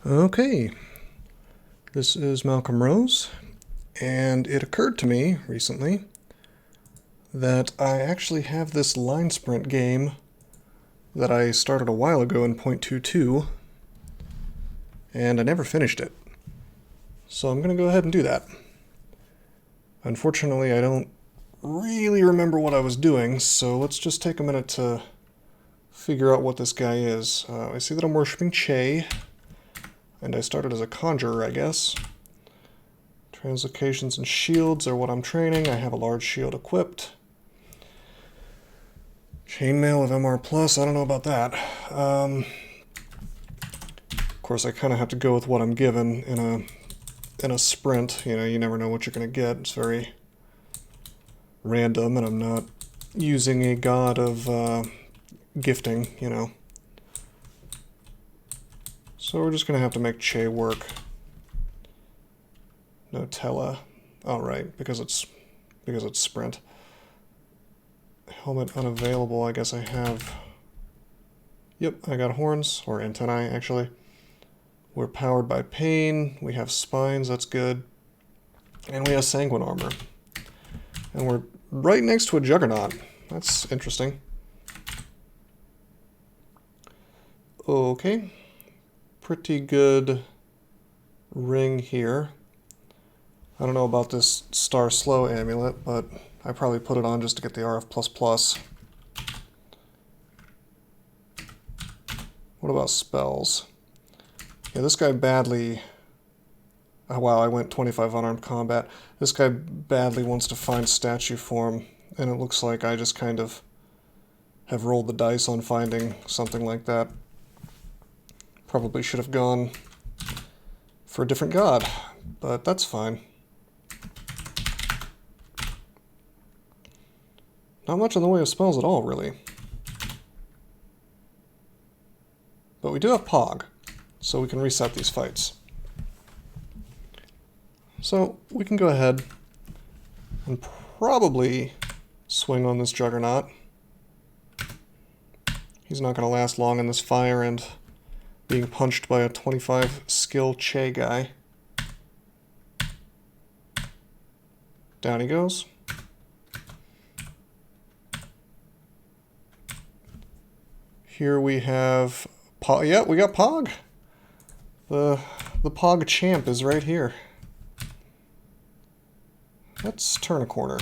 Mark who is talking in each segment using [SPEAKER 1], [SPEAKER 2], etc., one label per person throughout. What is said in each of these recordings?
[SPEAKER 1] Okay, this is Malcolm Rose, and it occurred to me recently that I actually have this Linesprint game that I started a while ago in 0.22, and I never finished it. So I'm going to go ahead and do that. Unfortunately, I don't really remember what I was doing, so let's just take a minute to figure out what this guy is. I see that I'm worshipping Che, and I started as a conjurer, I guess. Translocations and shields are what I'm training. I have a large shield equipped. Chainmail of MR+, I don't know about that. Of course, I kind of have to go with what I'm given in a sprint. You know, you never know what you're going to get. It's very random, and I'm not using a god of gifting, you know. So we're just going to have to make Che work. Nutella. Oh, right, because it's sprint. Helmet unavailable, I guess I have... Yep, I got horns, or antennae, actually. We're powered by pain, we have spines, that's good. And we have sanguine armor. And we're right next to a juggernaut. That's interesting. Okay. Pretty good ring here. I don't know about this Star Slow amulet, but I probably put it on just to get the RF++. What about spells? Yeah, this guy badly... Oh, wow, I went 25 unarmed combat. This guy badly wants to find statue form, and it looks like I just kind of have rolled the dice on finding something like that. Probably should have gone for a different god, but that's fine. Not much in the way of spells at all, really. But we do have Pog, so we can reset these fights. So we can go ahead and probably swing on this Juggernaut. He's not going to last long in this fire and being punched by a 25 skill Che guy. Down he goes. Here we have Pog. Yeah, we got Pog. The Pog champ is right here. Let's turn a corner.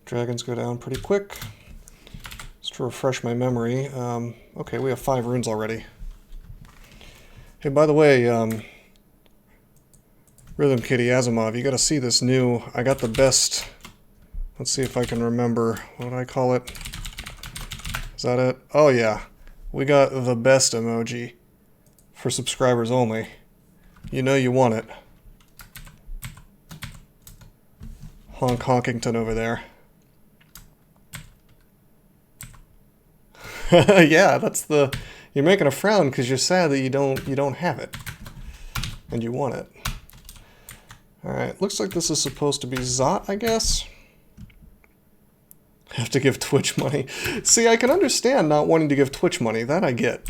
[SPEAKER 1] Dragons go down pretty quick. Just to refresh my memory. Okay, we have 5 runes already. Hey, by the way, Rhythm Kitty Asimov, you gotta see this new... I got the best... Let's see if I can remember. What did I call it? Is that it? Oh yeah. We got the best emoji for subscribers only. You know you want it. Honk Honkington over there. Yeah, that's the... You're making a frown because you're sad that you don't have it. And you want it. Alright, looks like this is supposed to be Zot, I guess. Have to give Twitch money. See, I can understand not wanting to give Twitch money. That I get.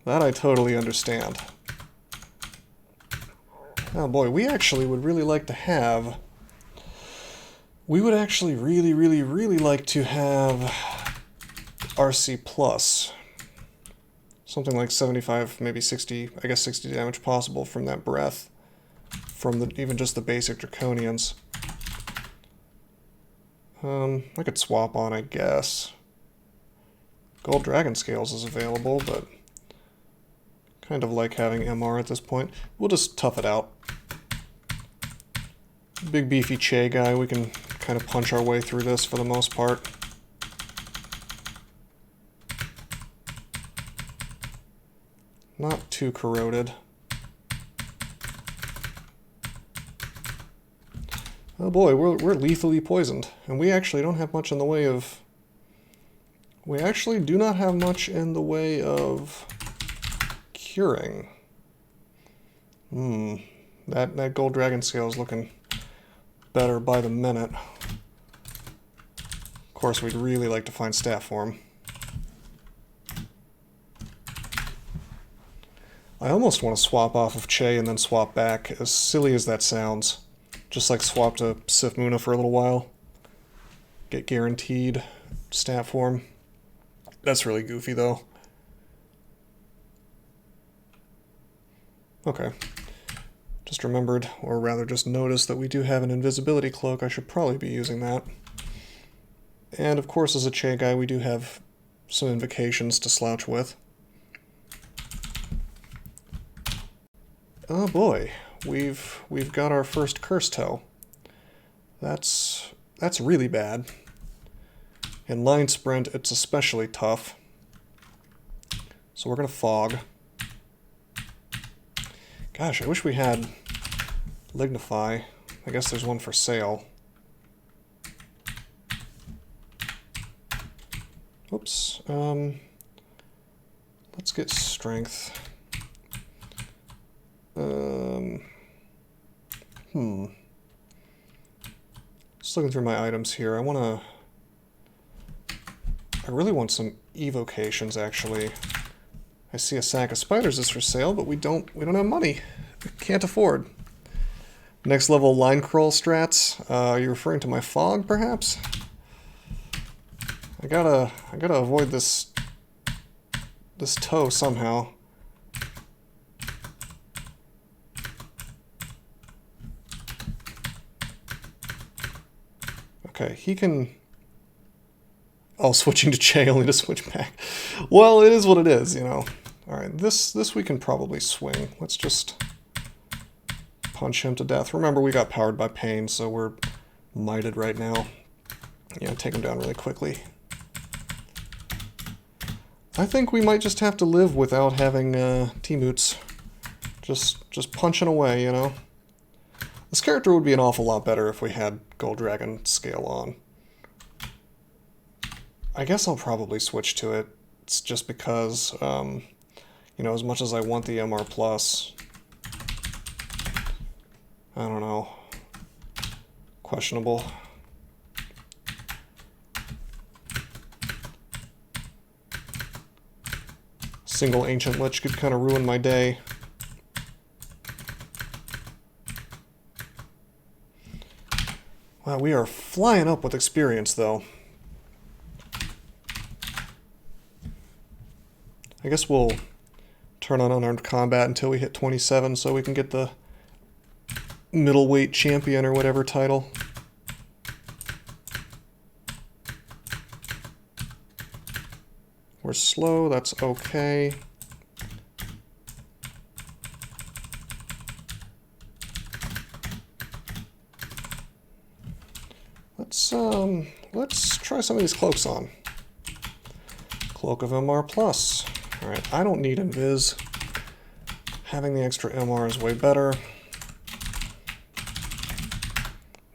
[SPEAKER 1] That I totally understand. Oh boy, we actually would really like to have... We would actually really like to have RC Plus. Something like 75, maybe 60, I guess 60 damage possible from that breath. From even just the basic Draconians. I could swap on, I guess. Gold Dragon Scales is available, but kind of like having MR at this point. We'll just tough it out. Big beefy Che guy, we can kind of punch our way through this for the most part. Not too corroded. Oh boy, we're lethally poisoned. And we actually don't have much in the way of... We actually do not have much in the way of curing. That gold dragon scale is looking better by the minute. Of course, we'd really like to find staff form. I almost want to swap off of Che and then swap back, as silly as that sounds. Just like swap to Sif Muna for a little while. Get guaranteed stat form. That's really goofy though. Okay. Just remembered, or rather just noticed, that we do have an invisibility cloak. I should probably be using that. And of course, as a Che guy, we do have some invocations to slouch with. Oh boy, we've got our first curse toe. That's really bad. In Linesprint, it's especially tough. So we're gonna fog. Gosh, I wish we had Lignify. I guess there's one for sale. Oops. Let's get strength. Just looking through my items here. I really want some evocations, actually. I see a sack of spiders is for sale, but we don't have money. We can't afford. Next level line crawl strats. Are you referring to my fog, perhaps? I gotta avoid this toe somehow. Okay, he can... Oh, switching to Che only to switch back. Well, it is what it is, you know. Alright, this we can probably swing. Let's just punch him to death. Remember, we got powered by pain, so we're mited right now. Yeah, take him down really quickly. I think we might just have to live without having T-moots. Just punching away, you know. This character would be an awful lot better if we had Gold Dragon scale on. I guess I'll probably switch to it. It's just because, you know, as much as I want the MR+, I don't know. Questionable. Single Ancient Lich could kind of ruin my day. Wow, we are flying up with experience, though. I guess we'll turn on unarmed combat until we hit 27 so we can get the middleweight champion or whatever title. We're slow, that's okay. Let's try some of these cloaks on. Cloak of MR+. Alright, I don't need Invis. Having the extra MR is way better.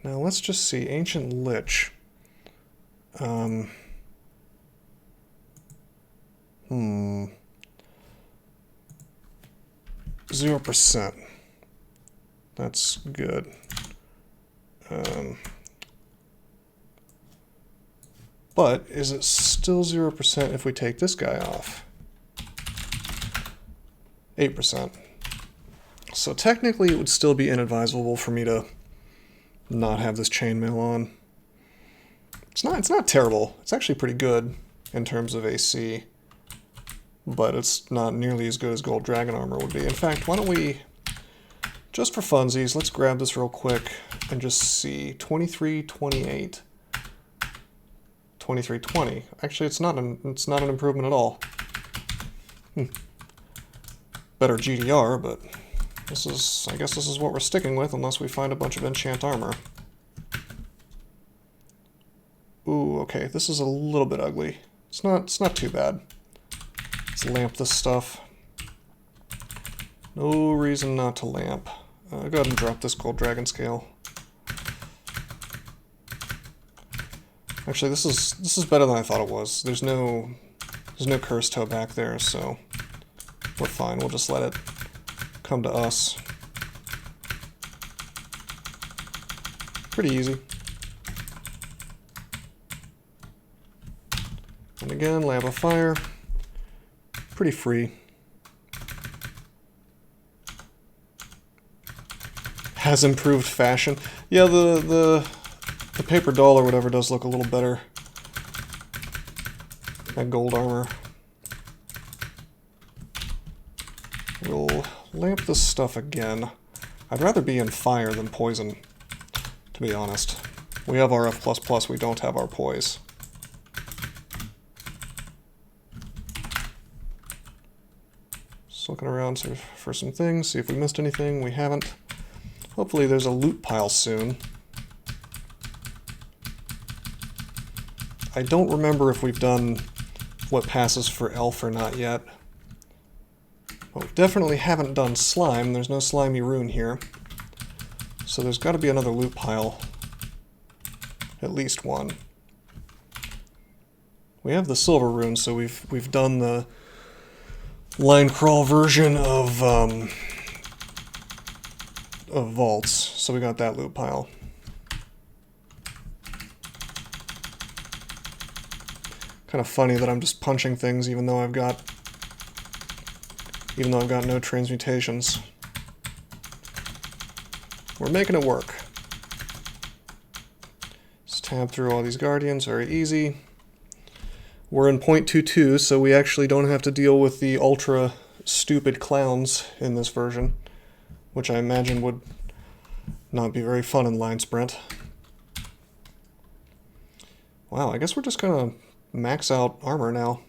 [SPEAKER 1] Now let's just see. Ancient Lich. 0%. That's good. But is it still 0% if we take this guy off? 8%. So technically it would still be inadvisable for me to not have this chainmail on. It's not terrible. It's actually pretty good in terms of AC. But it's not nearly as good as Gold Dragon Armor would be. In fact, why don't we, just for funsies, let's grab this real quick and just see. 2328. 2320. Actually, it's not an improvement at all. Better GDR, but I guess this is what we're sticking with unless we find a bunch of enchant armor. Ooh, okay, this is a little bit ugly. It's not too bad. Let's lamp this stuff. No reason not to lamp. Go ahead and drop this Gold Dragon scale. Actually, this is better than I thought it was. There's no curse toe back there, so we're fine. We'll just let it come to us. Pretty easy. And again, lamp of fire. Pretty free. Has improved fashion. Yeah, the paper doll or whatever does look a little better. That gold armor. We'll lamp this stuff again. I'd rather be in fire than poison, to be honest. We have our F++, we don't have our poise. Just looking around for some things, see if we missed anything. We haven't. Hopefully there's a loot pile soon. I don't remember if we've done what passes for elf or not yet. But we definitely haven't done slime. There's no slimy rune here. So there's got to be another loot pile. At least one. We have the silver rune, so we've done the line crawl version of vaults. So we got that loot pile. Kind of funny that I'm just punching things even though I've got no transmutations. We're making it work. Just tab through all these guardians, very easy. We're in 0.22, so we actually don't have to deal with the ultra stupid clowns in this version, which I imagine would not be very fun in Linesprint. Wow, I guess we're just gonna max out armor now.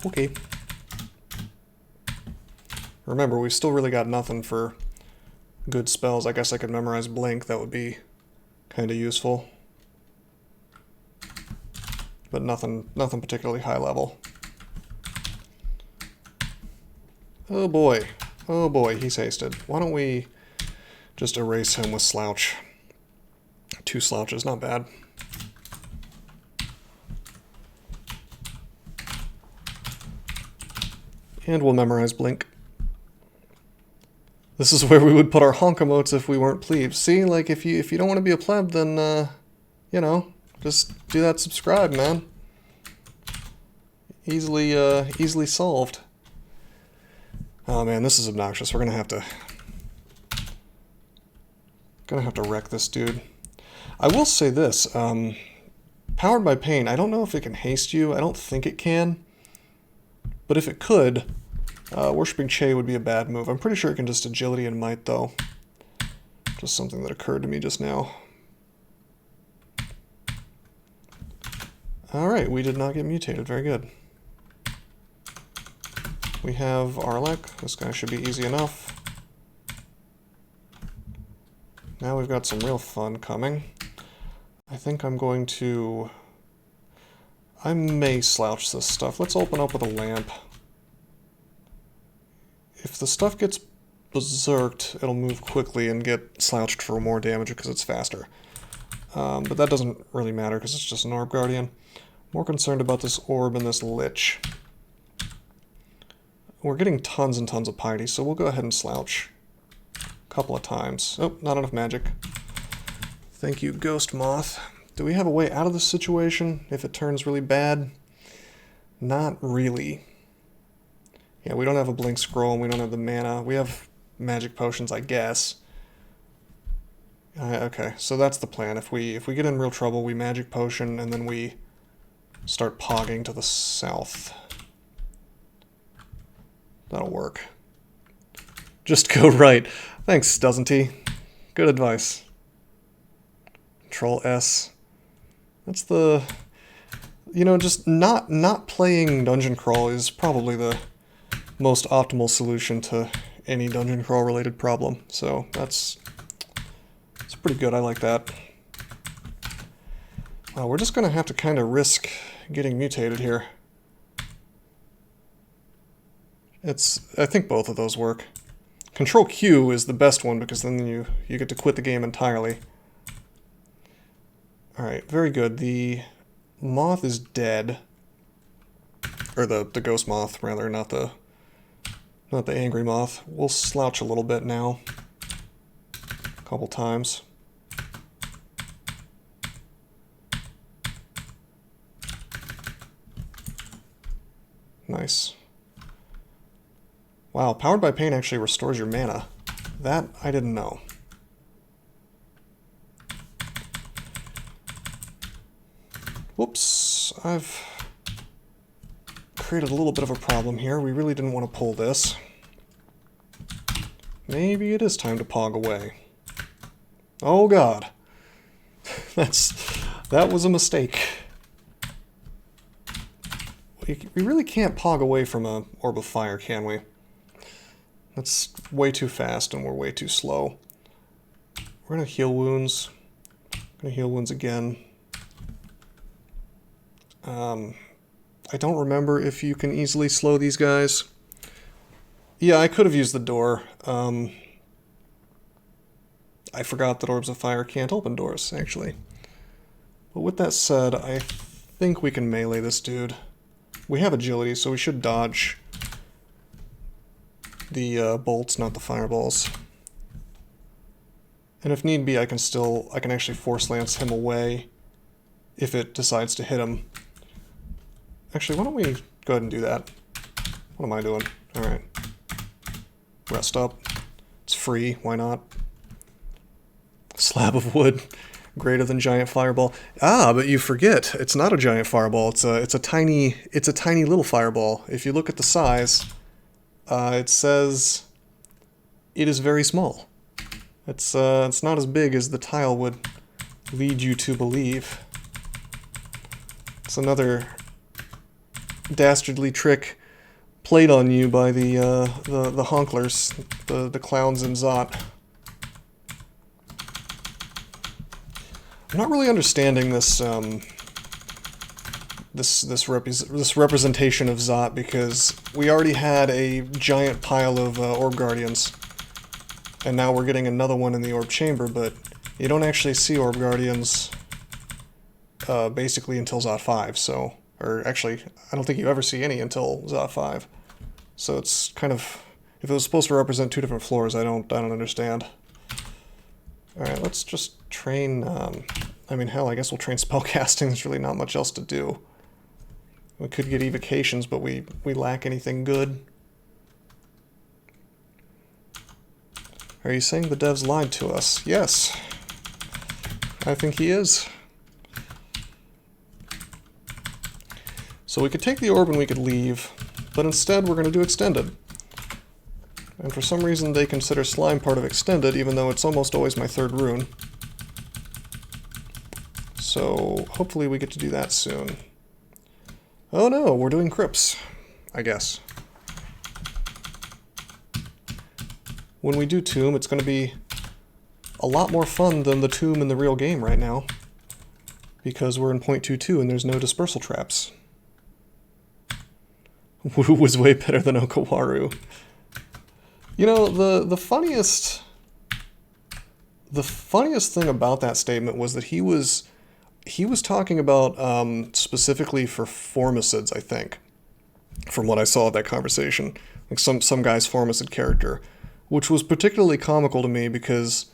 [SPEAKER 1] Okay. Remember, we've still really got nothing for good spells. I guess I could memorize Blink, that would be kind of useful. But nothing particularly high level. Oh boy, he's hasted. Why don't we just erase him with Slouch? 2 slouches, not bad. And we'll memorize Blink. This is where we would put our honk emotes if we weren't plebes. See, like, if you don't want to be a pleb, then, you know, just do that subscribe, man. Easily solved. Oh man, this is obnoxious. We're gonna have to wreck this dude. I will say this, Powered by Pain, I don't know if it can haste you. I don't think it can. But if it could, Worshipping Che would be a bad move. I'm pretty sure it can just agility and might, though. Just something that occurred to me just now. Alright, we did not get mutated. Very good. We have Arlek. This guy should be easy enough. Now we've got some real fun coming. I think I'm going to... I may slouch this stuff. Let's open up with a lamp. If the stuff gets berserked, it'll move quickly and get slouched for more damage because it's faster. But that doesn't really matter because it's just an orb guardian. More concerned about this orb and this lich. We're getting tons and tons of piety, so we'll go ahead and slouch a couple of times. Oh, not enough magic. Thank you, Ghost Moth. Do we have a way out of this situation if it turns really bad? Not really. Yeah, we don't have a Blink Scroll and we don't have the mana. We have magic potions, I guess. Okay, so that's the plan. If we get in real trouble, we magic potion and then we start pogging to the south. That'll work. Just go right. Thanks, doesn't he? Good advice. Control S. That's the... You know, just not playing Dungeon Crawl is probably the most optimal solution to any Dungeon Crawl related problem. So that's pretty good. I like that. We're just going to have to kind of risk getting mutated here. I think both of those work. Control Q is the best one because then you get to quit the game entirely. Alright, very good. The moth is dead. Or the ghost moth, rather, not the angry moth. We'll slouch a little bit now. A couple times. Nice. Wow, Powered by Pain actually restores your mana. That I didn't know. Whoops, I've created a little bit of a problem here. We really didn't want to pull this. Maybe it is time to pog away. Oh god. That was a mistake. We really can't pog away from a Orb of Fire, can we? That's way too fast and we're way too slow. We're gonna heal wounds. Gonna heal wounds again. I don't remember if you can easily slow these guys. Yeah, I could have used the door. I forgot that Orbs of Fire can't open doors, actually. But with that said, I think we can melee this dude. We have agility, so we should dodge the bolts, not the fireballs. And if need be, I can actually Force Lance him away if it decides to hit him. Actually, why don't we go ahead and do that? What am I doing? Alright. Rest up. It's free, why not? Slab of wood. Greater than giant fireball. Ah, but you forget, it's not a giant fireball. It's a tiny little fireball. If you look at the size, it says it is very small. It's not as big as the tile would lead you to believe. It's another dastardly trick played on you by the honklers, the clowns in Zot. I'm not really understanding this this representation of Zot, because we already had a giant pile of Orb Guardians, and now we're getting another one in the Orb Chamber, but you don't actually see Orb Guardians basically until Zot 5, so... Or actually, I don't think you ever see any until Zot 5. So it's kind of... If it was supposed to represent two different floors, I don't understand. Alright, let's just train... I mean, hell, I guess we'll train spellcasting. There's really not much else to do. We could get evocations, but we lack anything good. Are you saying the devs lied to us? Yes. I think he is. So we could take the orb and we could leave, but instead we're going to do extended. And for some reason they consider slime part of extended, even though it's almost always my third rune. So hopefully we get to do that soon. Oh no, we're doing crypts, I guess. When we do tomb, it's going to be a lot more fun than the tomb in the real game right now, because we're in 0.22 and there's no dispersal traps. Wu was way better than Okawaru. You know, the funniest thing about that statement was that he was talking about specifically for Formicids, I think, from what I saw of that conversation, like some guy's Formicid character, which was particularly comical to me because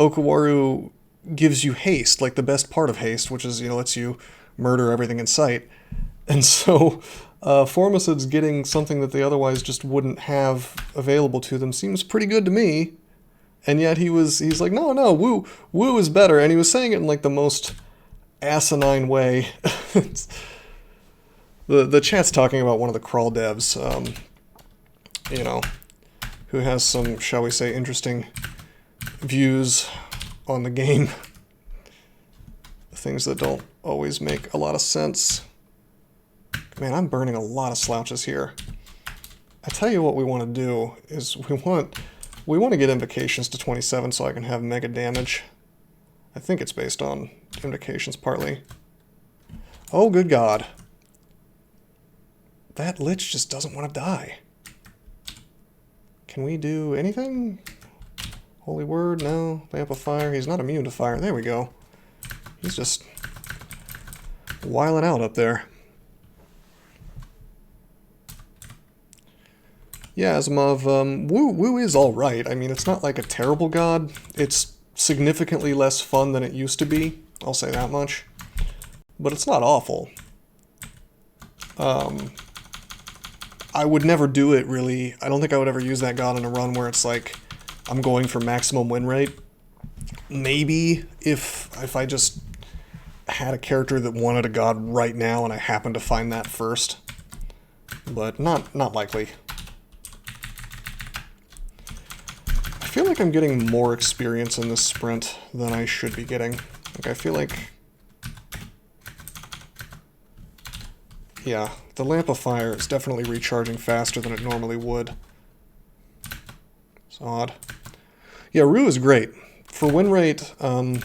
[SPEAKER 1] Okawaru gives you haste, like the best part of haste, which is, you know, lets you murder everything in sight. And so Formicids getting something that they otherwise just wouldn't have available to them seems pretty good to me. And yet he's like, no, Wu is better, and he was saying it in like the most asinine way. The chat's talking about one of the crawl devs, you know, who has some, shall we say, interesting views on the game. Things that don't always make a lot of sense. Man, I'm burning a lot of slouches here. I tell you what we want to do is we want to get invocations to 27 so I can have mega damage. I think it's based on invocations partly. Oh, good God. That Lich just doesn't want to die. Can we do anything? Holy Word, no. Lamp of Fire, he's not immune to fire. There we go. He's just wiling out up there. Yeah, Asimov, Wu is alright. I mean, it's not like a terrible god. It's significantly less fun than it used to be. I'll say that much. But it's not awful. I would never do it, really. I don't think I would ever use that god in a run where it's like I'm going for maximum win rate. Maybe if I just had a character that wanted a god right now and I happened to find that first. But not likely. I feel like I'm getting more experience in this sprint than I should be getting. Like, I feel like... Yeah, the Lamp of Fire is definitely recharging faster than it normally would. It's odd. Yeah, Rue is great. For win rate, unless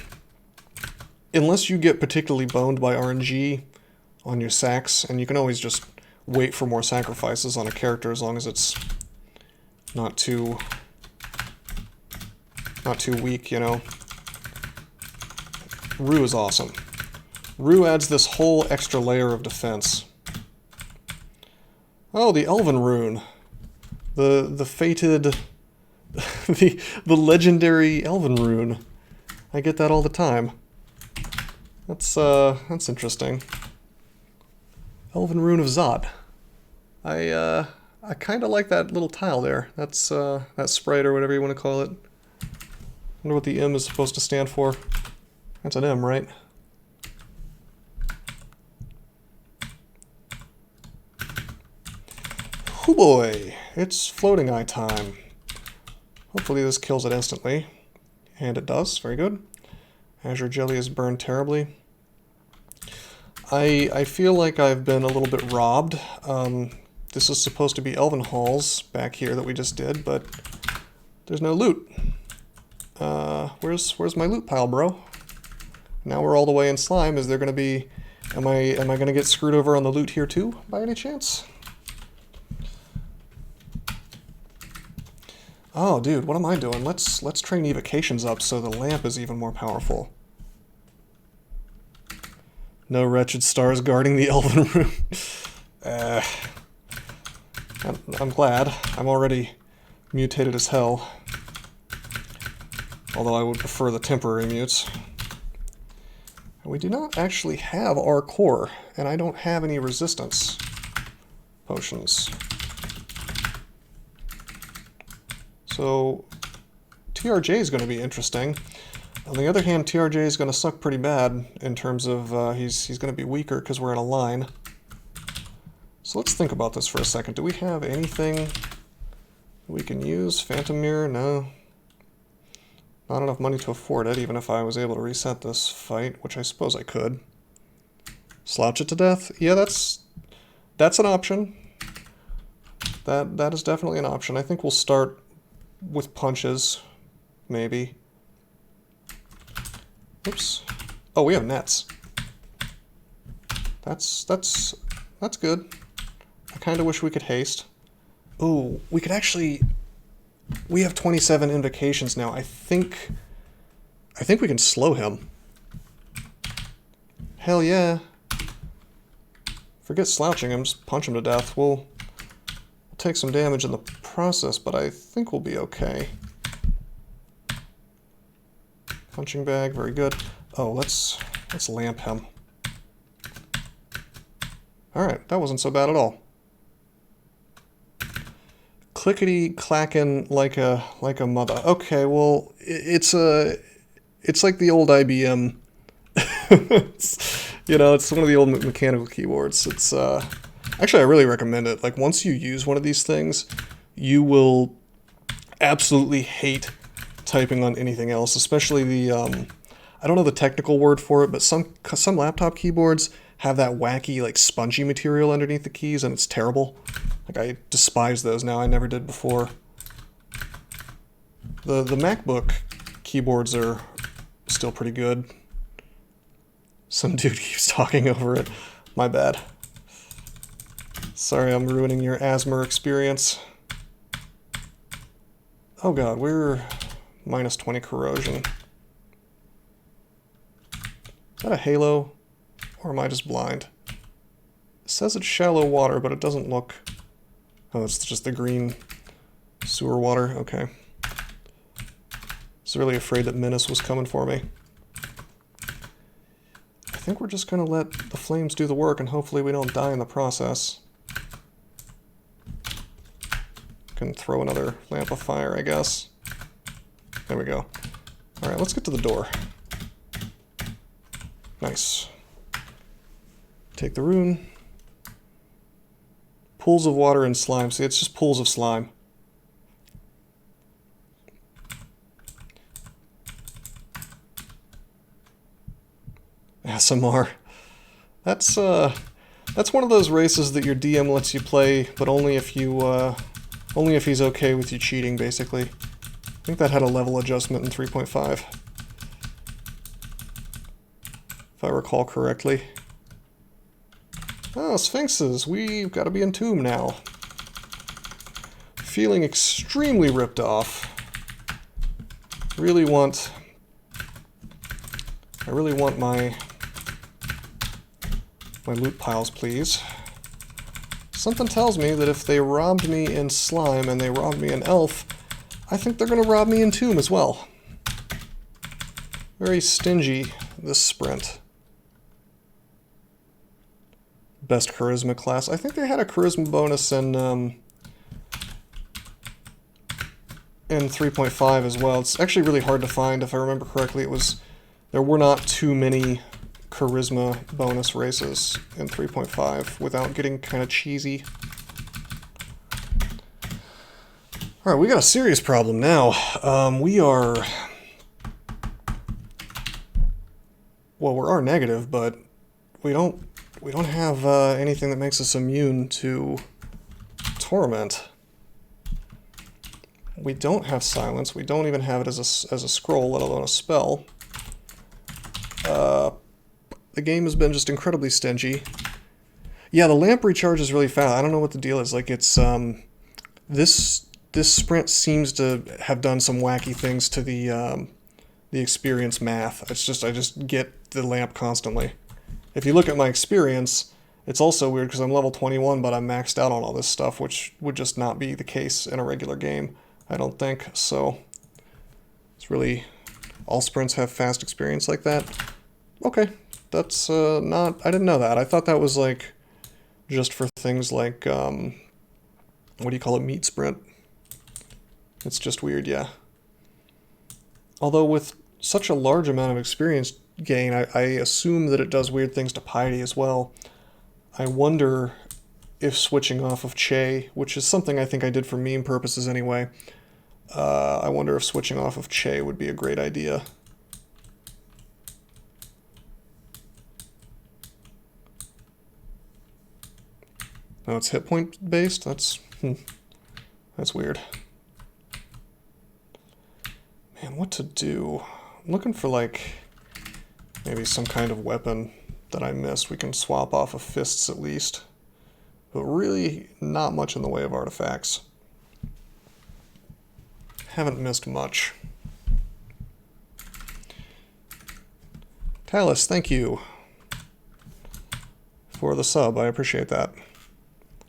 [SPEAKER 1] you get particularly boned by RNG on your sacks, and you can always just wait for more sacrifices on a character as long as it's not too weak, you know. Rue is awesome. Rue adds this whole extra layer of defense. Oh, the Elven rune. The fated... the legendary Elven rune. I get that all the time. That's interesting. Elven rune of Zod. I kind of like that little tile there. That's that sprite or whatever you want to call it. I wonder what the M is supposed to stand for. That's an M, right? Oh boy, it's floating eye time. Hopefully this kills it instantly. And it does, very good. Azure Jelly is burned terribly. I feel like I've been a little bit robbed. This is supposed to be Elven Halls back here that we just did, but there's no loot. Where's my loot pile, bro? Now we're all the way in slime. Is there gonna be... Am I gonna get screwed over on the loot here too, by any chance? Oh, dude, what am I doing? Let's train evocations up so the lamp is even more powerful. No wretched stars guarding the Elven room. I'm glad. I'm already mutated as hell. Although I would prefer the temporary mutes. We do not actually have our core, and I don't have any resistance potions. So TRJ is going to be interesting. On the other hand, TRJ is going to suck pretty bad in terms of he's going to be weaker because we're in a line. So let's think about this for a second. Do we have anything we can use? Phantom Mirror? No. Not enough money to afford it, even if I was able to reset this fight, which I suppose I could. Slouch it to death? Yeah, that's an option. That is definitely an option. I think we'll start with punches, maybe. Oops. Oh, we have nets. That's good. I kind of wish we could haste. Ooh, we could actually... We have 27 invocations now. I think we can slow him. Hell yeah. Forget slouching him, just punch him to death. We'll take some damage in the process, but I think we'll be okay. Punching bag, very good. Oh, let's lamp him. Alright, that wasn't so bad at all. Clickety clacking like a mother. Okay, well, it's like the old IBM. You know, it's one of the old mechanical keyboards. It's actually, I really recommend it. Like, once you use one of these things, you will absolutely hate typing on anything else, especially the I don't know the technical word for it, but some laptop keyboards have that wacky, like, spongy material underneath the keys, and it's terrible. Like, I despise those now. I never did before. The MacBook keyboards are still pretty good. Some dude keeps talking over it. My bad. Sorry, I'm ruining your asthma experience. Oh god, we're minus 20 corrosion. Is that a halo? Or am I just blind? It says it's shallow water, but it doesn't look... Oh, it's just the green sewer water. Okay. I was really afraid that Menace was coming for me. I think we're just going to let the flames do the work, and hopefully we don't die in the process. Can throw another lamp of fire, I guess. There we go. Alright, let's get to the door. Nice. Take the rune. Pools of water and slime. See, it's just pools of slime. SMR. That's one of those races that your DM lets you play, but only if he's okay with you cheating, basically. I think that had a level adjustment in 3.5. If I recall correctly. Oh, Sphinxes! We've got to be in Tomb now. Feeling extremely ripped off. I really want my loot piles, please. Something tells me that if they robbed me in Slime and they robbed me in Elf, I think they're going to rob me in Tomb as well. Very stingy, this sprint. Best charisma class. I think they had a charisma bonus in 3.5 as well. It's actually really hard to find. If I remember correctly, there were not too many charisma bonus races in 3.5 without getting kind of cheesy. Alright, we got a serious problem now. We are negative, but we don't have anything that makes us immune to Torment. We don't have Silence. We don't even have it as a scroll, let alone a spell. The game has been just incredibly stingy. Yeah, the lamp recharges really fast. I don't know what the deal is. Like, it's this sprint seems to have done some wacky things to the experience math. It's just I just get the lamp constantly. If you look at my experience, it's also weird because I'm level 21, but I'm maxed out on all this stuff, which would just not be the case in a regular game, I don't think. So it's really, all sprints have fast experience like that. Okay, that's not, I didn't know that. I thought that was like just for things like, what do you call it, meat sprint. It's just weird, yeah. Although with such a large amount of experience gain, I assume that it does weird things to piety as well. I wonder if switching off of Che, which is something I think I did for meme purposes anyway, I wonder if switching off of Che would be a great idea. Oh, it's hit point based? That's weird. Man, what to do? I'm looking for like maybe some kind of weapon that I missed. We can swap off of fists at least. But really not much in the way of artifacts. Haven't missed much. Talus, thank you for the sub. I appreciate that.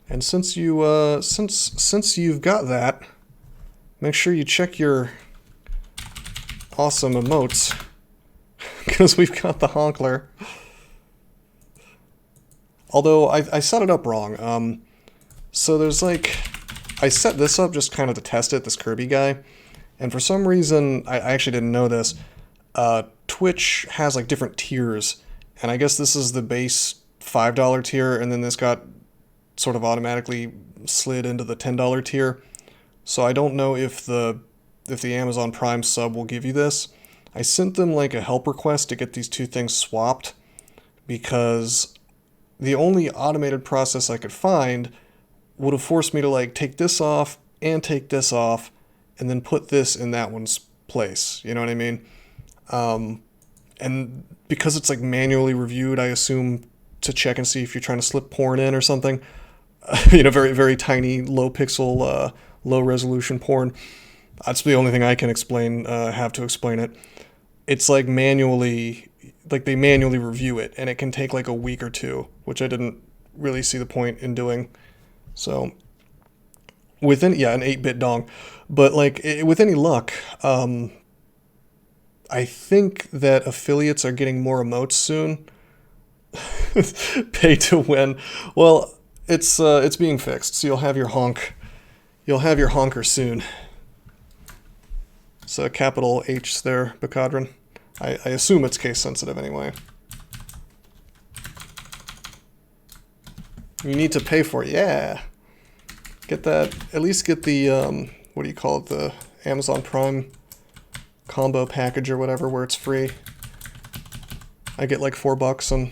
[SPEAKER 1] And since you since you've got that, make sure you check your awesome emotes, because we've got the Honkler. Although I set it up wrong. So there's like, I set this up just kind of to test it, this Kirby guy, and for some reason, I actually didn't know this, Twitch has like different tiers, and I guess this is the base $5 tier, and then this got sort of automatically slid into the $10 tier. So I don't know if the Amazon Prime sub will give you this. I sent them like a help request to get these two things swapped, because the only automated process I could find would have forced me to like take this off and take this off and then put this in that one's place. You know what I mean? And because it's like manually reviewed, I assume to check and see if you're trying to slip porn in or something. You know, very, very tiny, low pixel, low resolution porn. That's the only thing I can explain, have to explain it. It's like manually, like they manually review it, and it can take like a week or two, which I didn't really see the point in doing. So, within, yeah, an 8-bit dong. But like, with any luck, I think that affiliates are getting more emotes soon. Pay to win. Well, it's being fixed, so you'll have your honk You'll have your honker soon. It's a capital H there, Bacadron. I assume it's case sensitive anyway. You need to pay for it, yeah. Get that, at least get the, what do you call it, the Amazon Prime combo package or whatever where it's free. I get like $4 and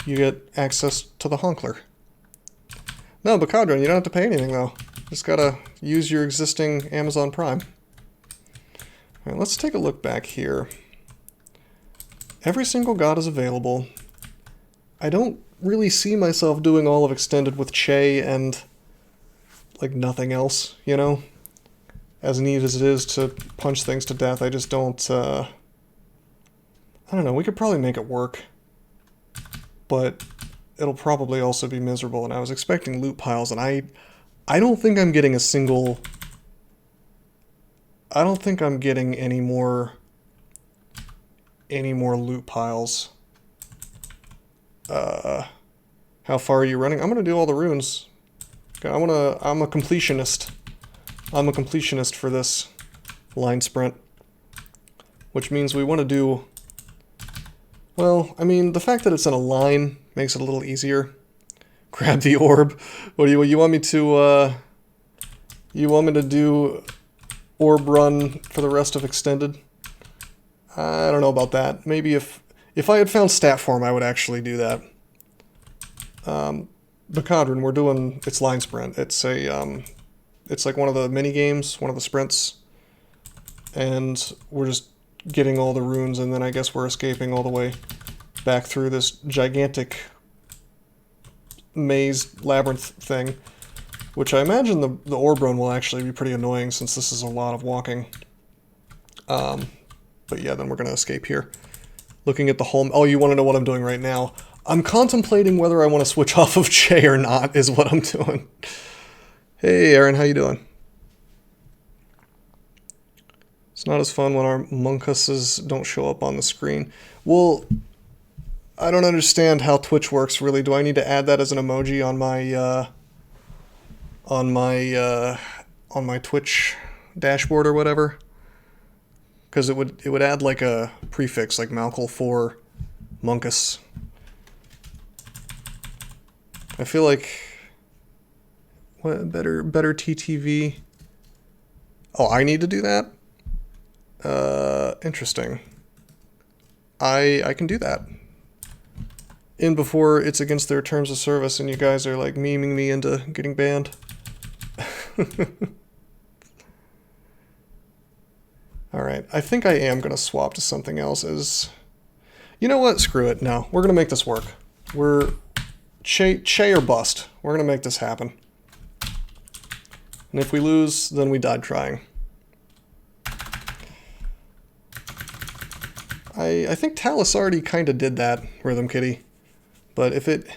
[SPEAKER 1] you get access to the honkler. No, Bacadron, you don't have to pay anything though. Just gotta use your existing Amazon Prime. Alright, let's take a look back here. Every single god is available. I don't really see myself doing all of Extended with Che and like nothing else, you know? As neat as it is to punch things to death, I just don't, I don't know, we could probably make it work. But it'll probably also be miserable, and I was expecting loot piles, and I don't think I'm getting a single... I don't think I'm getting any more loot piles. How far are you running? I'm gonna do all the runes. Okay, I'm a completionist. I'm a completionist for this Linesprint. Which means we want to do... Well, I mean, the fact that it's in a line makes it a little easier. Grab the orb. What do you want me to, you want me to do orb run for the rest of Extended? I don't know about that. Maybe if I had found stat form, I would actually do that. Bacadron, we're doing, it's Linesprint. It's a, it's like one of the mini games, one of the sprints. And we're just getting all the runes, and then I guess we're escaping all the way back through this gigantic maze labyrinth thing, which I imagine the orb run will actually be pretty annoying since this is a lot of walking. But yeah, then we're going to escape here. Looking at the home... Oh, you want to know what I'm doing right now? I'm contemplating whether I want to switch off of Che or not, is what I'm doing. Hey, Aaron, how you doing? It's not as fun when our monkuses don't show up on the screen. Well, I don't understand how Twitch works, really. Do I need to add that as an emoji on my Twitch dashboard or whatever? Because it would add like a prefix, like Malkul for monkus. I feel like what better TTV. Oh, I need to do that? Interesting. I can do that. In before it's against their terms of service and you guys are like memeing me into getting banned. Alright, I think I am going to swap to something else as... You know what? Screw it. No, we're going to make this work. We're... Che or bust. We're going to make this happen. And if we lose, then we died trying. I think Talus already kind of did that, Rhythm Kitty. But if it...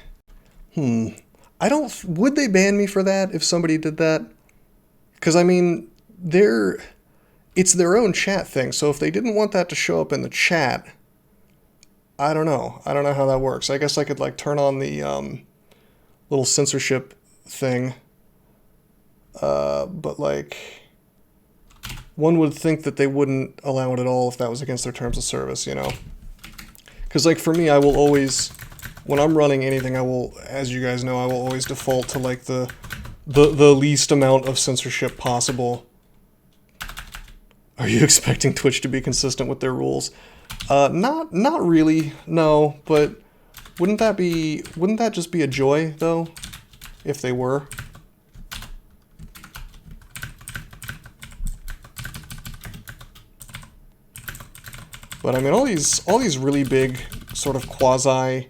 [SPEAKER 1] I don't... Would they ban me for that if somebody did that? Because, I mean, it's their own chat thing, so if they didn't want that to show up in the chat, I don't know. I don't know how that works. I guess I could, like, turn on the little censorship thing. But, like... One would think that they wouldn't allow it at all if that was against their terms of service, you know? Because, like, for me, I will always... When I'm running anything, I will, as you guys know, I will always default to, like, the least amount of censorship possible. Are you expecting Twitch to be consistent with their rules? Not really, no, but wouldn't that just be a joy, though, if they were? But I mean, all these really big sort of quasi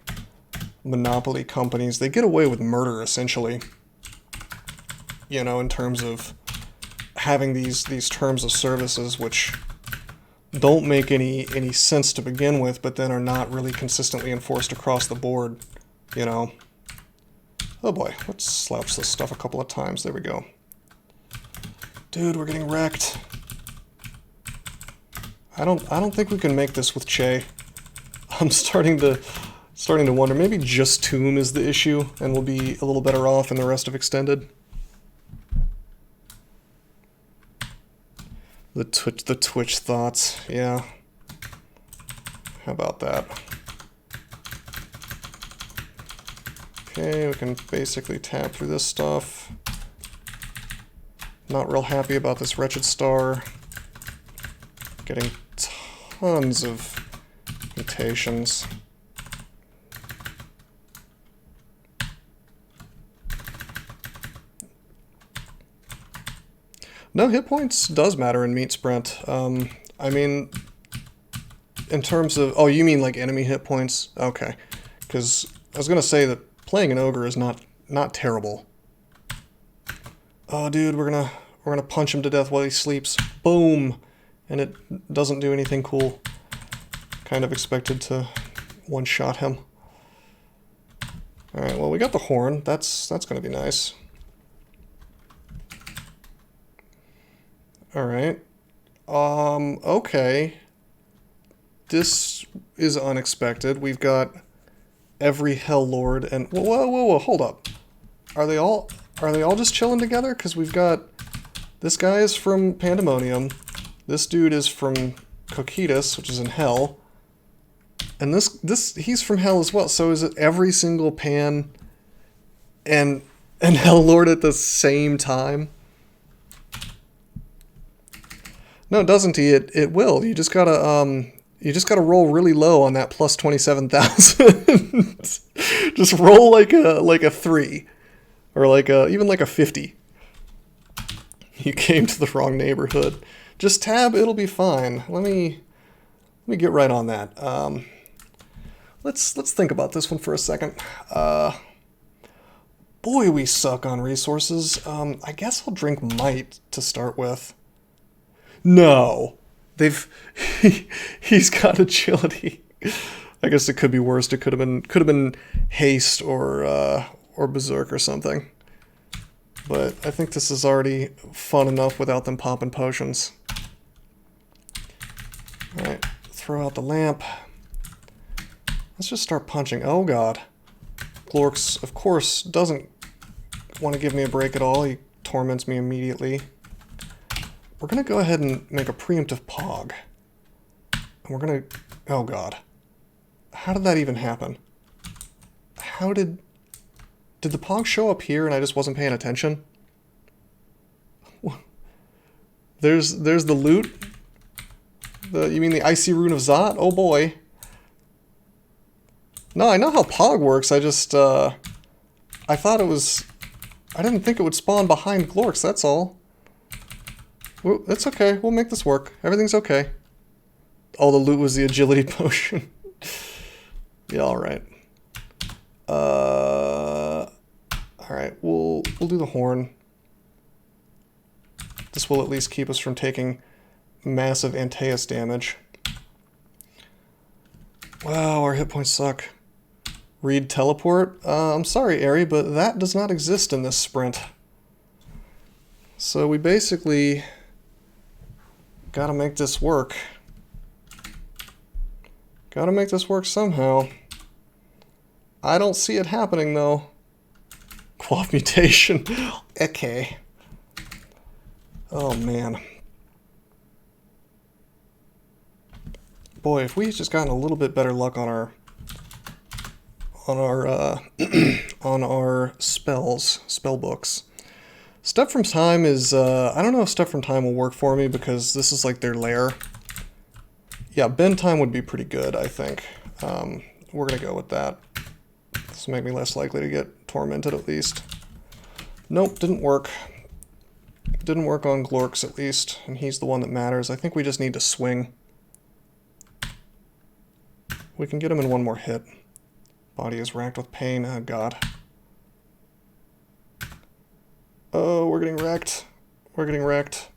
[SPEAKER 1] monopoly companies, they get away with murder essentially. You know, in terms of having these terms of services which don't make any sense to begin with, but then are not really consistently enforced across the board, you know. Oh boy, let's slouch this stuff a couple of times. There we go. Dude, we're getting wrecked. I don't think we can make this with Che. I'm starting to wonder, maybe just Tomb is the issue, and we'll be a little better off in the rest of Extended. The Twitch thoughts, yeah. How about that? Okay, we can basically tab through this stuff. Not real happy about this wretched star. Getting tons of mutations. No, hit points does matter in Meat Sprint. I mean, in terms of... Oh, you mean like enemy hit points? Okay. Because I was going to say that playing an ogre is not terrible. Oh, dude, we're gonna punch him to death while he sleeps. Boom! And it doesn't do anything cool. Kind of expected to one-shot him. Alright, well, we got the horn. That's gonna be nice. Alright. Okay. This is unexpected. We've got every Hell Lord and... Whoa, hold up. Are they all just chilling together? Because we've got... This guy is from Pandemonium. This dude is from Cocytus, which is in Hell. And he's from Hell as well. So is it every single Pan and Hell Lord at the same time? No, doesn't he? It will. You just gotta roll really low on that plus 27,000. Just roll like a 3. Or even like a 50. You came to the wrong neighborhood. Just tab, it'll be fine. Let me get right on that. Let's think about this one for a second. Boy, we suck on resources. I guess I'll drink Might to start with. No. He's got agility. I guess it could be worse. It could have been haste or berserk or something. But I think this is already fun enough without them popping potions. Alright, throw out the lamp. Let's just start punching. Oh god. Glorx, of course, doesn't want to give me a break at all. He torments me immediately. We're going to go ahead and make a preemptive pog. And we're going to... Oh god. How did that even happen? How did... Did the pog show up here and I just wasn't paying attention? There's the loot? You mean the Icy Rune of Zot? Oh boy. No, I know how pog works, I just, I thought it was... I didn't think it would spawn behind Glorx, that's all. Well, it's okay, we'll make this work. Everything's okay. Oh, the loot was the agility potion. Yeah, alright. Alright, we'll do the horn. This will at least keep us from taking massive Antaeus damage. Wow, our hit points suck. Read teleport? I'm sorry, Ari, but that does not exist in this sprint. So we basically gotta make this work. Gotta make this work somehow. I don't see it happening, though. Quaff mutation. Okay. Oh, man. Boy, if we just gotten a little bit better luck on our on our spell books. Step from Time is I don't know if Step from Time will work for me because this is like their lair. Yeah, Bend Time would be pretty good, I think. We're gonna go with that. This will make me less likely to get tormented at least. Nope, didn't work. Didn't work on Glorx at least, and he's the one that matters. I think we just need to swing. We can get him in one more hit. Body is racked with pain. Oh god. Oh, we're getting wrecked. We're getting wrecked.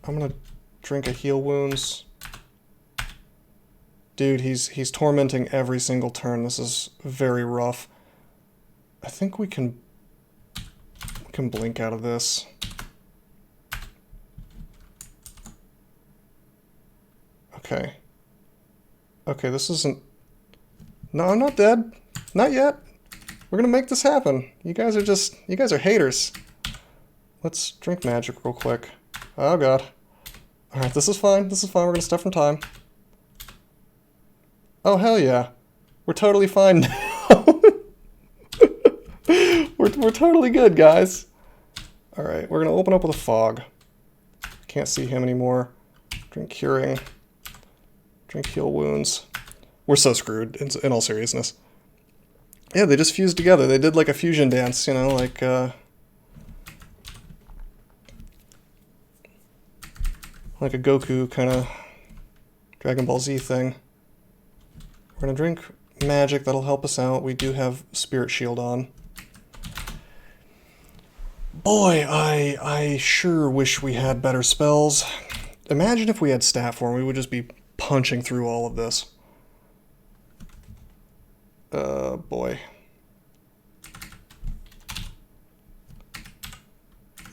[SPEAKER 1] I'm gonna drink a heal wounds. Dude, he's tormenting every single turn. This is very rough. I think we can blink out of this. Okay. Okay, this isn't... No, I'm not dead. Not yet. We're gonna make this happen. You guys are haters. Let's drink magic real quick. Oh god. Alright, this is fine. This is fine. We're gonna step from time. Oh, hell yeah. We're totally fine now. We're totally good, guys. Alright, we're gonna open up with a fog. Can't see him anymore. Drink curing. Drink heal wounds. We're so screwed, in all seriousness. Yeah, they just fused together. They did like a fusion dance, you know, like a Goku kind of Dragon Ball Z thing. We're gonna drink magic, that'll help us out. We do have Spirit Shield on. Boy, I sure wish we had better spells. Imagine if we had stat form, we would just be punching through all of this. Boy.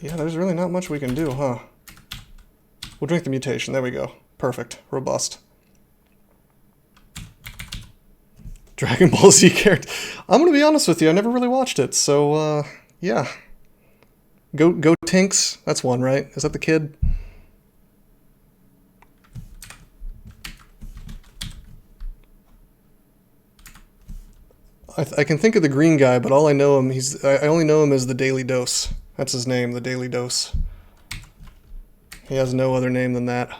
[SPEAKER 1] Yeah, there's really not much we can do, huh? We'll drink the mutation, there we go. Perfect, robust. Dragon Ball Z character. I'm gonna be honest with you, I never really watched it, so, yeah. Go Tinks, that's one, right? Is that the kid? I can think of the green guy, but all I know him, I only know him as the Daily Dose. That's his name, the Daily Dose. He has no other name than that.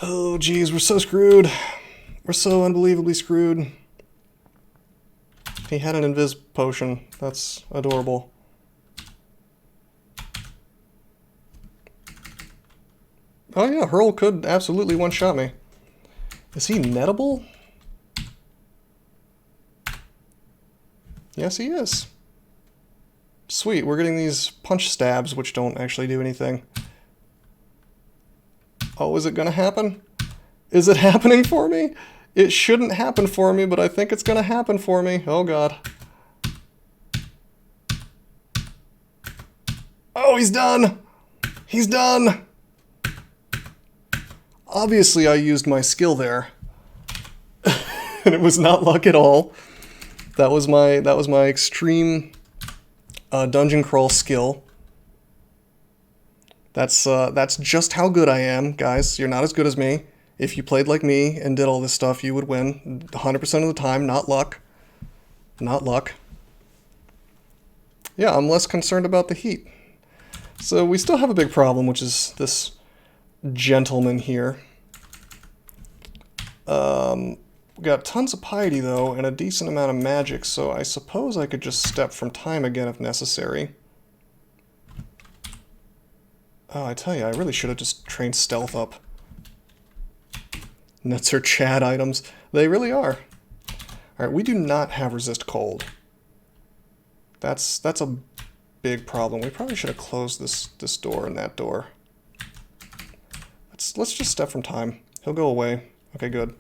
[SPEAKER 1] Oh, geez, we're so screwed. We're so unbelievably screwed. He had an invis potion. That's adorable. Oh yeah, Hurl could absolutely one-shot me. Is he nettable? Yes, he is. Sweet, we're getting these punch stabs, which don't actually do anything. Oh, is it gonna happen? Is it happening for me? It shouldn't happen for me, but I think it's gonna happen for me. Oh god. Oh, he's done! He's done! Obviously, I used my skill there. And it was not luck at all. That was my extreme dungeon crawl skill. That's just how good I am, guys. You're not as good as me. If you played like me and did all this stuff, you would win 100% of the time. Not luck. Not luck. Yeah, I'm less concerned about the heat. So we still have a big problem, which is this gentleman here. We got tons of piety, though, and a decent amount of magic, so I suppose I could just step from time again if necessary. Oh, I tell you, I really should have just trained stealth up. Nuts are Chad items. They really are. Alright, we do not have resist cold. That's a big problem. We probably should have closed this door and that door. Let's just step from time. He'll go away. Okay, good.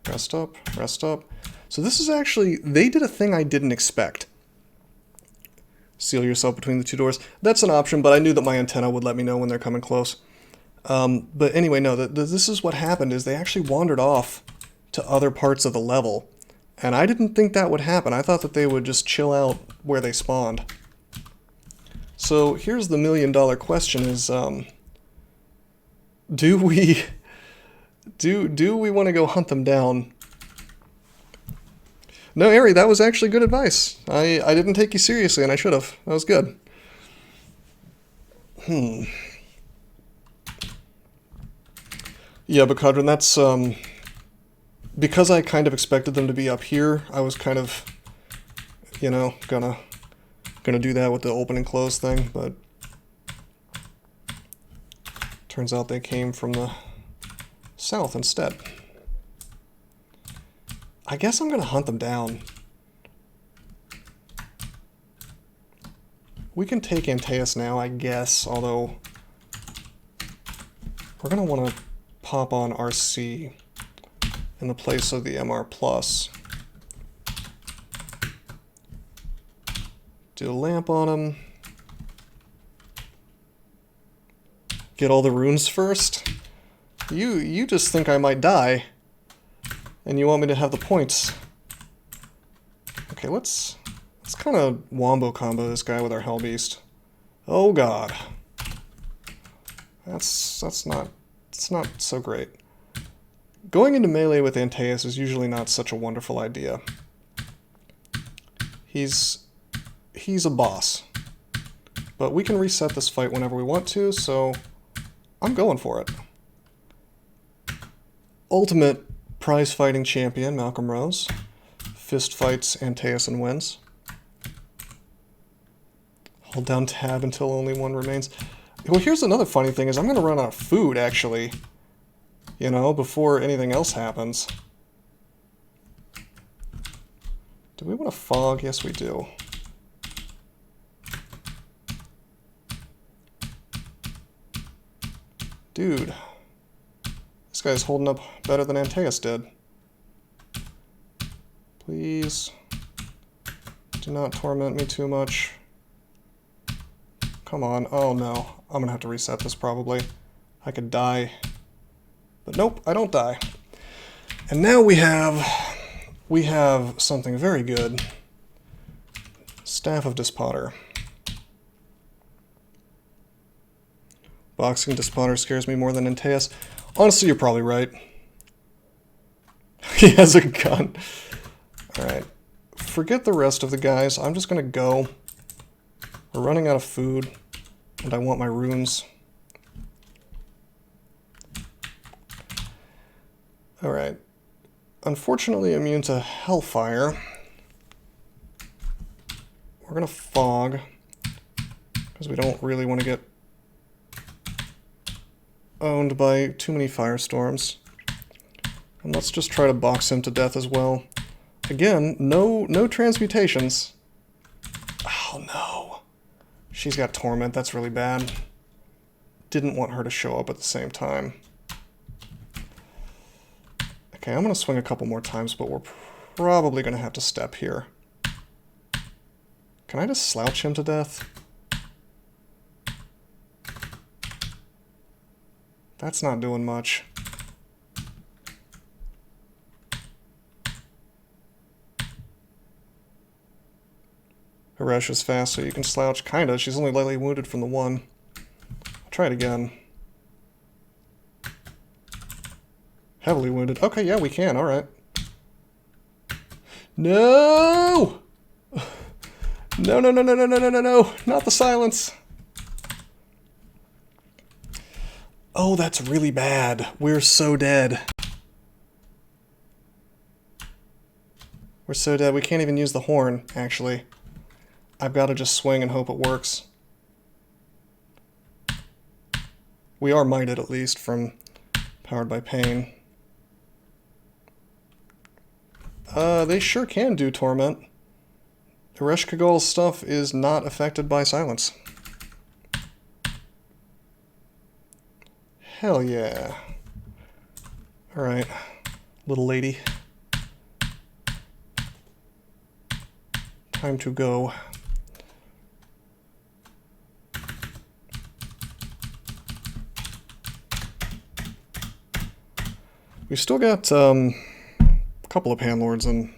[SPEAKER 1] Rest up, rest up. So this is actually, they did a thing I didn't expect. Seal yourself between the two doors. That's an option, but I knew that my antenna would let me know when they're coming close. But anyway, no, this is what happened, is they actually wandered off to other parts of the level. And I didn't think that would happen. I thought that they would just chill out where they spawned. So here's the million-dollar question is, do we want to go hunt them down? No, Ari, that was actually good advice. I didn't take you seriously, and I should have. That was good. Yeah, but Kadrin, that's, because I kind of expected them to be up here, I was kind of, you know, gonna do that with the open and close thing, but turns out they came from the south instead. I guess I'm gonna hunt them down. We can take Antaeus now, I guess, although we're gonna want to pop on RC in the place of the MR+. Do a lamp on him. Get all the runes first? You just think I might die. And you want me to have the points. Okay, let's kind of wombo combo this guy with our Hellbeast. Oh god. It's not so great. Going into melee with Antaeus is usually not such a wonderful idea. He's a boss. But we can reset this fight whenever we want to, so I'm going for it. Ultimate prize fighting champion, Malcolm Rose. Fist fights Antaeus and wins. Hold down tab until only one remains. Well, here's another funny thing, is I'm going to run out of food, actually. You know, before anything else happens. Do we want to fog? Yes, we do. Dude. This guy's holding up better than Antaeus did. Please. Do not torment me too much. Come on. Oh no. I'm gonna have to reset this probably. I could die. But nope, I don't die. And now we have something very good. Staff of Despotter. Boxing Despotter scares me more than Antaeus. Honestly, you're probably right. He has a gun. Alright. Forget the rest of the guys. I'm just gonna go. We're running out of food. And I want my runes. Alright. Unfortunately immune to Hellfire. We're gonna fog. Because we don't really want to get owned by too many firestorms. And let's just try to box him to death as well. Again, no transmutations. Oh no. She's got Torment, that's really bad. Didn't want her to show up at the same time. Okay, I'm gonna swing a couple more times, but we're probably gonna have to step here. Can I just slouch him to death? That's not doing much. Herein is fast, so you can slouch. Kinda. She's only lightly wounded from the one. I'll try it again. Heavily wounded. Okay, yeah, we can. Alright. No! No, no, no, no, no, no, no, no, no. Not the silence. Oh, that's really bad. We're so dead. We're so dead. We can't even use the horn, actually. I've got to just swing and hope it works. We are mighted, at least, from Powered by Pain. They sure can do Torment. Ereshkigal's stuff is not affected by silence. Hell yeah. Alright, little lady. Time to go. We've still got a couple of Panlords and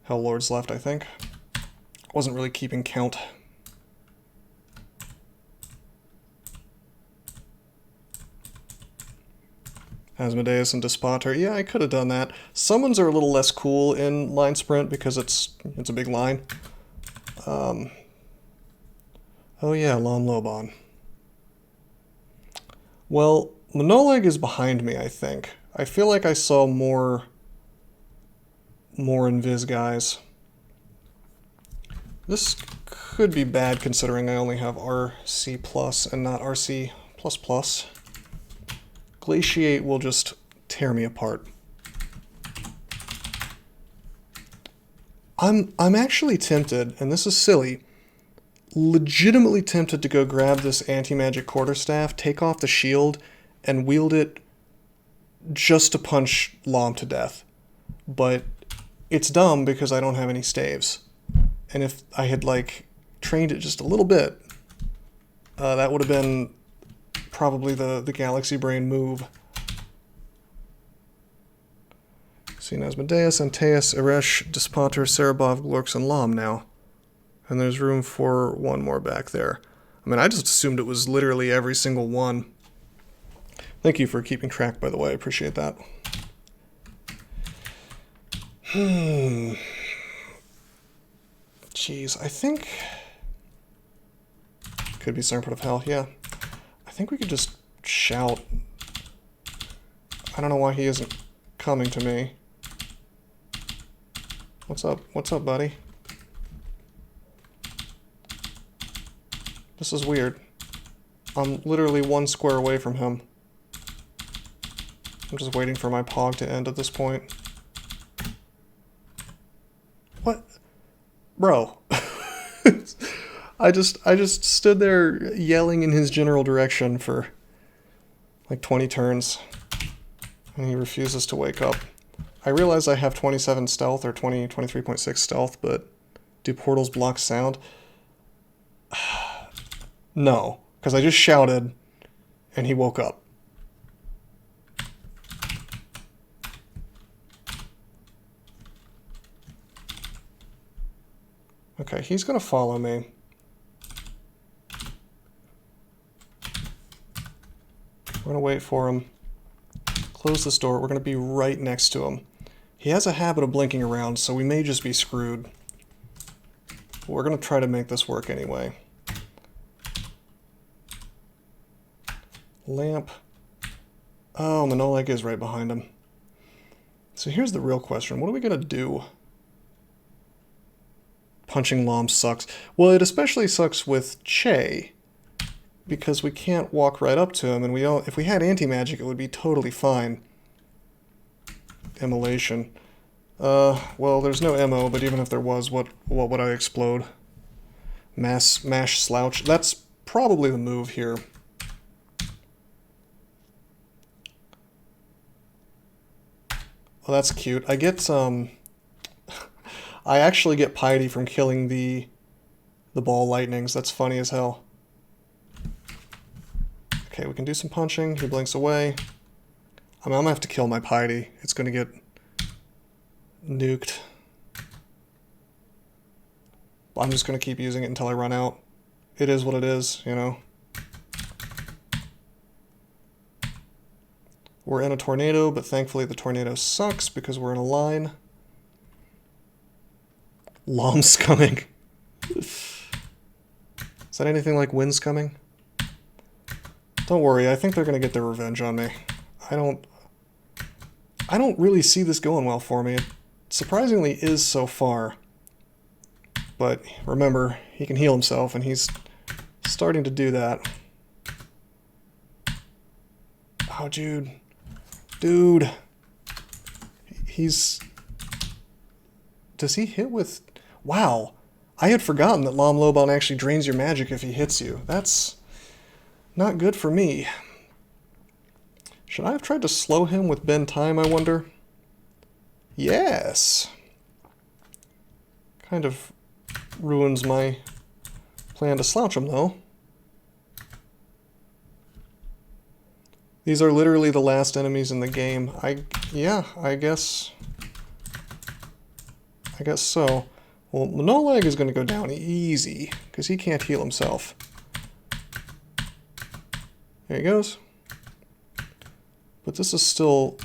[SPEAKER 1] Helllords left, I think. Wasn't really keeping count. Asmodeus and Despotter. Yeah, I could have done that. Summons are a little less cool in Linesprint because it's a big line. Oh yeah, Lom Lobon. Well, Monoleg is behind me, I think. I feel like I saw more Invis guys. This could be bad considering I only have RC plus and not RC plus plus. Glaciate will just tear me apart. I'm actually tempted, and this is silly, legitimately tempted to go grab this anti-magic quarterstaff, take off the shield, and wield it just to punch Lom to death. But it's dumb because I don't have any staves. And if I had, like, trained it just a little bit, that would have been probably the Galaxy Brain move. Seen Asmodeus, Antaeus, Herein, Despotter, Serabov, Glorx, and Lom now. And there's room for one more back there. I mean, I just assumed it was literally every single one. Thank you for keeping track, by the way. I appreciate that. Jeez, I think... Could be Serpent of Hell, yeah. I think we could just shout. I don't know why he isn't coming to me. What's up? What's up, buddy? This is weird. I'm literally 1 square away from him. I'm just waiting for my pog to end at this point. What? Bro. I just stood there yelling in his general direction for like 20 turns. And he refuses to wake up. I realize I have 27 stealth or 23.6 stealth, but do portals block sound? No, because I just shouted and he woke up. Okay, he's gonna follow me. We're gonna wait for him. Close this door. We're gonna be right next to him. He has a habit of blinking around, so we may just be screwed. But we're gonna try to make this work anyway. Lamp. Oh, Manoleg is right behind him. So here's the real question. What are we gonna do? Punching Lom sucks. Well, it especially sucks with Che, because we can't walk right up to him, and we don't. If we had anti-magic, it would be totally fine. Immolation. Well, there's no ammo, but even if there was, what would I explode? Mash slouch. That's probably the move here. Well, that's cute. I get I actually get piety from killing the ball lightnings. That's funny as hell. Okay, we can do some punching. He blinks away. I mean, I'm gonna have to kill my piety. It's gonna get nuked. I'm just gonna keep using it until I run out. It is what it is, you know. We're in a tornado, but thankfully the tornado sucks because we're in a line. Lom's coming. Is that anything like Wind's coming? Don't worry, I think they're gonna get their revenge on me. I don't really see this going well for me. It surprisingly is so far. But remember, he can heal himself, and he's starting to do that. Oh, dude. Dude. He's... Does he hit with... Wow. I had forgotten that Lom Lobon actually drains your magic if he hits you. That's not good for me. Should I have tried to slow him with bend time, I wonder? Yes. Kind of ruins my plan to slouch him, though. These are literally the last enemies in the game. Yeah, I guess so. Well, Manoleg is going to go down easy, because he can't heal himself. There he goes. But this is still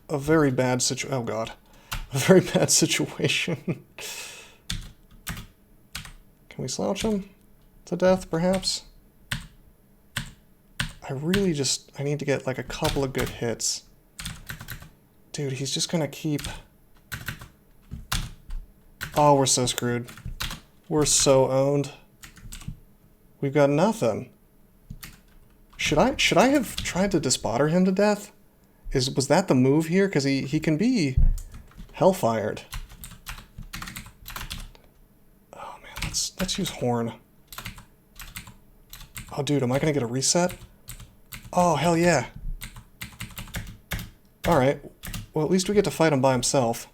[SPEAKER 1] a very bad situation. Oh god. A very bad situation. Can we slouch him to death, perhaps? I need to get like a couple of good hits. Dude, he's just gonna keep... Oh, we're so screwed. We're so owned. We've got nothing. Should I have tried to despotter him to death? Was that the move here? Because he can be hellfired. Oh man, let's use Horn. Oh dude, am I gonna get a reset? Oh hell yeah. Alright. Well, at least we get to fight him by himself.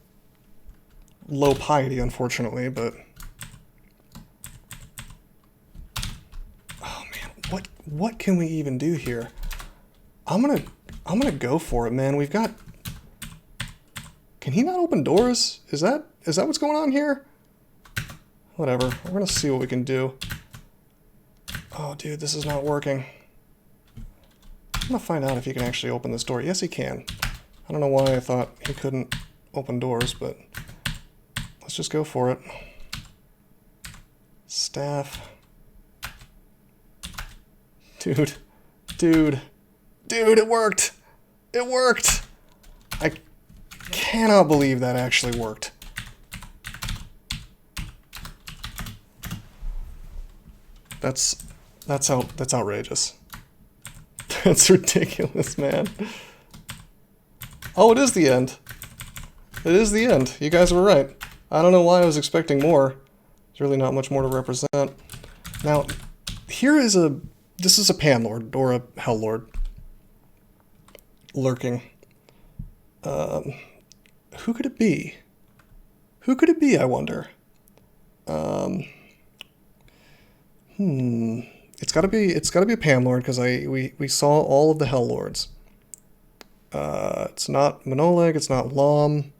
[SPEAKER 1] Low piety, unfortunately, but... Oh man, what can we even do here? I'm gonna go for it, man. We've got... Can he not open doors? Is that what's going on here? Whatever. We're gonna see what we can do. Oh, dude, this is not working. I'm gonna find out if he can actually open this door. Yes, he can. I don't know why I thought he couldn't open doors, but let's just go for it. Staff. Dude. Dude. Dude, it worked! It worked! I cannot believe that actually worked. That's outrageous. That's ridiculous, man. Oh, it is the end. It is the end. You guys were right. I don't know why I was expecting more. There's really not much more to represent. Now, this is a Panlord, or a Hell-Lord. Lurking. Who could it be? Who could it be, I wonder? It's gotta be a Panlord, because we saw all of the Hell-Lords. It's not Monoleg, it's not Lom.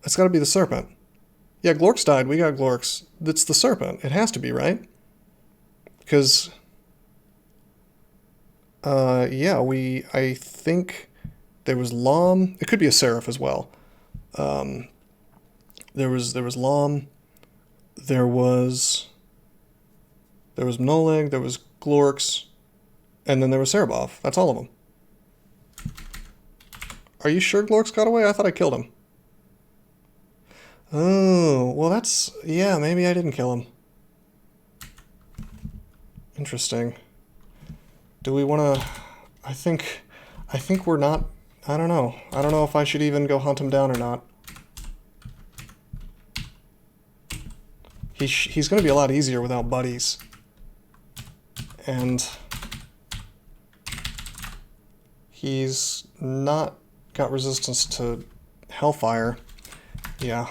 [SPEAKER 1] It's gotta be the Serpent. Yeah, Glorks died, we got Glorks. It's the Serpent. It has to be, right? Because yeah, I think there was Lom. It could be a Seraph as well. There was Lom. There was Monoleg, there was Glorks, and then there was Cerebov. That's all of them. Are you sure Glorks got away? I thought I killed him. Oh, well that's... yeah, maybe I didn't kill him. Interesting. Do we want to... I think we're not... I don't know. I don't know if I should even go hunt him down or not. He's going to be a lot easier without buddies. And... he's not got resistance to Hellfire. Yeah.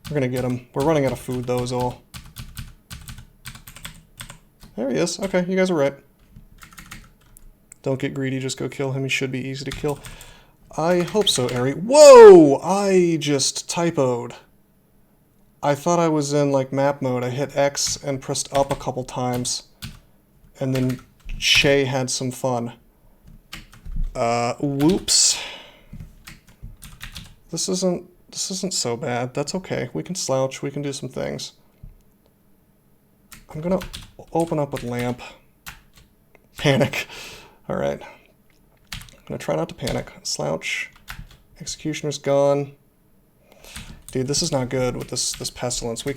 [SPEAKER 1] We're going to get him. We're running out of food, though, is all. There he is. Okay, you guys are right. Don't get greedy, just go kill him. He should be easy to kill. I hope so, Ari. Whoa! I just typoed. I thought I was in, like, map mode. I hit X and pressed up a couple times. And then Shay had some fun. Whoops. This isn't so bad. That's okay. We can slouch. We can do some things. I'm gonna open up with Lamp. Panic. Alright. I'm gonna try not to panic. Slouch. Executioner's gone. Dude, this is not good with this pestilence. We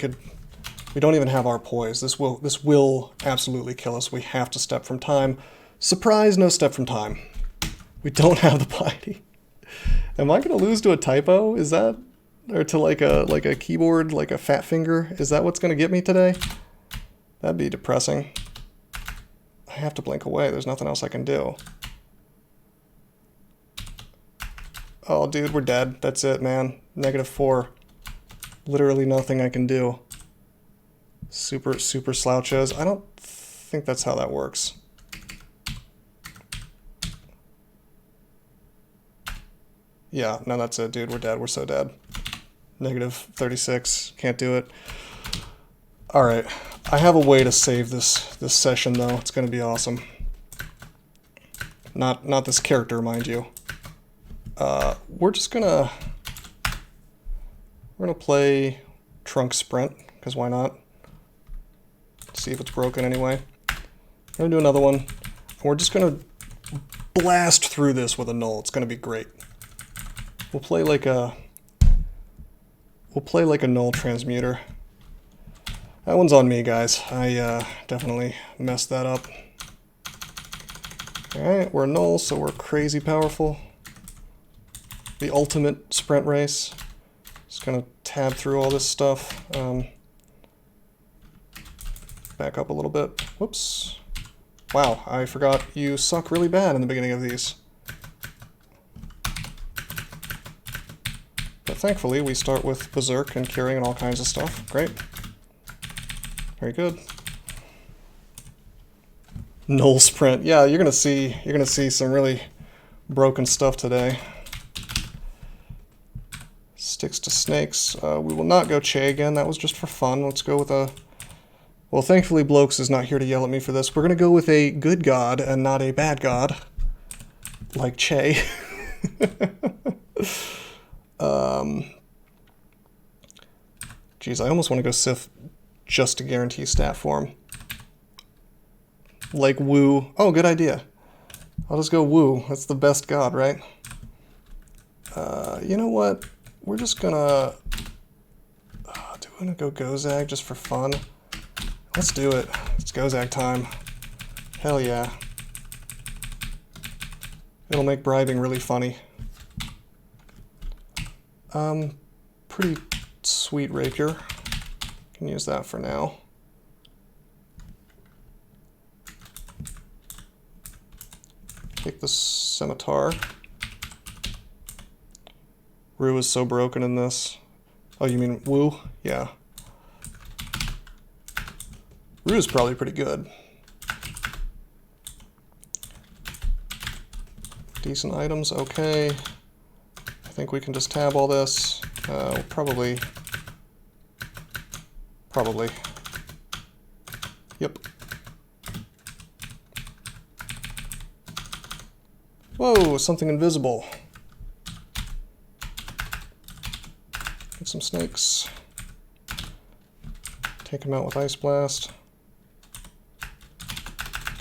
[SPEAKER 1] don't even have our poise. This will absolutely kill us. We have to step from time. Surprise, no step from time. We don't have the piety. Am I gonna lose to a typo? Is that, or to like a keyboard, like a fat finger? Is that what's gonna get me today? That'd be depressing. I have to blink away. There's nothing else I can do. Oh, dude, we're dead. That's it, man. -4. Literally nothing I can do. Super slouches. I don't think that's how that works. Yeah, no, that's it, dude. We're dead. We're so dead. -36. Can't do it. Alright. I have a way to save this session, though. It's going to be awesome. Not this character, mind you. We're just gonna... we're gonna play Trunk Sprint, because why not? See if it's broken anyway. I'm gonna do another one. We're just gonna blast through this with a null. It's gonna be great. We'll play like a null transmuter. That one's on me, guys. I definitely messed that up. Alright, we're a null, so we're crazy powerful. The ultimate sprint race. Just gonna tab through all this stuff. Back up a little bit. Whoops. Wow, I forgot you suck really bad in the beginning of these. But thankfully, we start with Berserk and Curing and all kinds of stuff. Great. Very good. Null sprint. Yeah, you're gonna see some really broken stuff today. Sticks to snakes. We will not go Che again. That was just for fun. Let's go with Well, thankfully Blokes is not here to yell at me for this. We're going to go with a good god and not a bad god. Like Che. Geez, I almost want to go Sif just to guarantee stat form. Like Wu. Oh, good idea. I'll just go Wu. That's the best god, right? You know what? We're just gonna... do we want to go Gozag just for fun? Let's do it. It's Gozag time. Hell yeah. It'll make bribing really funny. Pretty sweet rapier. Can use that for now. Take the scimitar. Rue is so broken in this. Oh, you mean Wu? Yeah. Rue is probably pretty good. Decent items, okay. I think we can just tab all this. Probably. Yep. Whoa, something invisible. Get some snakes. Take them out with Ice Blast.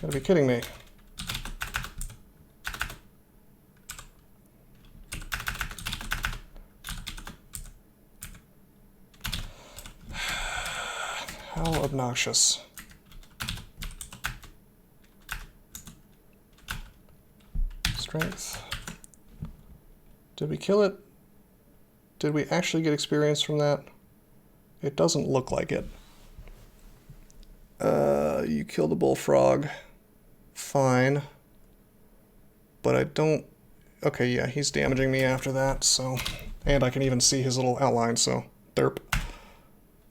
[SPEAKER 1] Gotta be kidding me. How obnoxious. Strength. Did we kill it? Did we actually get experience from that? It doesn't look like it. You killed a bullfrog. Fine. But I don't... Okay, yeah, he's damaging me after that, so... And I can even see his little outline, so... Derp.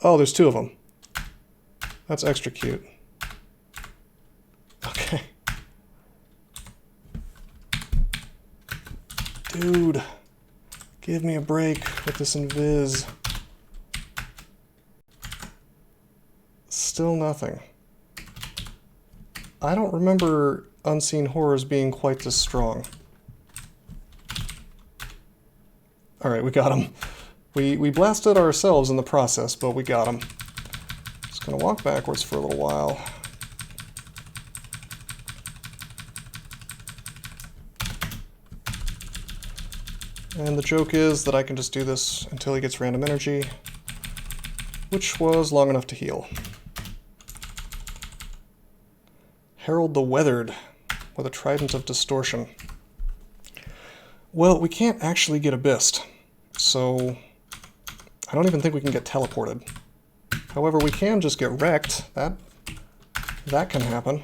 [SPEAKER 1] Oh, there's two of them. That's extra cute. Okay. Dude. Give me a break with this invis. Still nothing. I don't remember Unseen Horrors being quite this strong. Alright, we got him. We blasted ourselves in the process, but we got him. Just gonna walk backwards for a little while. And the joke is that I can just do this until he gets random energy, which was long enough to heal. Herald the Weathered with a Trident of Distortion. Well, we can't actually get Abyssed, so I don't even think we can get teleported. However, we can just get wrecked. That can happen.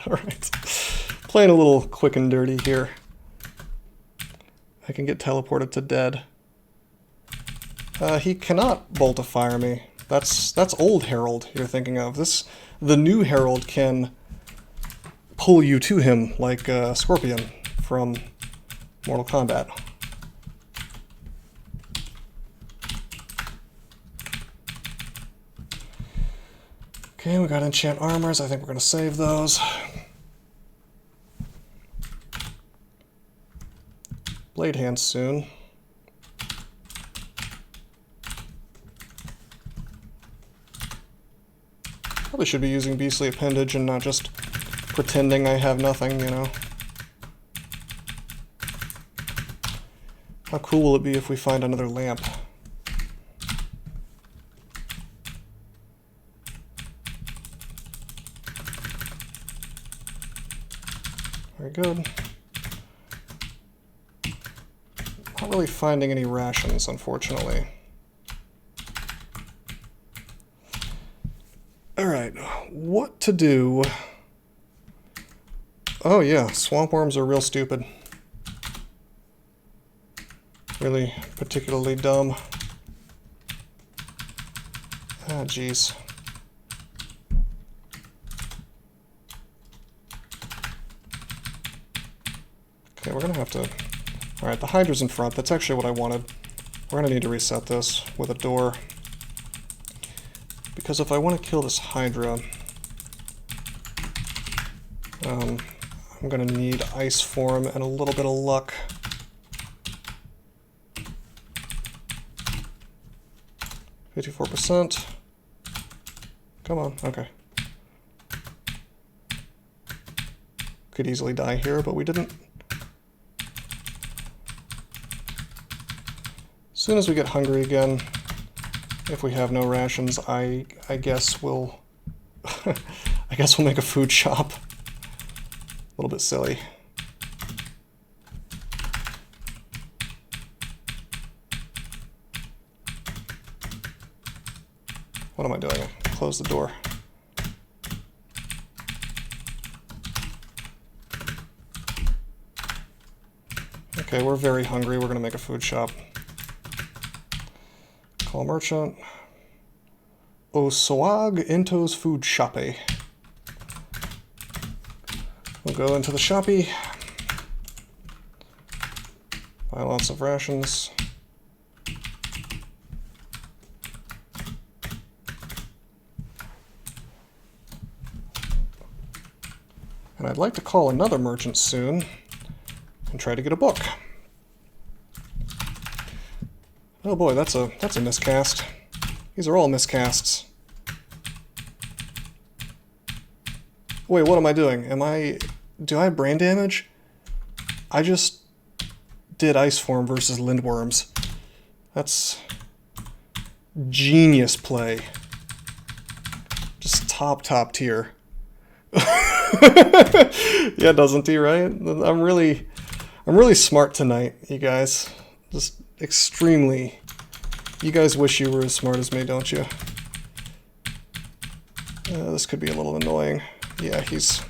[SPEAKER 1] Alright. Playing a little quick and dirty here. I can get teleported to dead. He cannot bolt of fire me. That's old Herald you're thinking of. The new Herald can pull you to him like Scorpion from Mortal Kombat. Okay, we got enchant armors. I think we're going to save those. Blade hands soon. Probably should be using Beastly Appendage and not just pretending I have nothing, you know. How cool will it be if we find another lamp? Very good. Not really finding any rations, unfortunately. Alright, what to do? Oh yeah, swamp worms are real stupid. Really particularly dumb. Ah, jeez. Okay, we're gonna have to... Alright, the Hydra's in front. That's actually what I wanted. We're gonna need to reset this with a door. Because if I want to kill this Hydra, I'm gonna need Ice Form and a little bit of luck. %. Come on, okay. Could easily die here, but we didn't. As soon as we get hungry again, if we have no rations, I guess we'll I guess we'll make a food shop. A little bit silly. What am I doing? Close the door. Okay, we're very hungry. We're gonna make a food shop. Call merchant. O swag into's food shoppe. We'll go into the shoppy. Buy lots of rations. And I'd like to call another merchant soon and try to get a book. Oh boy, that's a miscast. These are all miscasts. Wait, what am I doing? Do I have brain damage? I just did Ice Form versus Lindworms. That's genius play. Just top tier. Yeah, doesn't he, right? I'm really smart tonight, you guys. Just extremely. You guys wish you were as smart as me, don't you? This could be a little annoying. Yeah, he's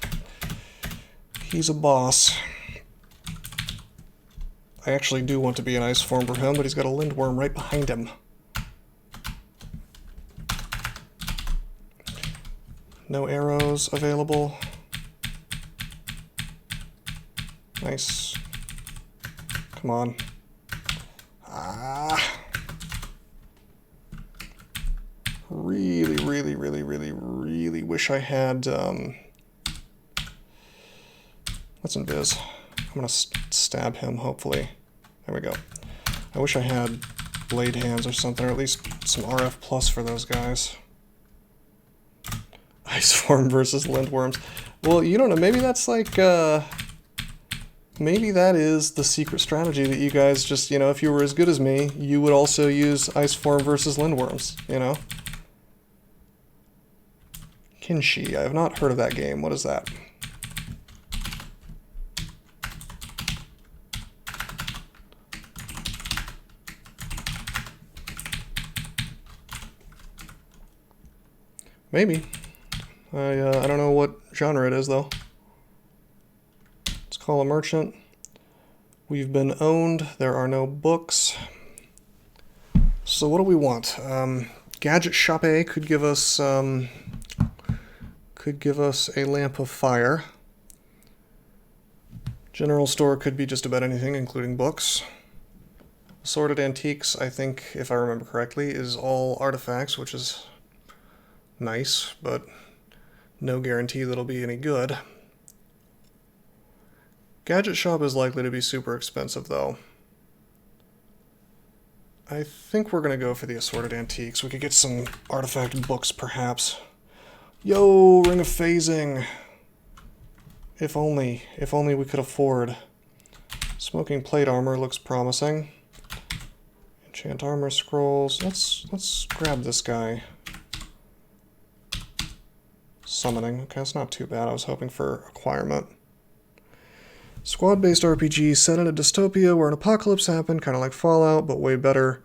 [SPEAKER 1] a boss. I actually do want to be an Ice Form for him, but he's got a Lindworm right behind him. No arrows available. Nice. Come on. Ah. Really wish I had, let's invis. I'm gonna stab him, hopefully. There we go. I wish I had blade hands or something, or at least some RF plus for those guys. Ice Form versus Lindworms. Well, you don't know, maybe that's like, maybe that is the secret strategy that you guys just, you know, if you were as good as me, you would also use Ice Form versus Lindworms, you know? Kinshi, I have not heard of that game. What is that? Maybe. I don't know what genre it is, though. Let's call a merchant. We've been owned. There are no books. So what do we want? Gadget Shoppe could give us a lamp of fire. General store could be just about anything, including books. Assorted Antiques, I think, if I remember correctly, is all artifacts, which is nice, but no guarantee that'll be any good. Gadget Shop is likely to be super expensive, though. I think we're going to go for the Assorted Antiques. We could get some artifact books, perhaps. Yo, Ring of Phasing! If only we could afford. Smoking Plate Armor looks promising. Enchant Armor Scrolls. Let's grab this guy. Summoning. Okay, that's not too bad. I was hoping for Acquirement. Squad-based RPG set in a dystopia where an apocalypse happened, kind of like Fallout, but way better.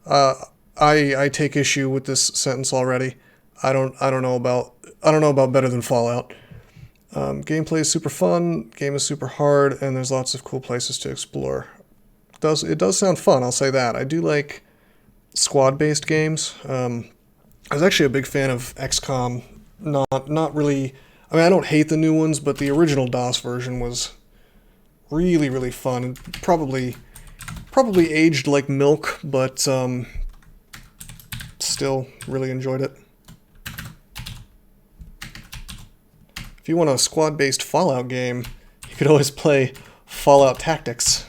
[SPEAKER 1] I take issue with this sentence already. I don't know about better than Fallout. Gameplay is super fun, game is super hard, and there's lots of cool places to explore. It does sound fun, I'll say that. I do like squad-based games. I was actually a big fan of XCOM. Not really. I mean, I don't hate the new ones, but the original DOS version was Really, really fun. And probably aged like milk, but still really enjoyed it. If you want a squad-based Fallout game, you could always play Fallout Tactics,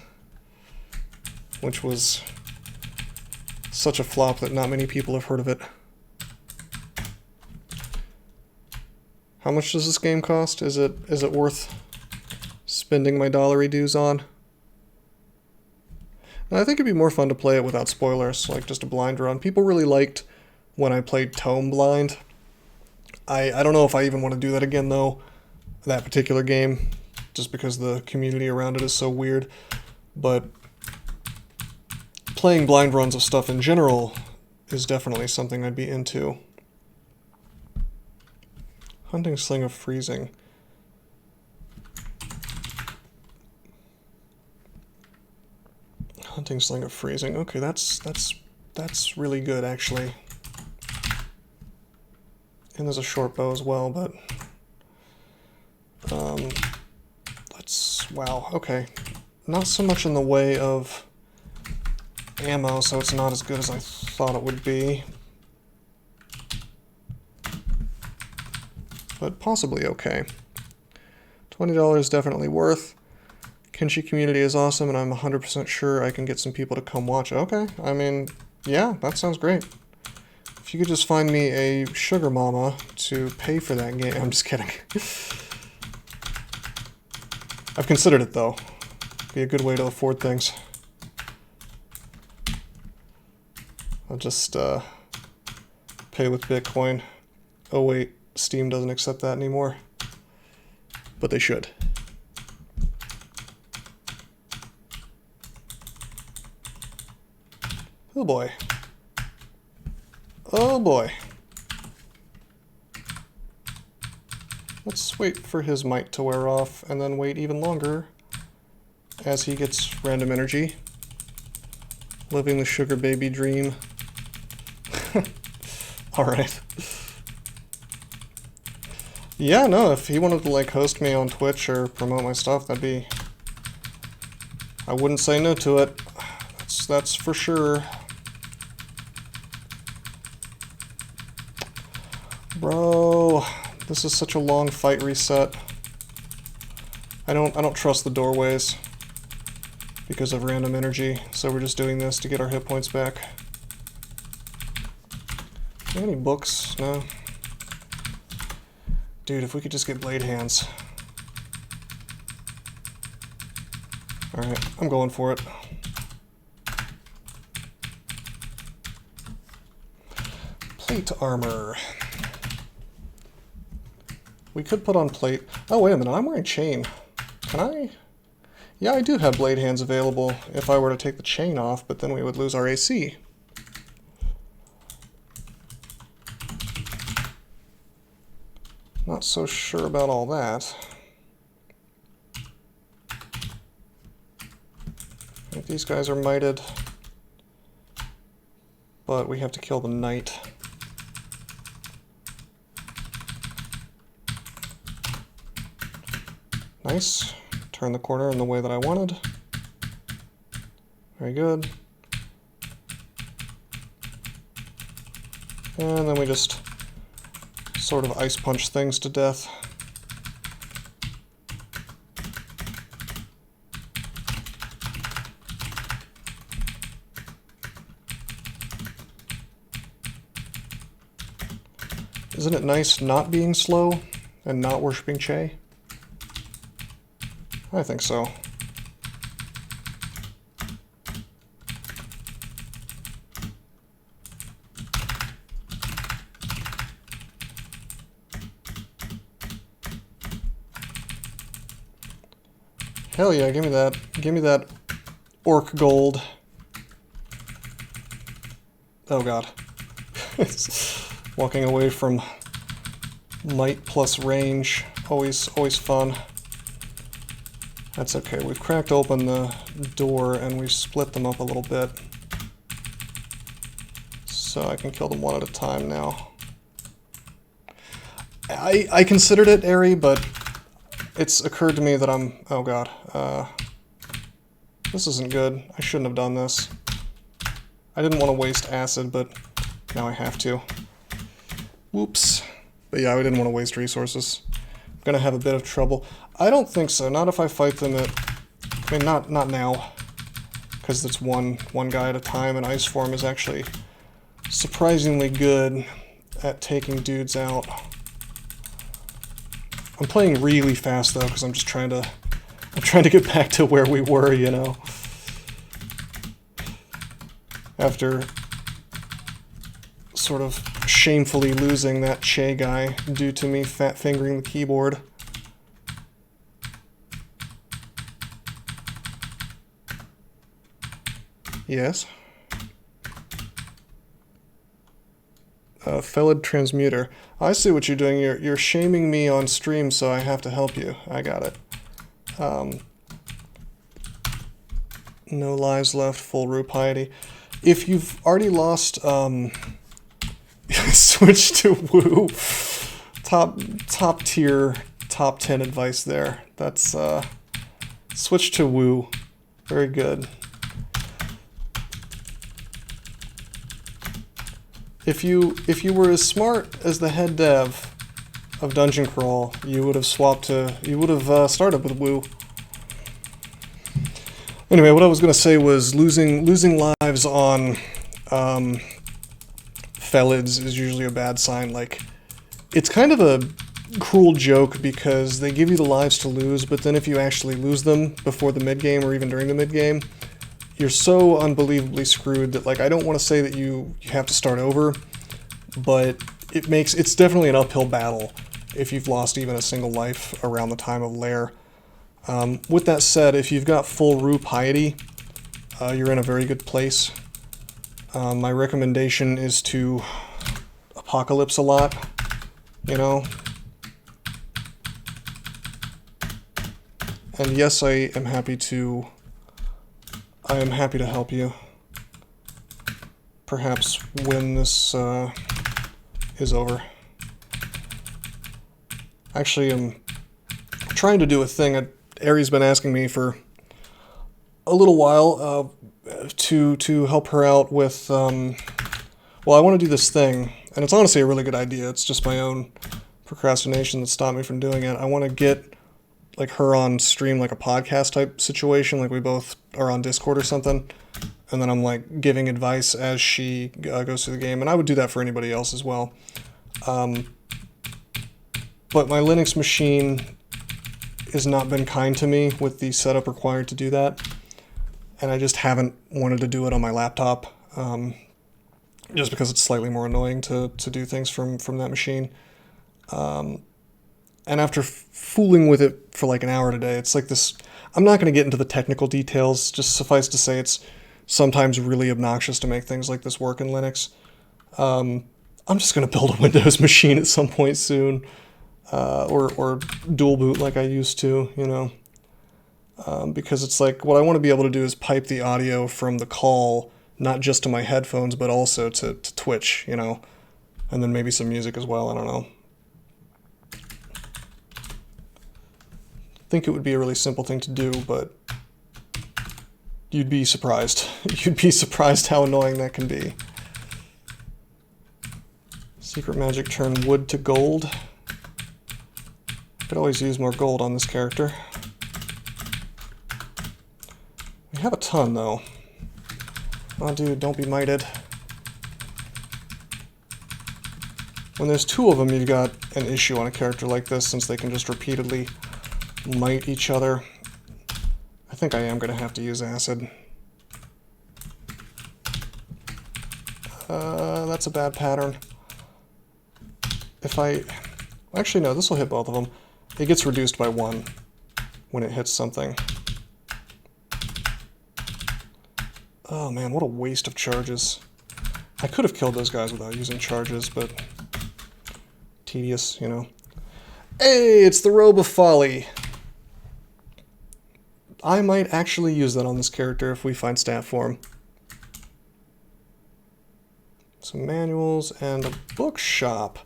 [SPEAKER 1] which was such a flop that not many people have heard of it. How much does this game cost? Is it worth spending my dollary dues on? And I think it'd be more fun to play it without spoilers, like just a blind run. People really liked when I played Tome blind. I don't know if I even want to do that again, though, that particular game, just because the community around it is so weird. But playing blind runs of stuff in general is definitely something I'd be into. Hunting Sling of Freezing. Hunting Sling of Freezing. Okay, that's really good, actually. And there's a short bow as well, but wow, okay. Not so much in the way of ammo, so it's not as good as I thought it would be. But possibly okay. $20 definitely worth. Kenshi community is awesome, and I'm 100% sure I can get some people to come watch. Okay, I mean, yeah, that sounds great. If you could just find me a sugar mama to pay for that game. I'm just kidding. I've considered it, though. Be a good way to afford things. I'll just pay with Bitcoin. Oh wait, Steam doesn't accept that anymore. But they should. Oh boy. Oh boy. Let's wait for his might to wear off, and then wait even longer as he gets random energy. Living the sugar baby dream. Alright. Yeah, no, if he wanted to, like, host me on Twitch or promote my stuff, that'd be... I wouldn't say no to it. That's for sure. Bro, this is such a long fight reset. I don't trust the doorways because of random energy, so we're just doing this to get our hit points back. Any books? No. Dude, if we could just get blade hands. Alright, I'm going for it. Plate armor. We could put on plate... Oh, wait a minute, I'm wearing chain. Can I? Yeah, I do have blade hands available if I were to take the chain off, but then we would lose our AC. Not so sure about all that. These guys are mighted, but we have to kill the knight. Nice. Turn the corner in the way that I wanted. Very good. And then we just sort of ice punch things to death. Isn't it nice not being slow and not worshipping Che? I think so. Hell yeah, give me that. Give me that orc gold. Oh god. Walking away from might plus range, always fun. That's okay, we've cracked open the door and we've split them up a little bit. So I can kill them one at a time now. I considered it airy, but it's occurred to me that I'm... oh god. This isn't good. I shouldn't have done this. I didn't want to waste acid, but now I have to. Whoops. But yeah, I didn't want to waste resources. I'm gonna have a bit of trouble. I don't think so. Not if I fight them at... I mean, not now. Because it's one guy at a time, and Ice Form is actually surprisingly good at taking dudes out. I'm playing really fast though, because I'm just trying to get back to where we were, you know. After sort of shamefully losing that Che guy due to me fat fingering the keyboard. Yes. Felid Transmuter. I see what you're doing. You're shaming me on stream, so I have to help you. I got it. No lives left, full rue piety. If you've already lost, switch to woo. Top tier, top 10 advice there. That's, switch to woo. Very good. If you were as smart as the head dev of Dungeon Crawl, you would have started with woo. Anyway, what I was going to say was losing lives on Felids is usually a bad sign. Like, it's kind of a cruel joke because they give you the lives to lose, but then if you actually lose them before the mid-game or even during the mid-game, you're so unbelievably screwed that, like, I don't want to say that you have to start over, but it's definitely an uphill battle if you've lost even a single life around the time of lair. With that said, if you've got full rue piety, you're in a very good place. My recommendation is to apocalypse a lot, you know. And yes, I am happy to help you. Perhaps when this is over. Actually, I'm trying to do a thing. Ari's been asking me for a little while to help her out with. Well, I want to do this thing, and it's honestly a really good idea. It's just my own procrastination that stopped me from doing it. I want to get like her on stream, like a podcast type situation, like we both are on Discord or something, and then I'm like giving advice as she goes through the game, and I would do that for anybody else as well. But my Linux machine has not been kind to me with the setup required to do that, and I just haven't wanted to do it on my laptop, just because it's slightly more annoying to do things from that machine. And after fooling with it for like an hour today, it's like this... I'm not going to get into the technical details, just suffice to say it's sometimes really obnoxious to make things like this work in Linux. I'm just going to build a Windows machine at some point soon, or dual boot like I used to, you know. Because it's like, what I want to be able to do is pipe the audio from the call, not just to my headphones, but also to Twitch, you know. And then maybe some music as well, I don't know. I think it would be a really simple thing to do, but you'd be surprised. You'd be surprised how annoying that can be. Secret magic turn wood to gold. Could always use more gold on this character. We have a ton, though. Oh, dude, don't be mited. When there's two of them, you've got an issue on a character like this, since they can just repeatedly mite each other. I think I am going to have to use acid. That's a bad pattern. If I... Actually, no, this will hit both of them. It gets reduced by 1 when it hits something. Oh man, what a waste of charges. I could have killed those guys without using charges, but... tedious, you know. Hey, it's the Robe of Folly! I might actually use that on this character if we find stat form. Some manuals and a bookshop.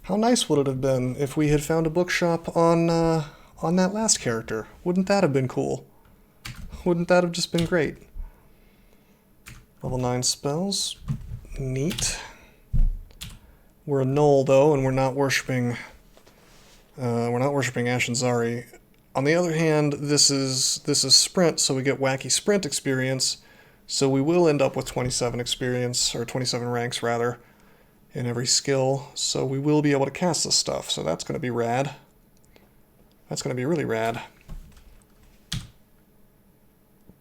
[SPEAKER 1] How nice would it have been if we had found a bookshop on that last character? Wouldn't that have been cool? Wouldn't that have just been great? Level 9 spells. Neat. We're a null though, and we're not worshipping Ashen Zari. On the other hand, this is sprint, so we get wacky sprint experience. So we will end up with 27 experience, or 27 ranks rather, in every skill. So we will be able to cast this stuff. So that's going to be rad. That's going to be really rad.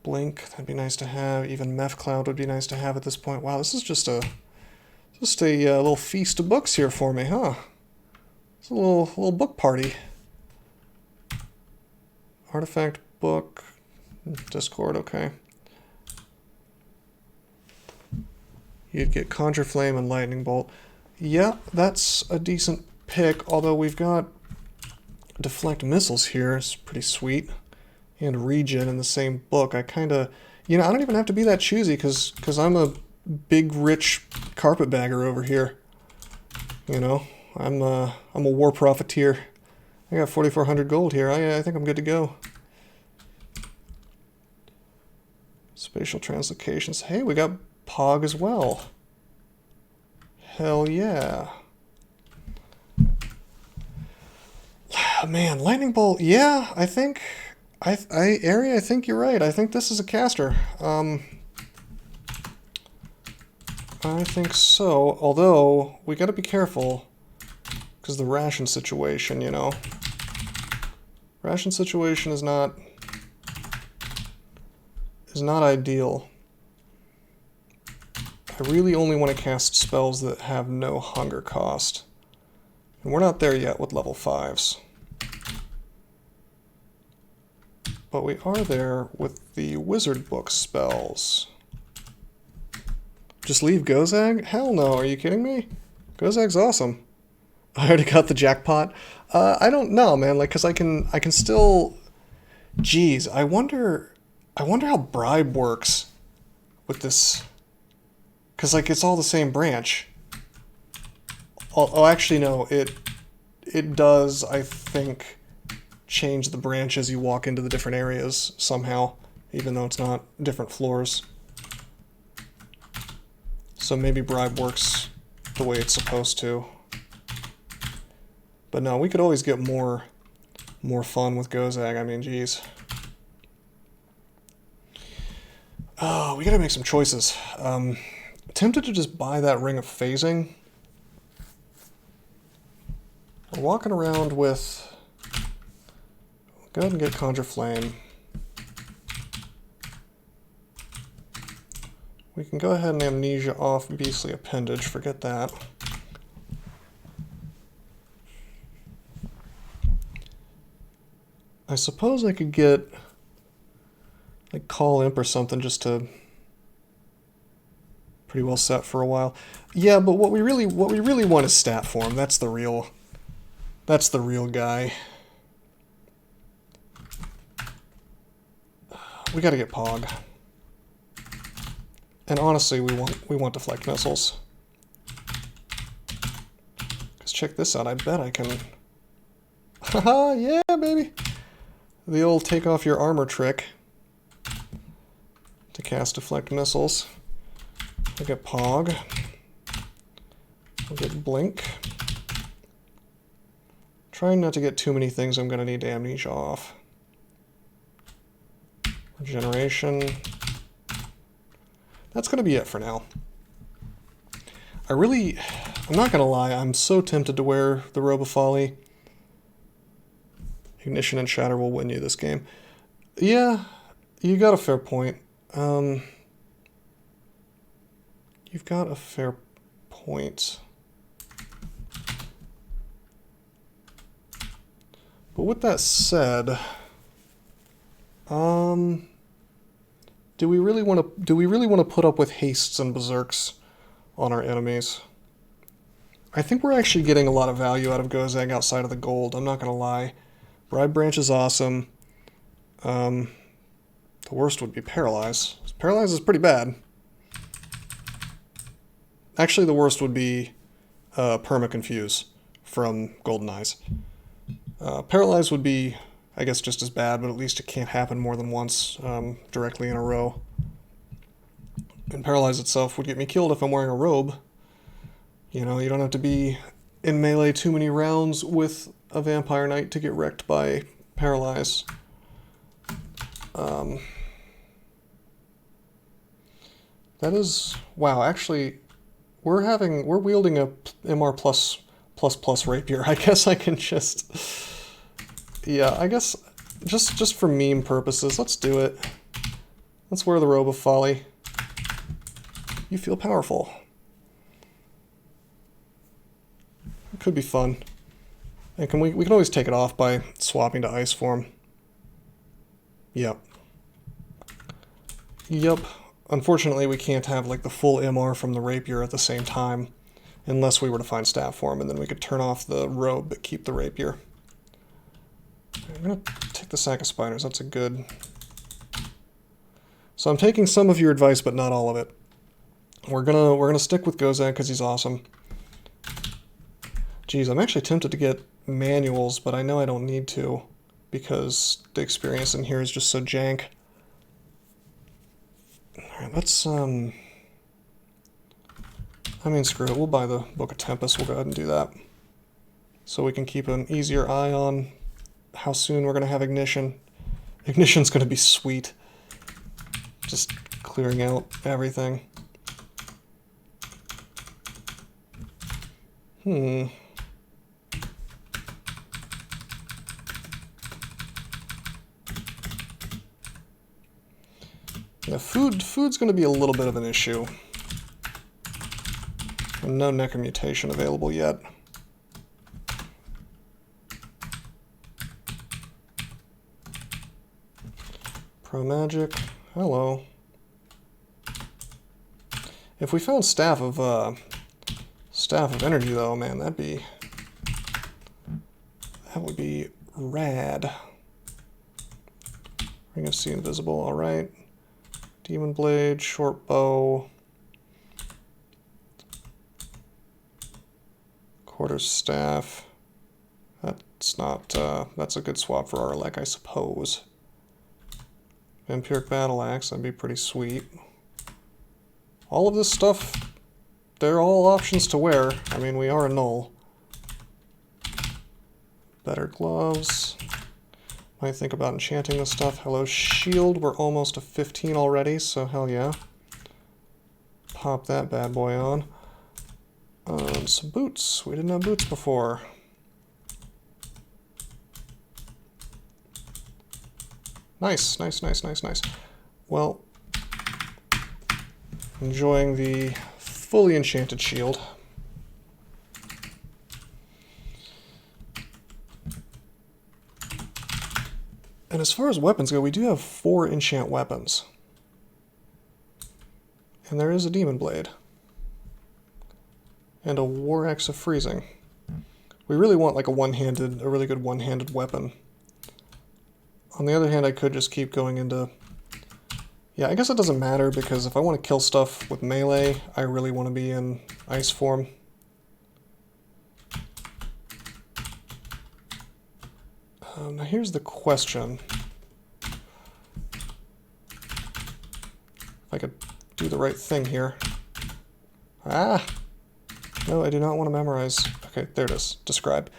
[SPEAKER 1] Blink, that'd be nice to have. Even Meph Cloud would be nice to have at this point. Wow, this is just a little feast of books here for me, huh? It's a little book party. Artifact book, Discord, okay. You'd get Conjure Flame and Lightning Bolt. Yeah, that's a decent pick, although we've got Deflect Missiles here. It's pretty sweet. And Regen in the same book. I kinda, I don't even have to be that choosy because I'm a big, rich carpetbagger over here. I'm a war profiteer. I got 4,400 gold here. I think I'm good to go. Spatial translocations. Hey, we got Pog as well. Hell yeah. Man, Lightning Bolt. Yeah, I think Ari, I think you're right. I think this is a caster. I think so. Although we got to be careful because the ration situation, ration situation is not ideal. I really only want to cast spells that have no hunger cost. And we're not there yet with level 5s. But we are there with the Wizard Book spells. Just leave Gozag? Hell no, are you kidding me? Gozag's awesome. I already got the jackpot. I don't know, man, cause I can still... Geez, I wonder how bribe works with this. Cause it's all the same branch. Oh, actually no, it does, I think, change the branch as you walk into the different areas somehow, even though it's not different floors. So maybe bribe works the way it's supposed to. But no, we could always get more fun with Gozag. I mean, geez. Oh, we gotta make some choices. Tempted to just buy that Ring of Phasing. We're walking around with... Go ahead and get Conjure Flame. We can go ahead and Amnesia off Beastly Appendage, forget that. I suppose I could get Call Imp or something just to pretty well set for a while. Yeah, but what we really want is Stat Form. That's the real guy. We gotta get Pog. And honestly, we want Deflect Missiles. Cause check this out, I bet I can... Haha, yeah, baby! The old take off your armor trick to cast Deflect Missiles. We'll get Pog. We'll get Blink. Trying not to get too many things I'm gonna need to Amnesia off. Regeneration. That's going to be it for now. I'm not going to lie, I'm so tempted to wear the Robe of Folly. Ignition and Shatter will win you this game. Yeah, you got a fair point. You've got a fair point. But with that said, do we really want to put up with hastes and berserks on our enemies? I think we're actually getting a lot of value out of Gozag outside of the gold, I'm not going to lie. Bribe Branch is awesome. The worst would be Paralyze. Paralyze is pretty bad. Actually, the worst would be Perma Confuse from Golden Eyes. Paralyze would be I guess just as bad, but at least it can't happen more than once directly in a row. And Paralyze itself would get me killed if I'm wearing a robe. You know, you don't have to be in melee too many rounds with a Vampire Knight to get wrecked by Paralyze. That is... Wow, actually, we're wielding a MR plus rapier. I guess I can just... Yeah, I guess just for meme purposes, let's do it. Let's wear the Robe of Folly. You feel powerful. It could be fun. And we can always take it off by swapping to ice form. Yep. Yep. Unfortunately, we can't have like the full MR from the rapier at the same time, unless we were to find staff form, and then we could turn off the robe but keep the rapier. I'm gonna take the sack of spiders. That's a good. So I'm taking some of your advice, but not all of it. We're gonna stick with Gozag because he's awesome. Geez, I'm actually tempted to get manuals, but I know I don't need to because the experience in here is just so jank. Alright, let's, I mean, screw it. We'll buy the Book of Tempest. We'll go ahead and do that. So we can keep an easier eye on how soon we're going to have Ignition. Ignition's going to be sweet. Just clearing out everything. Yeah, food's going to be a little bit of an issue. And no necromutation available yet. Pro magic. Hello. If we found Staff of Energy though, man, that would be rad. Ring of Sea Invisible, alright. Demon Blade, Short Bow, Quarterstaff. That's not, that's a good swap for Arlek, I suppose. Vampiric Battle Axe, that'd be pretty sweet. All of this stuff, they're all options to wear. I mean, we are a null. Better gloves. Might think about enchanting this stuff. Hello, shield. We're almost to 15 already, so hell yeah. Pop that bad boy on. Some boots. We didn't have boots before. Nice, nice, nice, nice, nice. Well, enjoying the fully enchanted shield. And as far as weapons go, we do have 4 enchant weapons. And there is a Demon Blade. And a War Axe of Freezing. We really want like a really good one-handed weapon. On the other hand, I could just keep going into... Yeah, I guess it doesn't matter, because if I want to kill stuff with melee, I really want to be in ice form. Now here's the question. If I could do the right thing here. Ah! No, I do not want to memorize. Okay, there it is. Describe.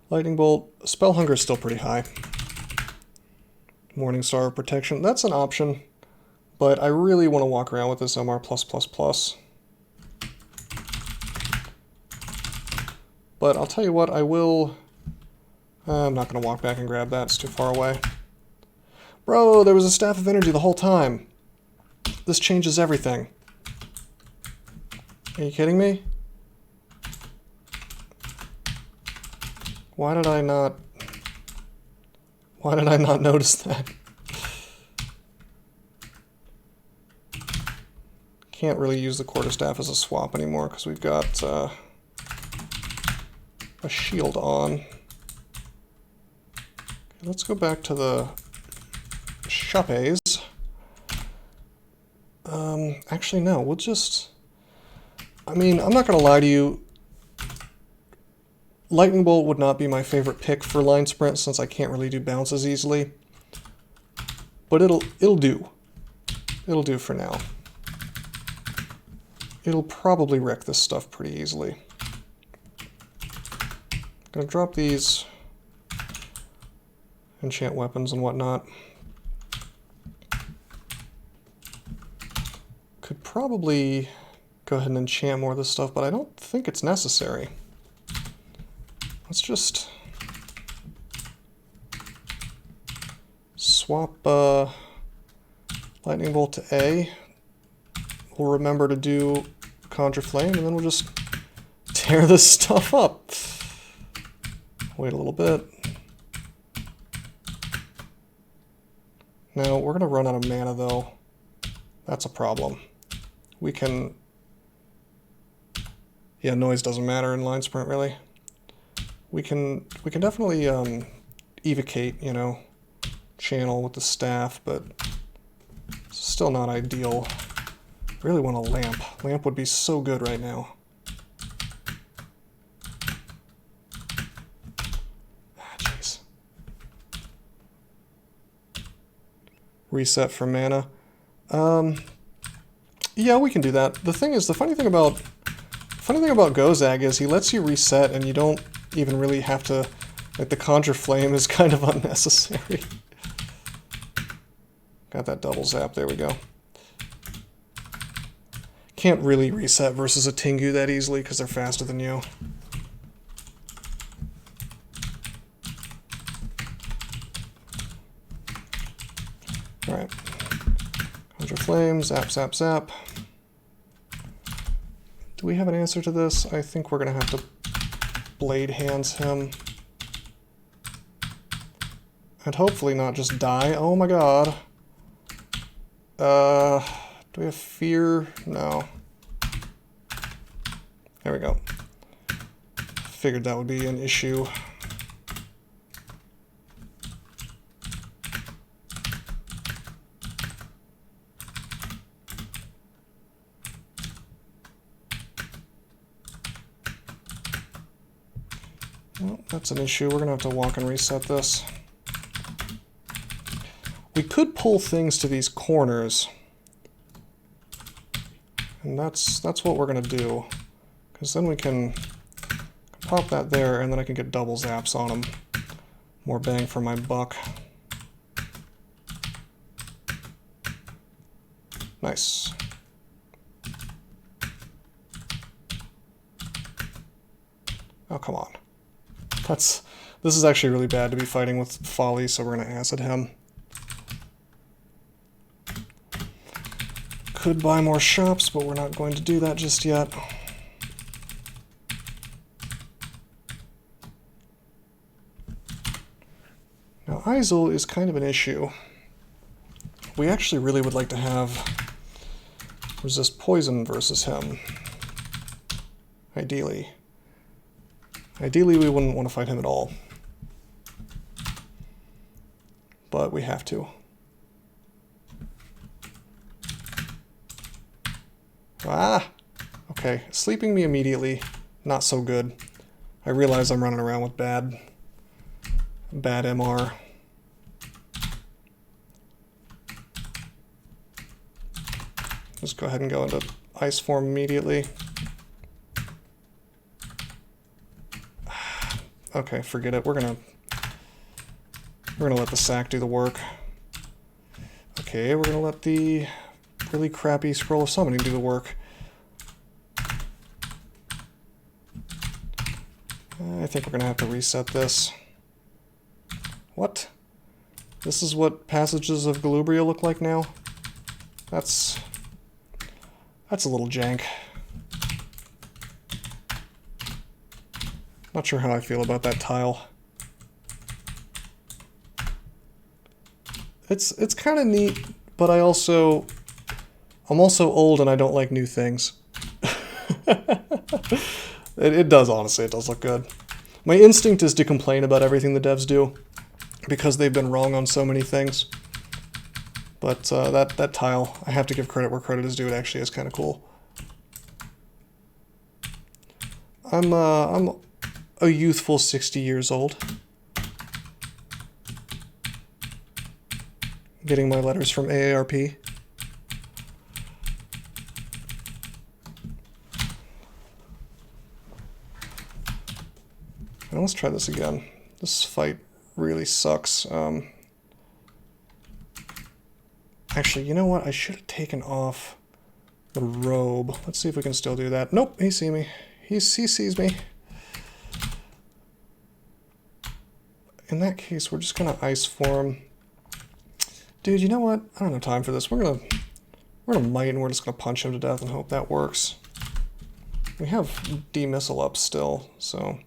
[SPEAKER 1] Lightning Bolt. Spell Hunger is still pretty high. Morningstar of Protection. That's an option, but I really want to walk around with this MR+++. But I'll tell you what, I will... I'm not going to walk back and grab that, it's too far away. Bro, there was a Staff of Energy the whole time. This changes everything. Are you kidding me? Why did I not notice that? Can't really use the Quarterstaff as a swap anymore because we've got a shield on. Let's go back to the Chapes. Actually, no, we'll just... I mean, I'm not going to lie to you. Lightning Bolt would not be my favorite pick for Linesprint since I can't really do bounces easily. But it'll do. It'll do for now. It'll probably wreck this stuff pretty easily. Gonna drop these enchant weapons and whatnot. Could probably go ahead and enchant more of this stuff, but I don't think it's necessary. Let's just swap Lightning Bolt to A. We'll remember to do Conjure Flame, and then we'll just tear this stuff up. Wait a little bit. Now, we're going to run out of mana, though. That's a problem. We can... Yeah, noise doesn't matter in Linesprint, really. We can definitely evocate, you know, channel with the staff, but it's still not ideal. Really want a lamp. Lamp would be so good right now. Ah, jeez. Reset for mana. Yeah, we can do that. The thing is, the funny thing about Gozag is he lets you reset and you don't even really have to, like, the Conjure Flame is kind of unnecessary. Got that double zap, there we go. Can't really reset versus a Tengu that easily because they're faster than you. Alright. Conjure Flame, zap, zap, zap. Do we have an answer to this? I think we're going to have to Blade Hands him. And hopefully not just die. Oh my god. Do we have Fear? No. There we go. Figured that would be an issue. Well, that's an issue. We're going to have to walk and reset this. We could pull things to these corners. And that's what we're going to do. Because then we can pop that there, and then I can get double zaps on them. More bang for my buck. Nice. Oh, come on. This is actually really bad to be fighting with Folly, so we're going to acid him. Could buy more shops, but we're not going to do that just yet. Now, Isil is kind of an issue. We actually really would like to have resist poison versus him. Ideally. Ideally, we wouldn't want to fight him at all. But we have to. Ah! Okay, sleeping me immediately. Not so good. I realize I'm running around with bad MR. Just go ahead and go into ice form immediately. Okay, forget it. We're gonna let the sack do the work. Okay, we're gonna let the really crappy Scroll of Summoning do the work. I think we're gonna have to reset this. What? This is what Passages of Galubria look like now? That's a little jank. Not sure how I feel about that tile. It's kind of neat, but I'm also old and I don't like new things. It does, honestly, it does look good. My instinct is to complain about everything the devs do, because they've been wrong on so many things. But that tile, I have to give credit where credit is due, it actually is kind of cool. I'm a youthful 60 years old. Getting my letters from AARP. Now let's try this again. This fight really sucks. Actually, you know what? I should have taken off the robe. Let's see if we can still do that. Nope, he sees me. He sees me. In that case, we're just gonna ice form. Dude, you know what? I don't have time for this. We're gonna might and we're just gonna punch him to death and hope that works. We have D-missile up still, so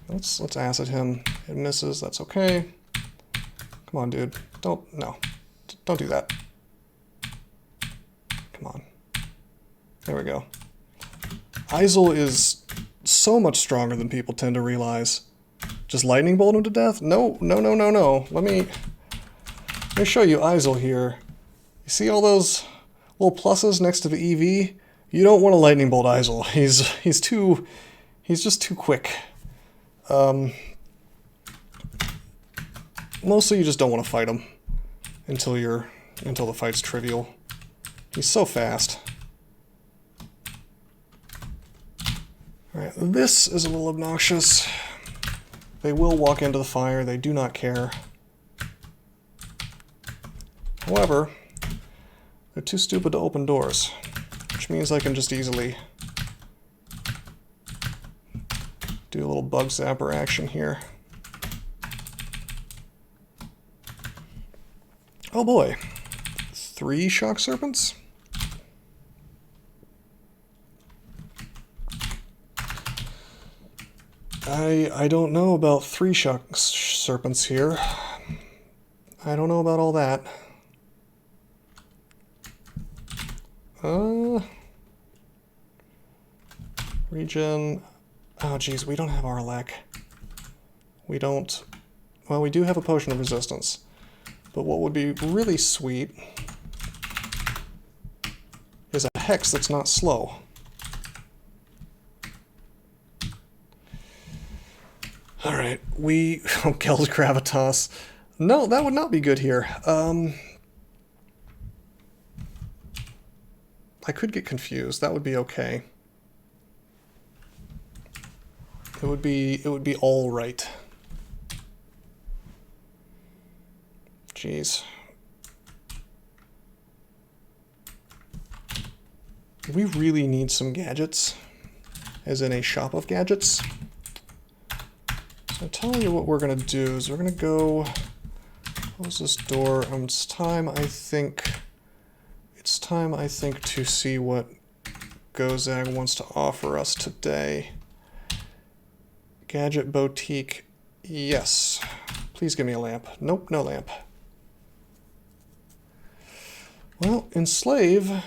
[SPEAKER 1] let's acid him. It misses. That's okay. Come on, dude. Don't do that. Come on. There we go. Isel is so much stronger than people tend to realize. Just lightning bolt him to death? No. Let me show you Isel here. You see all those little pluses next to the EV? You don't want to lightning bolt Isel. He's just too quick. Mostly you just don't want to fight him until the fight's trivial. He's so fast. Alright, this is a little obnoxious. They will walk into the fire, they do not care. However, they're too stupid to open doors, which means I can just easily do a little bug zapper action here. Oh boy, 3 shock serpents? I don't know about 3 shock serpents here. I don't know about all that. Regen. Oh geez, we don't have Arlec. We don't. Well, we do have a potion of resistance. But what would be really sweet is a hex that's not slow. Alright, oh, Geld Gravitas. No, that would not be good here. I could get confused. That would be okay. It would be all right. Jeez. We really need some gadgets, as in a shop of gadgets. So I'll tell you what we're gonna do is we're gonna go close this door. It's time I think to see what Gozag wants to offer us today. Gadget Boutique, yes. Please give me a lamp. Nope, no lamp. Well, Enslave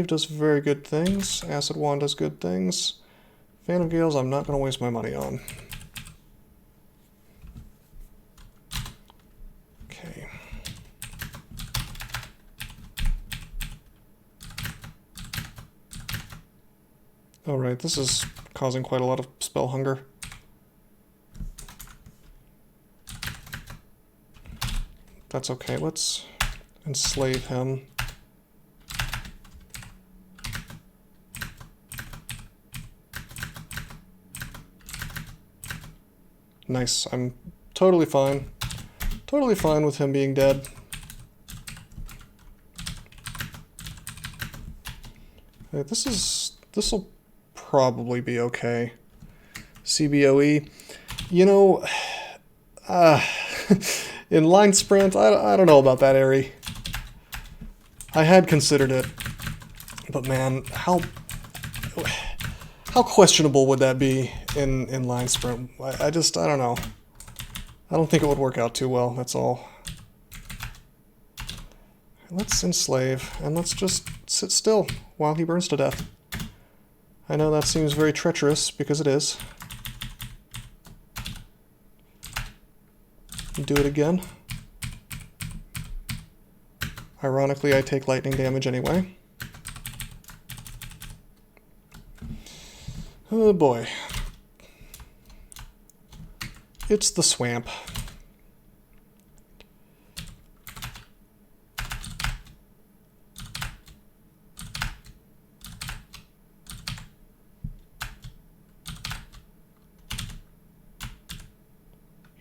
[SPEAKER 1] does very good things. Acid Wand does good things. Fan of Gales I'm not going to waste my money on. Okay. Alright, this is causing quite a lot of spell hunger. That's okay, let's enslave him. Nice, I'm totally fine. Totally fine with him being dead. Okay, this'll probably be okay. CBOE. You know, in Linesprint, I don't know about that, Airy. I had considered it, but man, how questionable would that be in Linesprint? I don't know. I don't think it would work out too well, that's all. Let's enslave, and let's just sit still while he burns to death. I know that seems very treacherous, because it is. Do it again. Ironically, I take lightning damage anyway. Oh boy. It's the swamp.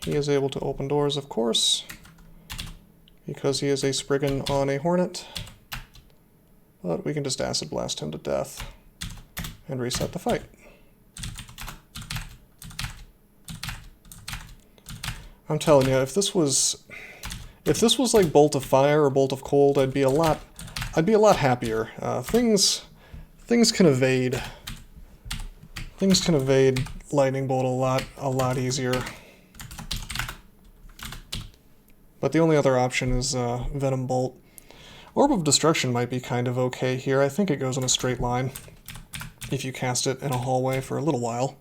[SPEAKER 1] He is able to open doors, of course, because he is a Spriggan on a Hornet. But we can just Acid Blast him to death and reset the fight. I'm telling you, if this was like Bolt of Fire or Bolt of Cold, I'd be a lot happier. Things can evade Lightning Bolt a lot easier. But the only other option is Venom Bolt. Orb of Destruction might be kind of okay here. I think it goes in a straight line if you cast it in a hallway for a little while.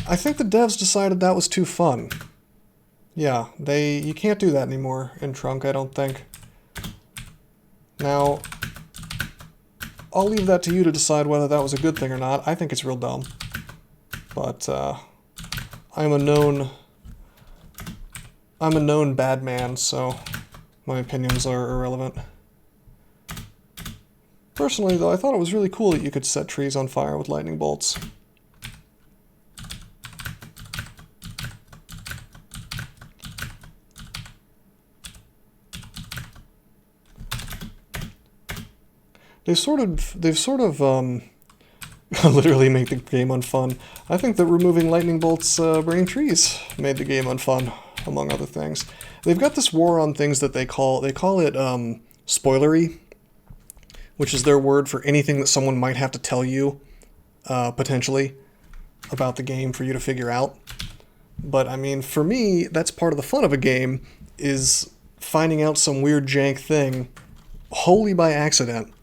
[SPEAKER 1] I think the devs decided that was too fun. Yeah, you can't do that anymore in Trunk, I don't think. Now, I'll leave that to you to decide whether that was a good thing or not. I think it's real dumb. But, I'm a known bad man, so my opinions are irrelevant. Personally, though, I thought it was really cool that you could set trees on fire with lightning bolts. They've sort of literally make the game unfun. I think that removing lightning bolts burning trees made the game unfun, among other things. They've got this war on things that they call it spoilery, which is their word for anything that someone might have to tell you, potentially, about the game for you to figure out. But I mean, for me, that's part of the fun of a game, is finding out some weird jank thing wholly by accident,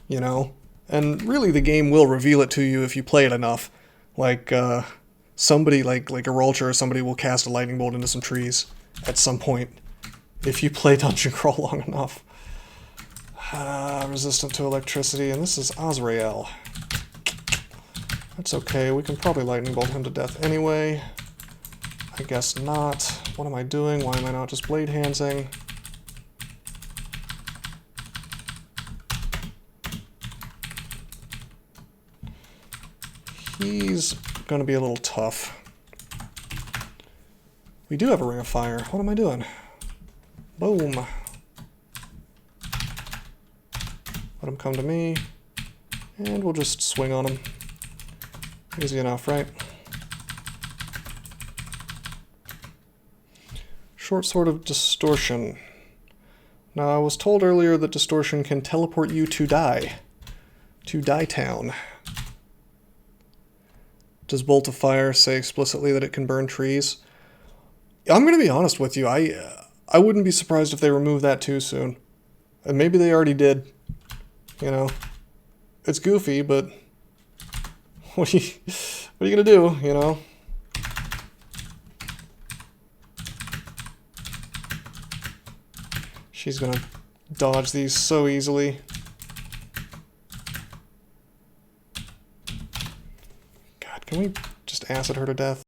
[SPEAKER 1] you know? And really the game will reveal it to you if you play it enough. Like, somebody, like a Rolcher or somebody will cast a lightning bolt into some trees at some point, if you play Dungeon Crawl long enough. Resistant to electricity, and this is Azrael. That's okay, we can probably lightning bolt him to death anyway. I guess not. What am I doing? Why am I not just blade handsing? He's gonna be a little tough. We do have a Ring of Fire. What am I doing? Boom. Let him come to me. And we'll just swing on him. Easy enough, right? Short Sword of Distortion. Now, I was told earlier that Distortion can teleport you to die. To Die Town. Does Bolt of Fire say explicitly that it can burn trees? I'm going to be honest with you. I wouldn't be surprised if they remove that too soon. And maybe they already did. You know, it's goofy, but what are you going to do, you know? She's going to dodge these so easily. Can we just acid her to death?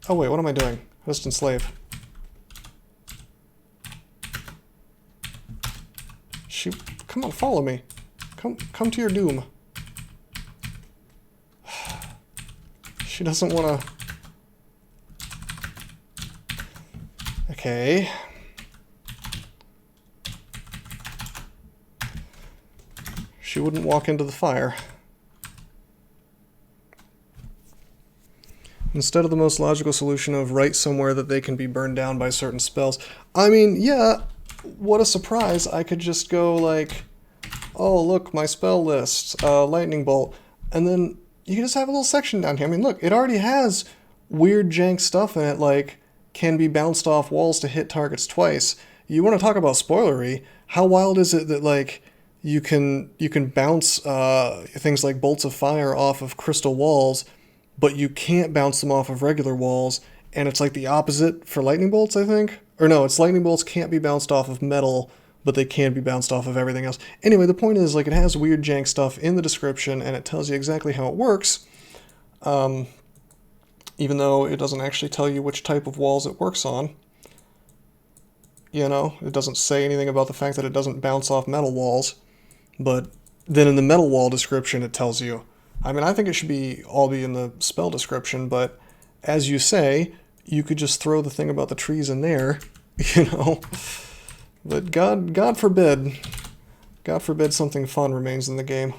[SPEAKER 1] Oh wait, what am I doing? Just enslave. Come on, follow me. Come to your doom. She doesn't want to... Okay. She wouldn't walk into the fire. Instead of the most logical solution of write somewhere that they can be burned down by certain spells. I mean, yeah, what a surprise. I could just go like, oh, look, my spell list, lightning bolt. And then you can just have a little section down here. I mean, look, it already has weird jank stuff in it, like can be bounced off walls to hit targets twice. You want to talk about spoilery? How wild is it that, like, you can bounce things like bolts of fire off of crystal walls, but you can't bounce them off of regular walls, and it's like the opposite for lightning bolts, I think? Or no, it's lightning bolts can't be bounced off of metal, but they can be bounced off of everything else. Anyway, the point is, like, it has weird jank stuff in the description, and it tells you exactly how it works, even though it doesn't actually tell you which type of walls it works on. You know, it doesn't say anything about the fact that it doesn't bounce off metal walls, but then in the metal wall description it tells you. I mean, I think it should all be in the spell description, but as you say, you could just throw the thing about the trees in there, you know. But God forbid something fun remains in the game.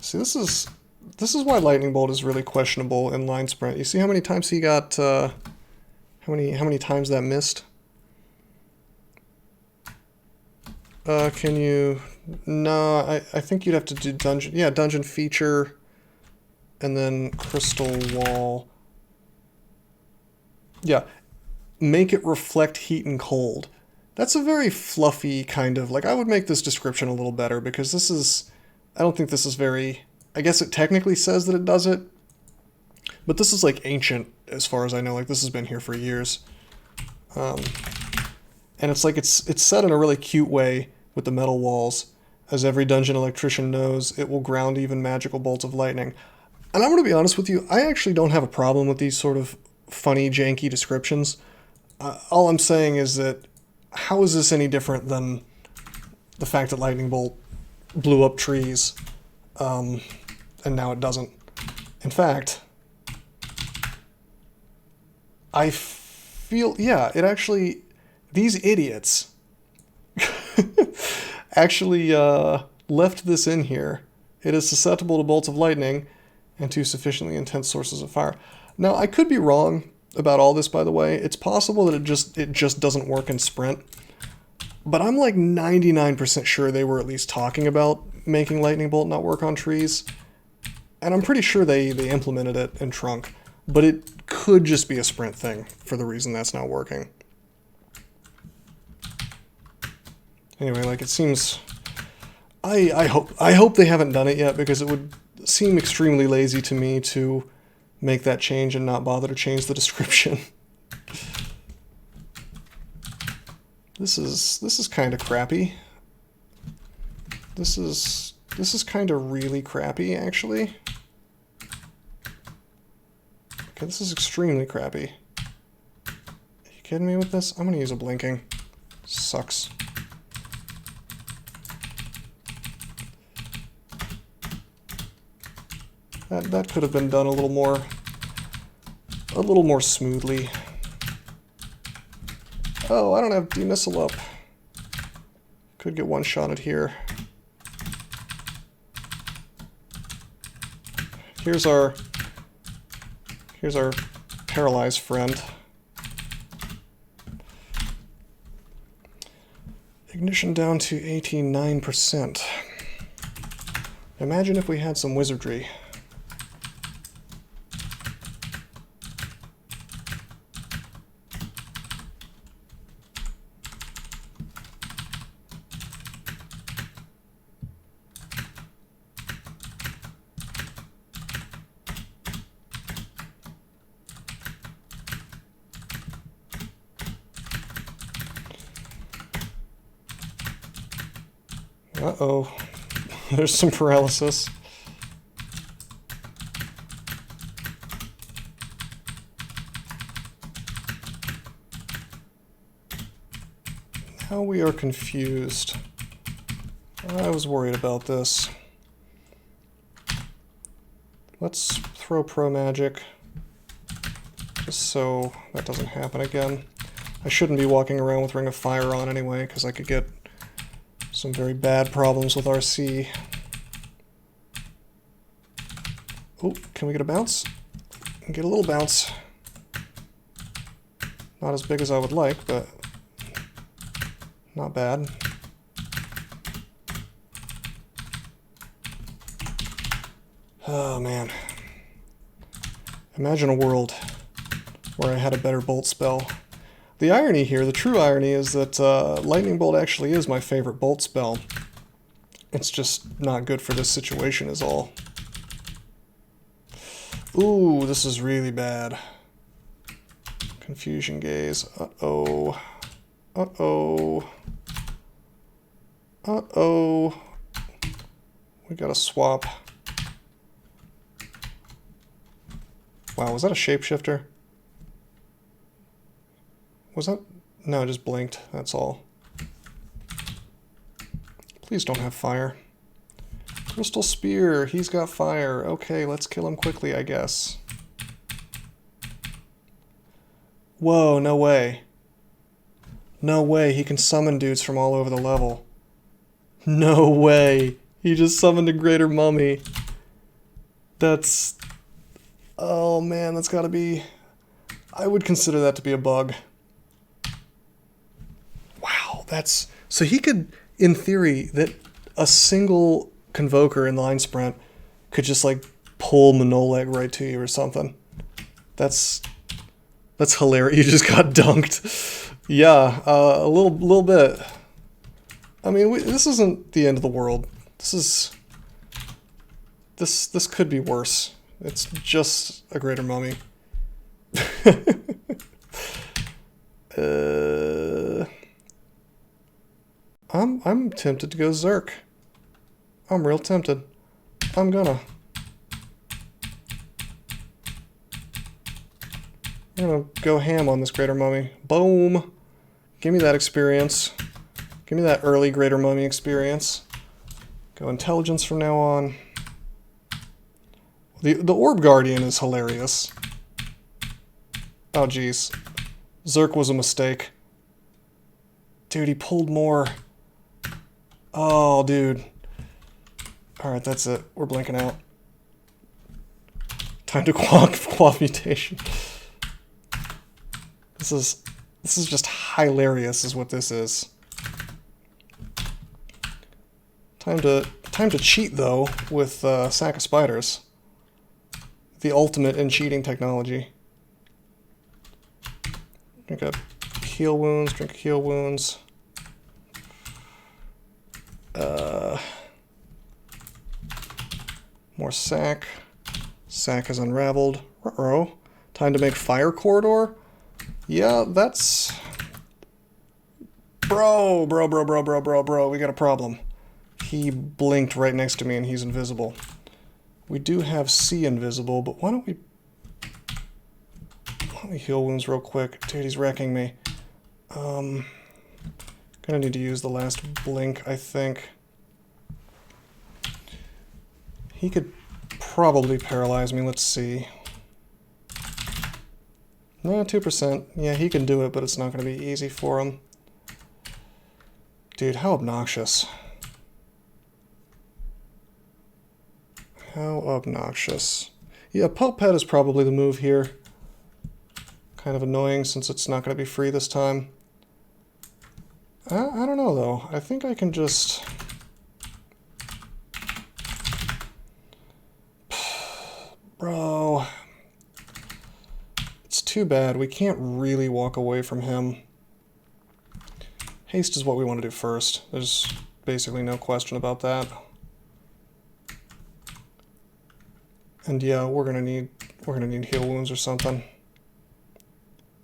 [SPEAKER 1] See, this is why Lightning Bolt is really questionable in Linesprint. You see how many times he got, how many times that missed? Can you... No, I think you'd have to do dungeon... Yeah, dungeon feature, and then crystal wall. Yeah, make it reflect heat and cold. That's a very fluffy kind of... Like, I would make this description a little better, because this is... I don't think this is very... I guess it technically says that it does it, but this is, like, ancient, as far as I know. Like, this has been here for years. And it's like, it's set in a really cute way with the metal walls. As every dungeon electrician knows, it will ground even magical bolts of lightning. And I'm going to be honest with you, I actually don't have a problem with these sort of funny, janky descriptions. All I'm saying is that, how is this any different than the fact that Lightning Bolt blew up trees, and now it doesn't? In fact, I feel, yeah, it actually, these idiots actually left this in here. It is susceptible to bolts of lightning and to sufficiently intense sources of fire. Now, I could be wrong about all this, by the way. It's possible that it just doesn't work in Sprint, but I'm like 99% sure they were at least talking about making Lightning Bolt not work on trees, and I'm pretty sure they implemented it in Trunk, but it could just be a Sprint thing for the reason that's not working. Anyway, like, it seems... I hope they haven't done it yet, because it would seem extremely lazy to me to make that change and not bother to change the description. This is kind of crappy. This is kind of really crappy, actually. Okay, this is extremely crappy. Are you kidding me with this? I'm gonna use a blinking. Sucks. That could have been done a little more smoothly. Oh, I don't have demissile up. Could get one-shotted here. Here's our paralyzed friend. Ignition down to 89%. Imagine if we had some wizardry. Uh-oh. There's some paralysis. Now we are confused. I was worried about this. Let's throw Pro Magic, just so that doesn't happen again. I shouldn't be walking around with Ring of Fire on anyway, because I could get some very bad problems with RC. Oh, can we get a bounce? Get a little bounce. Not as big as I would like, but not bad. Oh man. Imagine a world where I had a better bolt spell. The irony here, the true irony, is that Lightning Bolt actually is my favorite bolt spell. It's just not good for this situation is all. Ooh, this is really bad. Confusion gaze. Uh-oh. Uh-oh. Uh-oh. We gotta swap. Wow, was that a shapeshifter? Was that? No, it just blinked, that's all. Please don't have fire. Crystal Spear, he's got fire. Okay, let's kill him quickly, I guess. Whoa, no way. No way, he can summon dudes from all over the level. No way. He just summoned a greater mummy. That's... Oh man, that's gotta be... I would consider that to be a bug. Wow, that's... So he could, in theory, that a single Convoker in Linesprint could just like pull Manoleg right to you or something. That's hilarious. You just got dunked. Yeah, a little bit. I mean, this isn't the end of the world. This could be worse. It's just a greater mummy. I'm tempted to go Zerk. I'm real tempted. I'm gonna go ham on this greater mummy. Boom! Give me that experience. Give me that early greater mummy experience. Go intelligence from now on. The Orb Guardian is hilarious. Oh jeez. Zerk was a mistake. Dude, he pulled more. Oh, dude. Alright, that's it. We're blinking out. Time to quaff mutation. This is just hilarious is what this is. Time to cheat though with Sack of Spiders. The ultimate in cheating technology. Drink a heal wounds, drink a heal wounds. More sack. Sack is unraveled. Uh-oh. Time to make fire corridor? Yeah, that's... Bro, we got a problem. He blinked right next to me and he's invisible. We do have C invisible, but why don't we heal wounds real quick? Dude, he's wrecking me. Gonna need to use the last blink, I think. He could probably paralyze me, let's see. No, 2%. Yeah, he can do it, but it's not gonna be easy for him. Dude, how obnoxious. How obnoxious. Yeah, Pulp Pet is probably the move here. Kind of annoying since it's not going to be free this time. I don't know though. I think I can just... Bro. It's too bad. We can't really walk away from him. Haste is what we want to do first. There's basically no question about that. And yeah, we're gonna need heal wounds or something.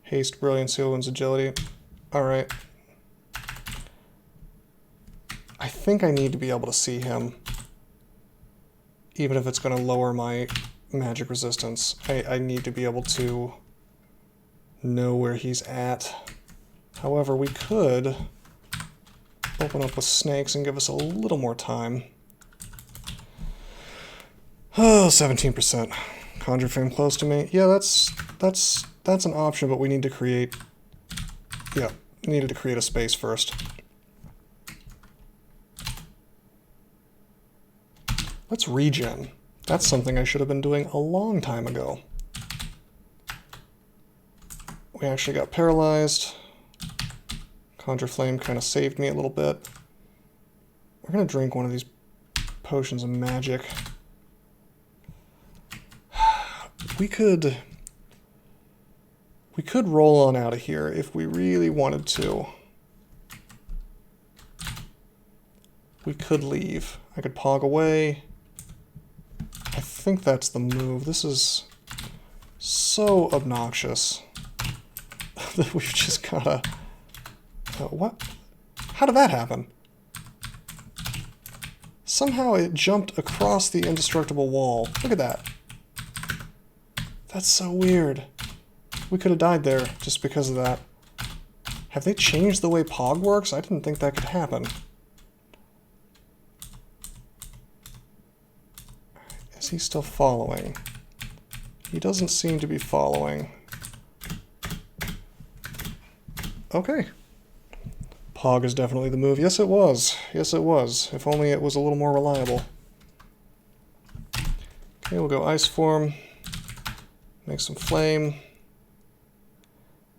[SPEAKER 1] Haste, brilliance, heal wounds, agility. Alright. I think I need to be able to see him. Even if it's gonna lower my magic resistance. I need to be able to know where he's at. However, we could open up with snakes and give us a little more time. Oh, 17%. Conjure Flame close to me. Yeah, that's an option, but we need to create... Yeah, needed to create a space first. Let's regen. That's something I should have been doing a long time ago. We actually got paralyzed. Conjure Flame kind of saved me a little bit. We're going to drink one of these potions of magic. We could roll on out of here if we really wanted to. We could leave. I could pog away. I think that's the move. This is so obnoxious. that we've just gotta... what? How did that happen? Somehow it jumped across the indestructible wall. Look at that. That's so weird. We could have died there just because of that. Have they changed the way Pog works? I didn't think that could happen. Is he still following? He doesn't seem to be following. Okay. Pog is definitely the move. Yes, it was. Yes, it was. If only it was a little more reliable. Okay, we'll go ice form. Make some flame.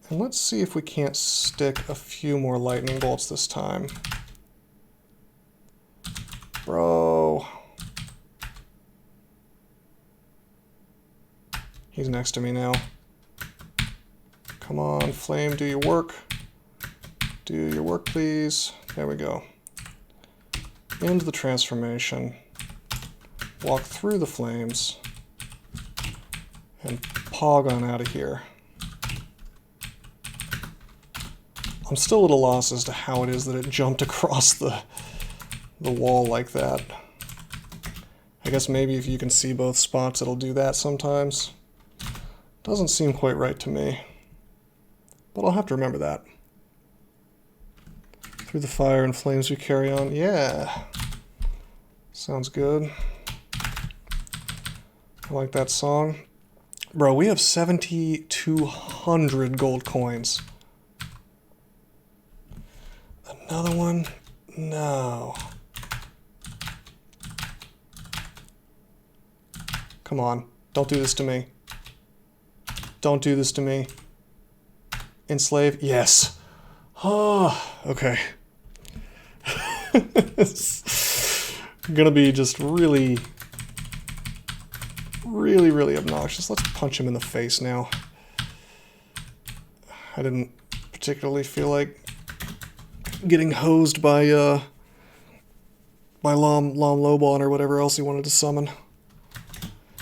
[SPEAKER 1] And let's see if we can't stick a few more lightning bolts this time. Bro. He's next to me now. Come on, flame, do your work. Do your work, please. There we go. Into the transformation. Walk through the flames. And pog on out of here. I'm still a little lost as to how it is that it jumped across the wall like that. I guess maybe if you can see both spots, it'll do that sometimes. Doesn't seem quite right to me. But I'll have to remember that. Through the fire and flames we carry on. Yeah. Sounds good. I like that song. Bro, we have 7,200 gold coins. Another one? No. Come on. Don't do this to me. Don't do this to me. Enslave? Yes. Oh, okay. It's gonna be just really obnoxious. Let's punch him in the face now. I didn't particularly feel like getting hosed by Lom Lobon or whatever else he wanted to summon.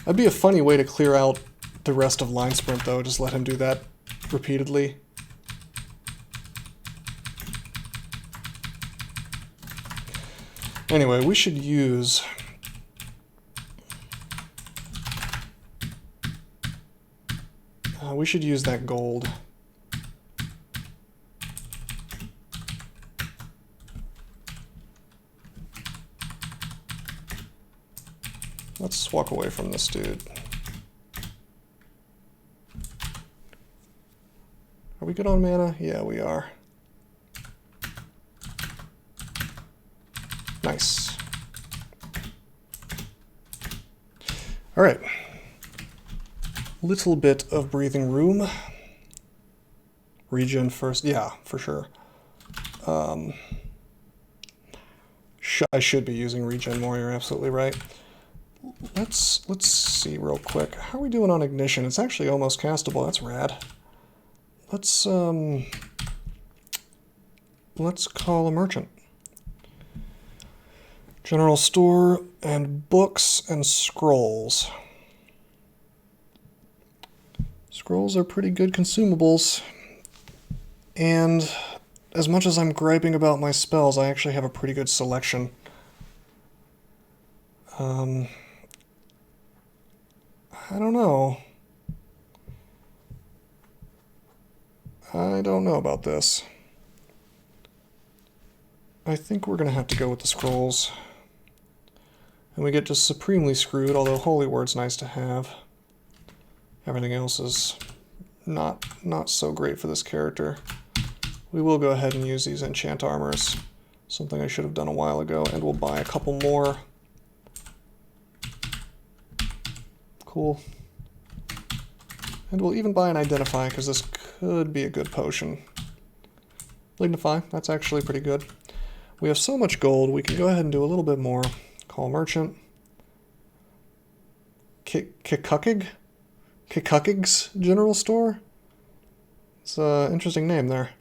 [SPEAKER 1] That'd be a funny way to clear out the rest of Linesprint, though. Just let him do that repeatedly. Anyway, we should use... that gold. Let's walk away from this dude. Are we good on mana? Yeah, we are. Nice. All right. Little bit of breathing room. Regen first. Yeah, for sure. I should be using regen more. You're absolutely right. Let's see real quick. How are we doing on ignition? It's actually almost castable. That's rad. Let's call a merchant. General store and books and scrolls. Scrolls are pretty good consumables. And as much as I'm griping about my spells, I actually have a pretty good selection. I don't know. I don't know about this. I think we're going to have to go with the scrolls. And we get just supremely screwed, although Holy Word's nice to have. Everything else is not so great for this character. We will go ahead and use these enchant armors. Something I should have done a while ago, and we'll buy a couple more. Cool. And we'll even buy an Identify, because this could be a good potion. Lignify, that's actually pretty good. We have so much gold, we can go ahead and do a little bit more. Call merchant. Kikukig? Kikukig's General Store? It's an interesting name there.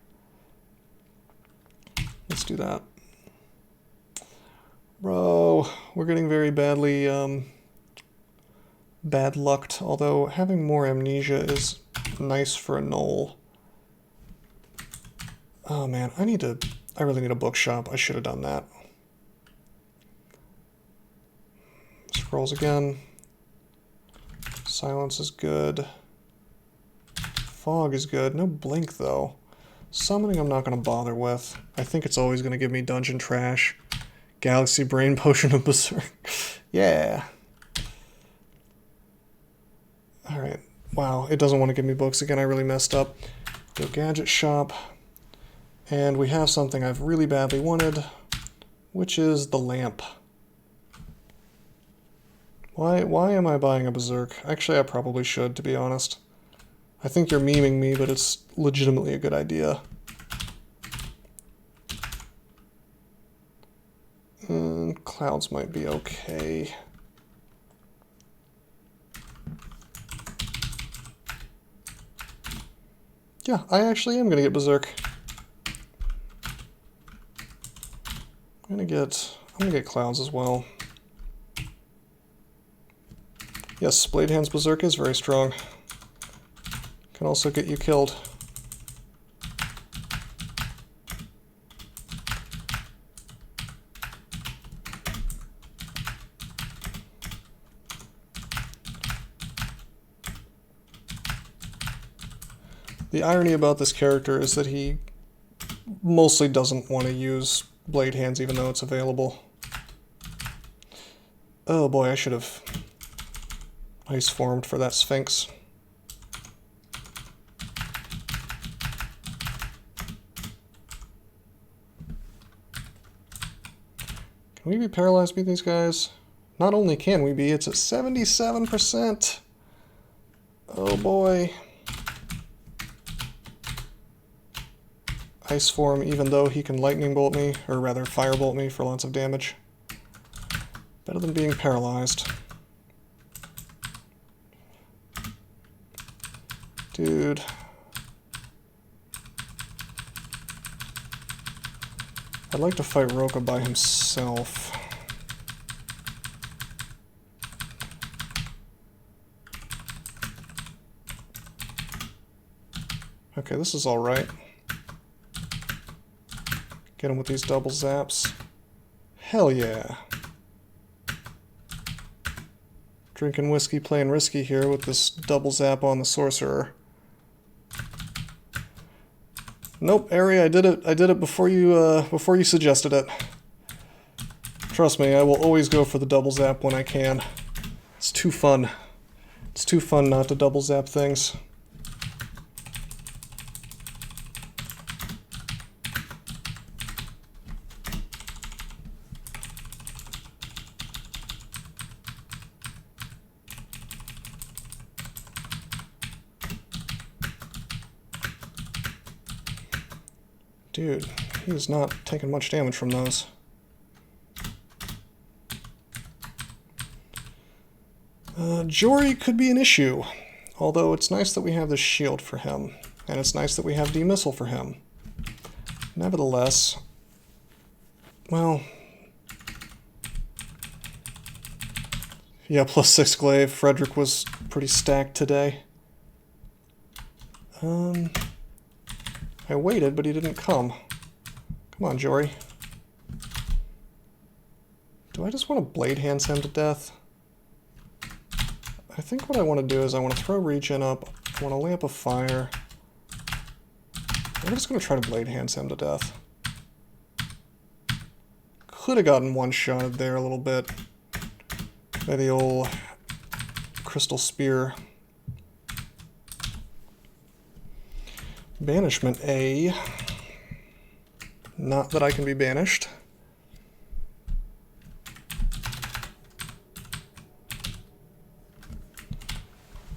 [SPEAKER 1] Let's do that. Bro, we're getting very badly bad lucked, although having more amnesia is nice for a knoll. Oh man, I really need a bookshop. I should have done that. Scrolls again. Silence is good. Fog is good. No blink though. Summoning I'm not going to bother with. I think it's always going to give me dungeon trash. Galaxy Brain Potion of Berserk. Yeah. Alright. Wow, it doesn't want to give me books again. I really messed up. Go gadget shop. And we have something I've really badly wanted, which is the lamp. Why am I buying a Berserk? Actually, I probably should, to be honest. I think you're memeing me, but it's legitimately a good idea. Clouds might be okay. Yeah, I actually am gonna get Berserk. I'm gonna get Clouds as well. Yes, Blade Hand's Berserk is very strong. Can also get you killed. The irony about this character is that he mostly doesn't want to use Blade Hands even though it's available. Oh boy, I should have ice formed for that Sphinx. Can we be paralyzed by these guys? Not only can we be, it's at 77%. Oh boy. Ice form even though he can lightning bolt me, or rather firebolt me for lots of damage. Better than being paralyzed. Dude. I'd like to fight Roka by himself. Okay, this is alright. Get him with these double zaps. Hell yeah. Drinking whiskey, playing risky here with this double zap on the sorcerer. Nope, Ari, I did it. I did it before you suggested it. Trust me, I will always go for the double zap when I can. It's too fun. It's too fun not to double zap things. Dude, he's not taking much damage from those. Jory could be an issue, although it's nice that we have this shield for him, and it's nice that we have demissile for him. Nevertheless, well, yeah, +6 glaive. Frederick was pretty stacked today. I waited, but he didn't come. Come on, Jory. Do I just want to blade hands him to death? I think what I want to do is I want to throw regen up. I want a lamp of fire. I'm just going to try to blade hands him to death. Could have gotten one-shotted there a little bit by the old crystal spear. Banishment A. Not that I can be banished.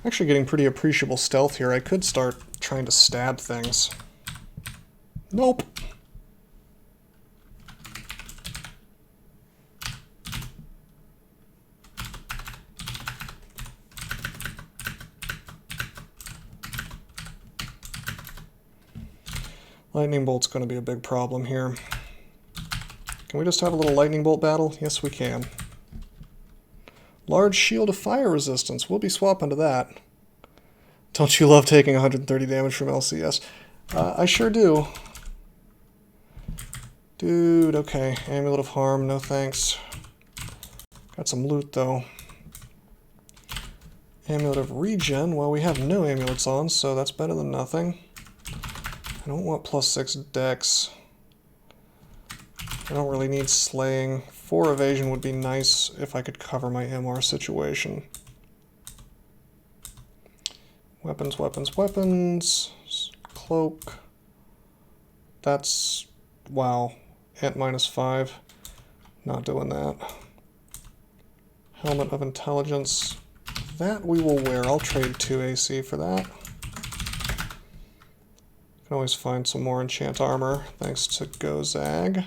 [SPEAKER 1] Actually getting pretty appreciable stealth here. I could start trying to stab things. Nope. Lightning bolt's going to be a big problem here. Can we just have a little lightning bolt battle? Yes, we can. Large shield of fire resistance. We'll be swapping to that. Don't you love taking 130 damage from LCS? I sure do. Dude, okay. Amulet of Harm, no thanks. Got some loot, though. Amulet of Regen, well, we have no amulets on, so that's better than nothing. I don't want +6 dex. I don't really need slaying. 4 evasion would be nice if I could cover my MR situation. Weapons, weapons, weapons. Cloak. That's... wow. Ant -5. Not doing that. Helmet of Intelligence. That we will wear. I'll trade 2 AC for that. Can always find some more enchant armor, thanks to Gozag.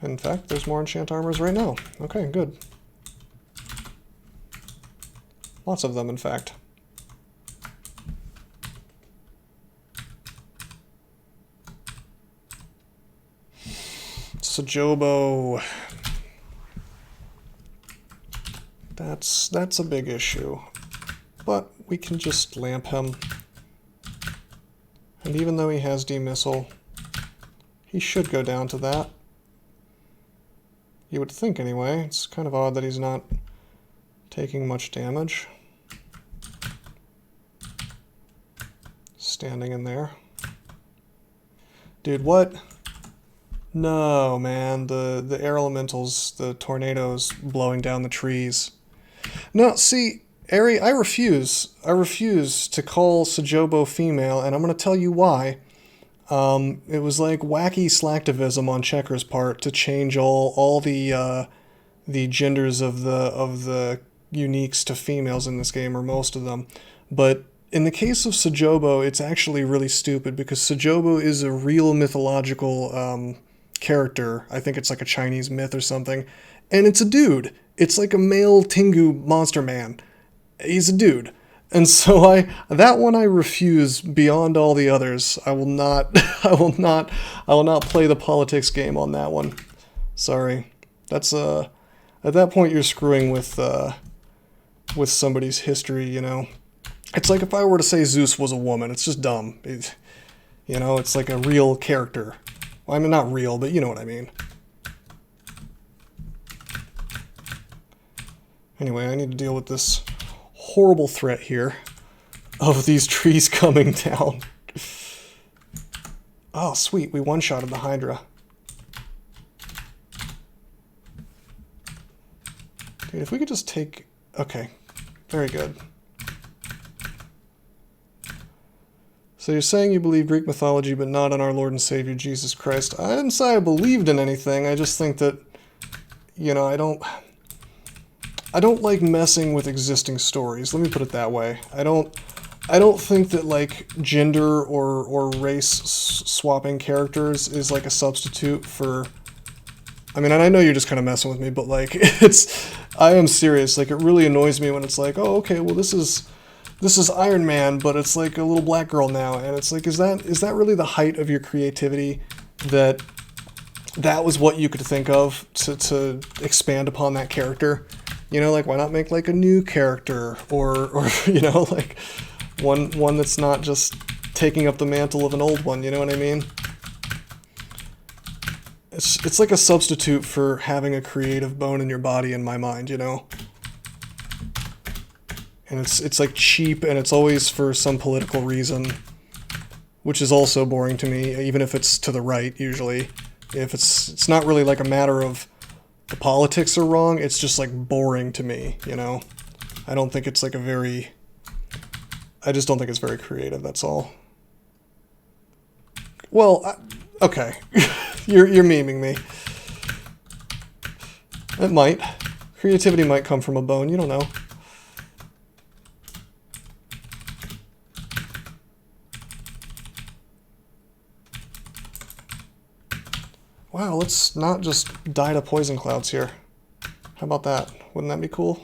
[SPEAKER 1] In fact, there's more enchant armors right now. Okay, good. Lots of them, in fact. Sajobo. That's a big issue. But we can just lamp him. And even though he has demissile, he should go down to that. You would think anyway. It's kind of odd that he's not taking much damage. Standing in there. Dude, what? No, man. The air elementals, the tornadoes blowing down the trees. No, see, Ari, I refuse. I refuse to call Sajobo female, and I'm going to tell you why. It was like wacky slacktivism on Checker's part to change all the genders of the uniques to females in this game, or most of them. But in the case of Sajobo, it's actually really stupid because Sajobo is a real mythological character. I think it's like a Chinese myth or something, and it's a dude. It's like a male Tengu monster man. He's a dude. And so that one I refuse beyond all the others. I will not I will not play the politics game on that one. Sorry. That's at that point you're screwing with somebody's history, you know. It's like if I were to say Zeus was a woman. It's just dumb. You know, it's like a real character. Well, I mean, not real, but you know what I mean. Anyway, I need to deal with this horrible threat here of these trees coming down. Oh, sweet. We one-shotted the Hydra. Dude, if we could just take... Okay. Very good. So you're saying you believe Greek mythology, but not in our Lord and Savior Jesus Christ. I didn't say I believed in anything. I just think that, you know, I don't like messing with existing stories. Let me put it that way. I don't think that like gender or race swapping characters is like a substitute for. I mean, and I know you're just kind of messing with me, but like I am serious. Like it really annoys me when it's like, oh, okay, well this is Iron Man, but it's like a little black girl now, and it's like, is that really the height of your creativity? That was what you could think of to expand upon that character? You know, like, why not make, like, a new character, or you know, like, one that's not just taking up the mantle of an old one, you know what I mean? It's like a substitute for having a creative bone in your body, in my mind, you know? And it's like, cheap, and it's always for some political reason, which is also boring to me, even if it's to the right, usually. If it's not really, like, a matter of the politics are wrong, it's just like boring to me, you know? I don't think it's like I just don't think it's very creative, that's all. Well, okay. You're memeing me. It might. Creativity might come from a bone, you don't know. Wow, let's not just die to poison clouds here. How about that? Wouldn't that be cool?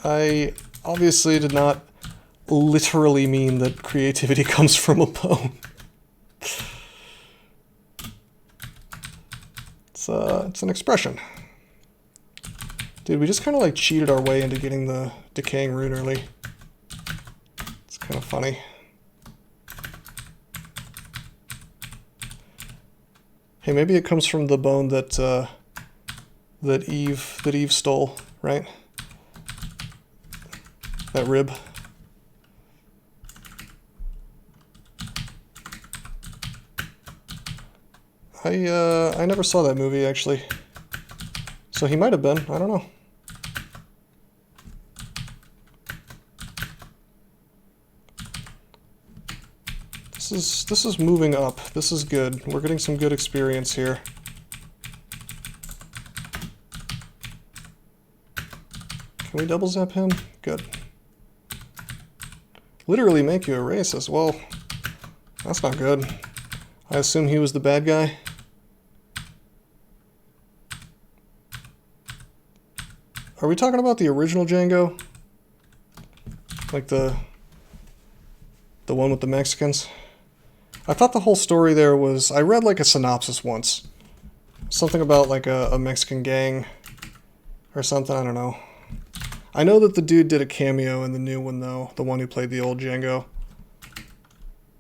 [SPEAKER 1] I obviously did not literally mean that creativity comes from a bone. That's an expression. Dude, we just kind of like cheated our way into getting the decaying rune early. It's kind of funny. Hey, maybe it comes from the bone that that Eve stole, right? That rib. I never saw that movie actually. So he might have been, I don't know. This is moving up. This is good. We're getting some good experience here. Can we double zap him? Good. Literally make you a racist. Well, that's not good. I assume he was the bad guy. Are we talking about the original Django? Like the one with the Mexicans? I thought the whole story there was... I read like a synopsis once. Something about like a Mexican gang or something, I don't know. I know that the dude did a cameo in the new one though, the one who played the old Django.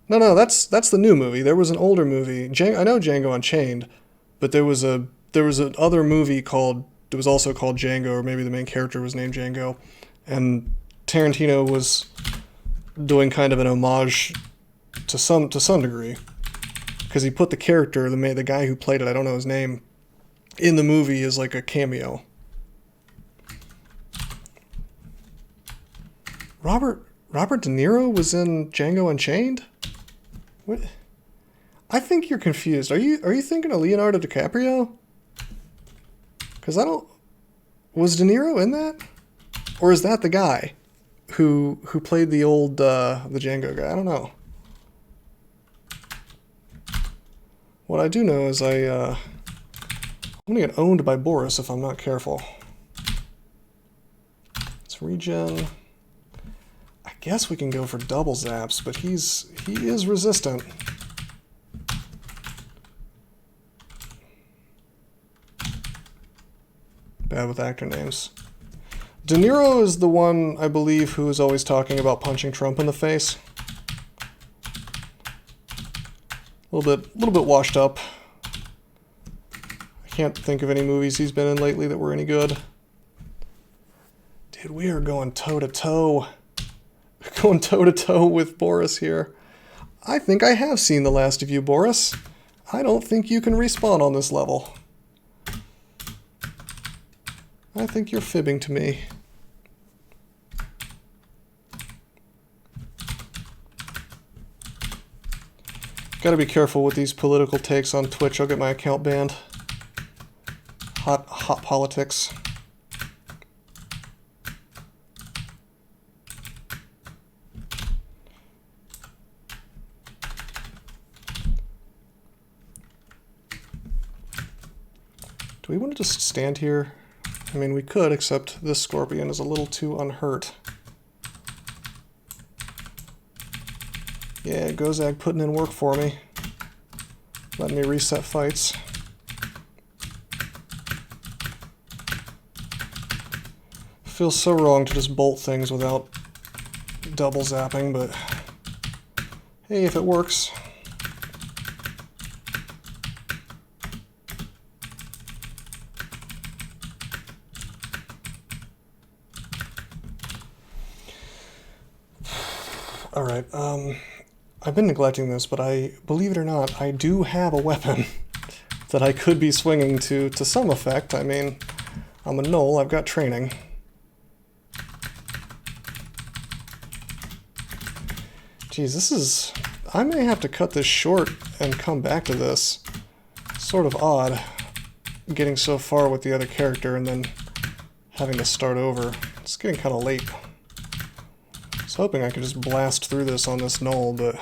[SPEAKER 1] No, that's the new movie. There was an older movie. I know Django Unchained, but there was an other movie called... It was also called Django, or maybe the main character was named Django. And Tarantino was doing kind of an homage to some degree, because he put the character, the guy who played it, I don't know his name, in the movie as like a cameo. Robert De Niro was in Django Unchained? What? I think you're confused. Are you thinking of Leonardo DiCaprio? Because I don't... Was De Niro in that? Or is that the guy who played the old the Django guy? I don't know. What I do know is I'm gonna get owned by Boris if I'm not careful. Let's regen. I guess we can go for double zaps, but he is resistant. Bad with actor names. De Niro is the one, I believe, who is always talking about punching Trump in the face. A little bit washed up. I can't think of any movies he's been in lately that were any good. Dude, we are going toe-to-toe. Going toe-to-toe with Boris here. I think I have seen The Last of You, Boris. I don't think you can respawn on this level. I think you're fibbing to me. Gotta be careful with these political takes on Twitch. I'll get my account banned. Hot politics. Do we want to just stand here? I mean, we could, except this scorpion is a little too unhurt. Yeah, Gozag putting in work for me. Letting me reset fights. Feels so wrong to just bolt things without double zapping, but hey, if it works. Alright, I've been neglecting this, but believe it or not, I do have a weapon that I could be swinging to some effect. I mean, I'm a gnoll, I've got training. Geez, this is... I may have to cut this short and come back to this. Sort of odd, getting so far with the other character and then having to start over. It's getting kind of late. I was hoping I could just blast through this on this gnoll, but...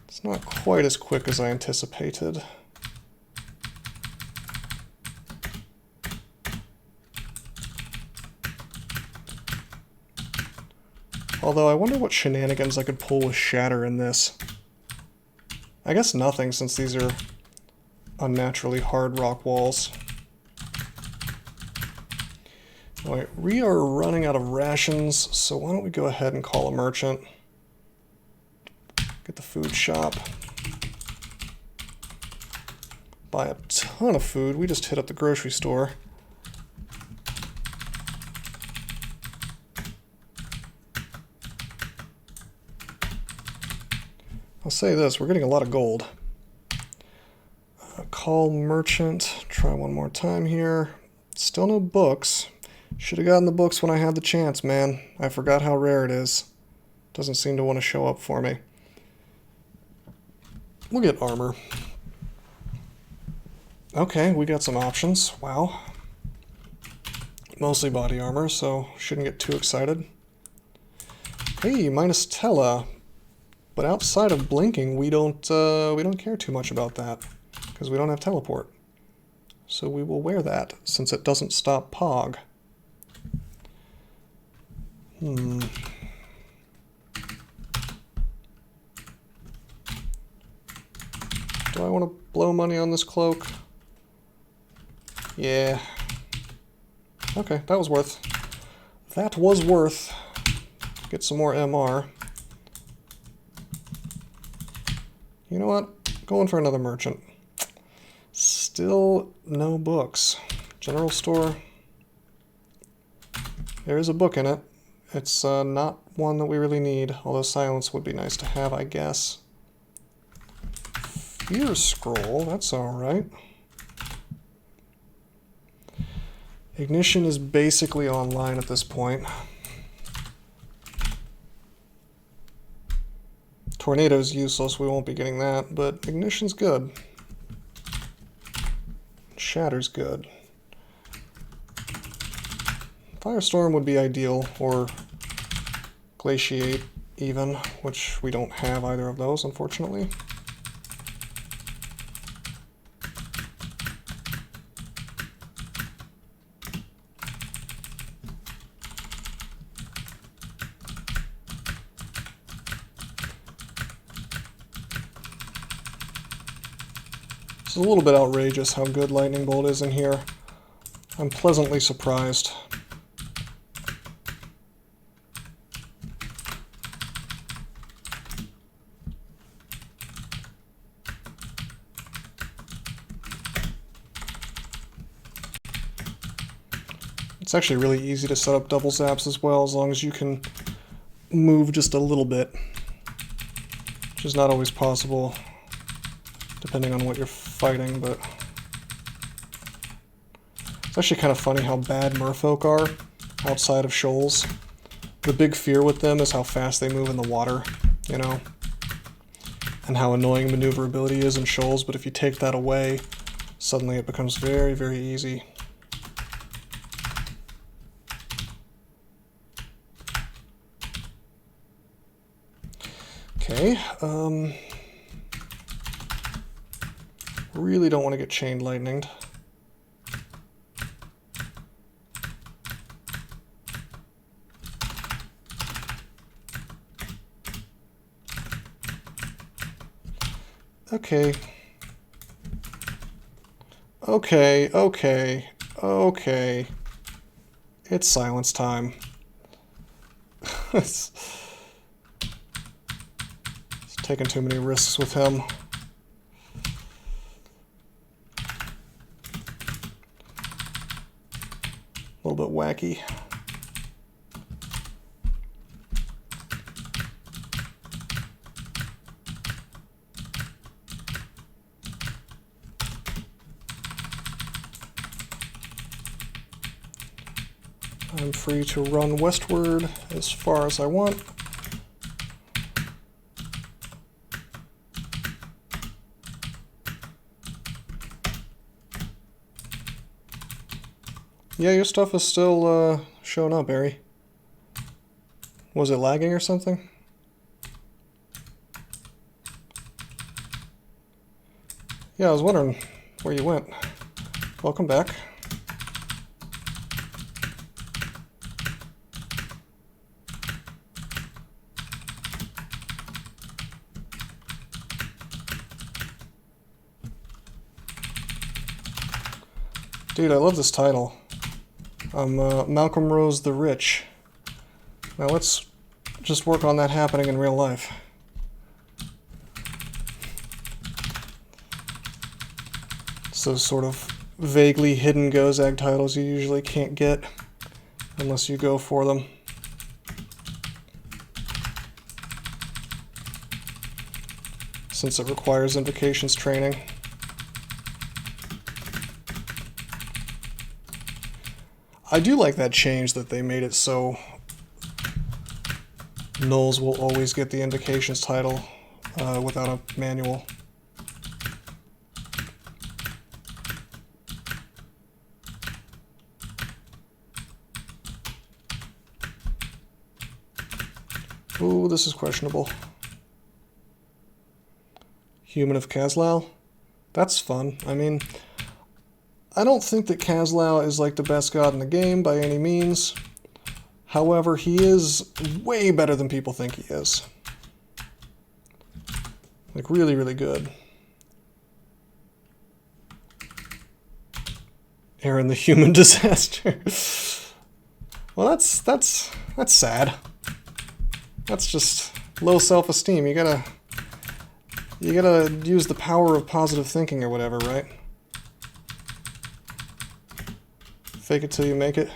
[SPEAKER 1] it's not quite as quick as I anticipated. Although I wonder what shenanigans I could pull with Shatter in this. I guess nothing, since these are unnaturally hard rock walls. Alright, we are running out of rations, so why don't we go ahead and call a merchant. Get the food shop. Buy a ton of food. We just hit up the grocery store. I'll say this, we're getting a lot of gold. Call merchant, try one more time here. Still no books. Should have gotten the books when I had the chance, man. I forgot how rare it is. Doesn't seem to want to show up for me. We'll get armor. Okay, we got some options. Wow. Mostly body armor, so shouldn't get too excited. Hey, minus Tella. But outside of blinking, we don't care too much about that, because we don't have teleport. So we will wear that, since it doesn't stop Pog. Do I want to blow money on this cloak? Yeah. Okay, that was worth. That was worth. Get some more MR. You know what? Going for another merchant. Still no books. General store. There is a book in it. It's not one that we really need, although silence would be nice to have, I guess. Fear scroll, that's alright. Ignition is basically online at this point. Tornado's useless, we won't be getting that, but ignition's good. Shatter's good. Firestorm would be ideal, or Glaciate even, which we don't have either of those, unfortunately. It's a little bit outrageous how good Lightning Bolt is in here. I'm pleasantly surprised. It's actually really easy to set up double zaps as well, as long as you can move just a little bit, which is not always possible depending on what you're fighting, but it's actually kind of funny how bad merfolk are outside of shoals. The big fear with them is how fast they move in the water, you know, and how annoying maneuverability is in shoals, but if you take that away, suddenly it becomes very, very easy. Okay, really don't want to get chain lightninged. Okay. Okay. It's silence time. It's taking too many risks with him. A little bit wacky. I'm free to run westward as far as I want. Yeah, your stuff is still showing up, Barry. Was it lagging or something? Yeah, I was wondering where you went. Welcome back. Dude, I love this title. I'm Malcolm Rose the Rich. Now let's just work on that happening in real life. It's those sort of vaguely hidden Gozag titles you usually can't get unless you go for them. Since it requires invocations training. I do like that change that they made it so Gnolls will always get the invocations title without a manual. Ooh, this is questionable. Human of Kazlal? That's fun. I mean, I don't think that Kazlal is like the best god in the game by any means. However, he is way better than people think he is. Like, really, really good. Herein the human disaster. Well, that's sad. That's just low self-esteem. You gotta use the power of positive thinking or whatever, right? Fake it till you make it.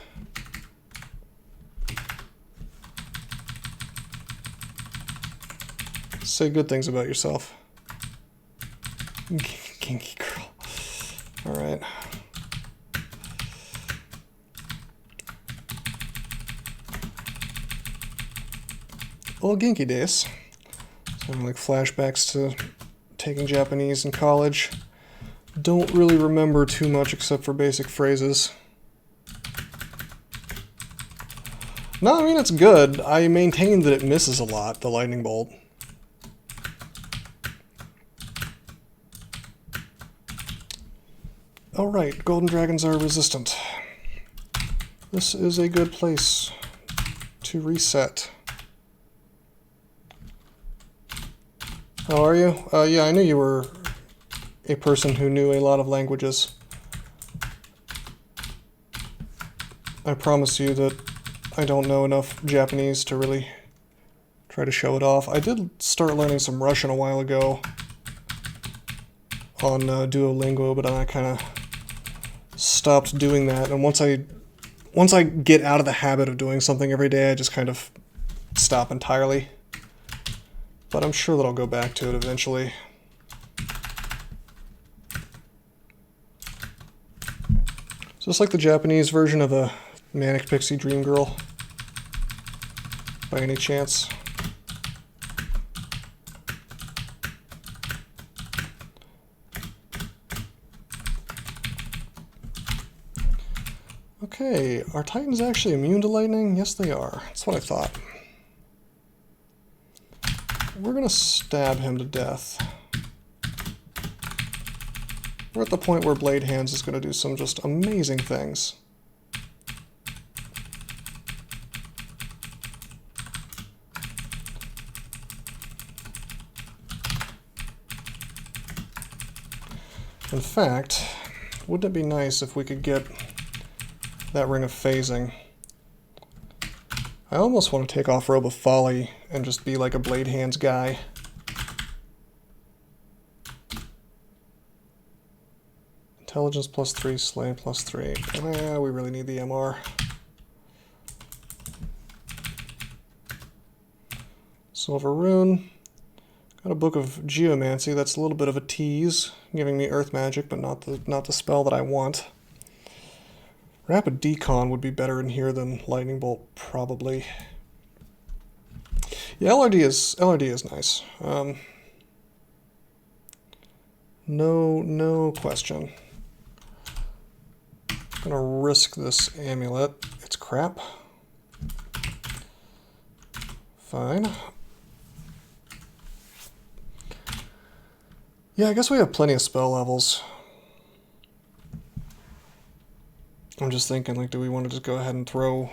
[SPEAKER 1] Say good things about yourself. Kinky girl. Alright. Old Genki days. Some like flashbacks to taking Japanese in college. Don't really remember too much except for basic phrases. No, I mean, it's good. I maintain that it misses a lot, the lightning bolt. Oh right, golden dragons are resistant. This is a good place to reset. How are you? Yeah, I knew you were a person who knew a lot of languages. I promise you that I don't know enough Japanese to really try to show it off. I did start learning some Russian a while ago on Duolingo, but I kind of stopped doing that. And once I get out of the habit of doing something every day, I just kind of stop entirely. But I'm sure that I'll go back to it eventually. So it's like the Japanese version of a Manic Pixie Dream Girl, by any chance? Okay, are Titans actually immune to lightning? Yes, they are. That's what I thought. We're gonna stab him to death. We're at the point where Blade Hands is gonna do some just amazing things. In fact, wouldn't it be nice if we could get that Ring of Phasing? I almost want to take off Robe of Folly and just be like a Blade Hands guy. Intelligence +3, Slay +3. We really need the MR. Silver Rune. Got a Book of Geomancy. That's a little bit of a tease, giving me Earth Magic, but not the spell that I want. Rapid Decon would be better in here than Lightning Bolt, probably. Yeah, LRD is nice. No question. I'm gonna risk this amulet. It's crap. Fine. Yeah, I guess we have plenty of spell levels. I'm just thinking, like, do we want to just go ahead and throw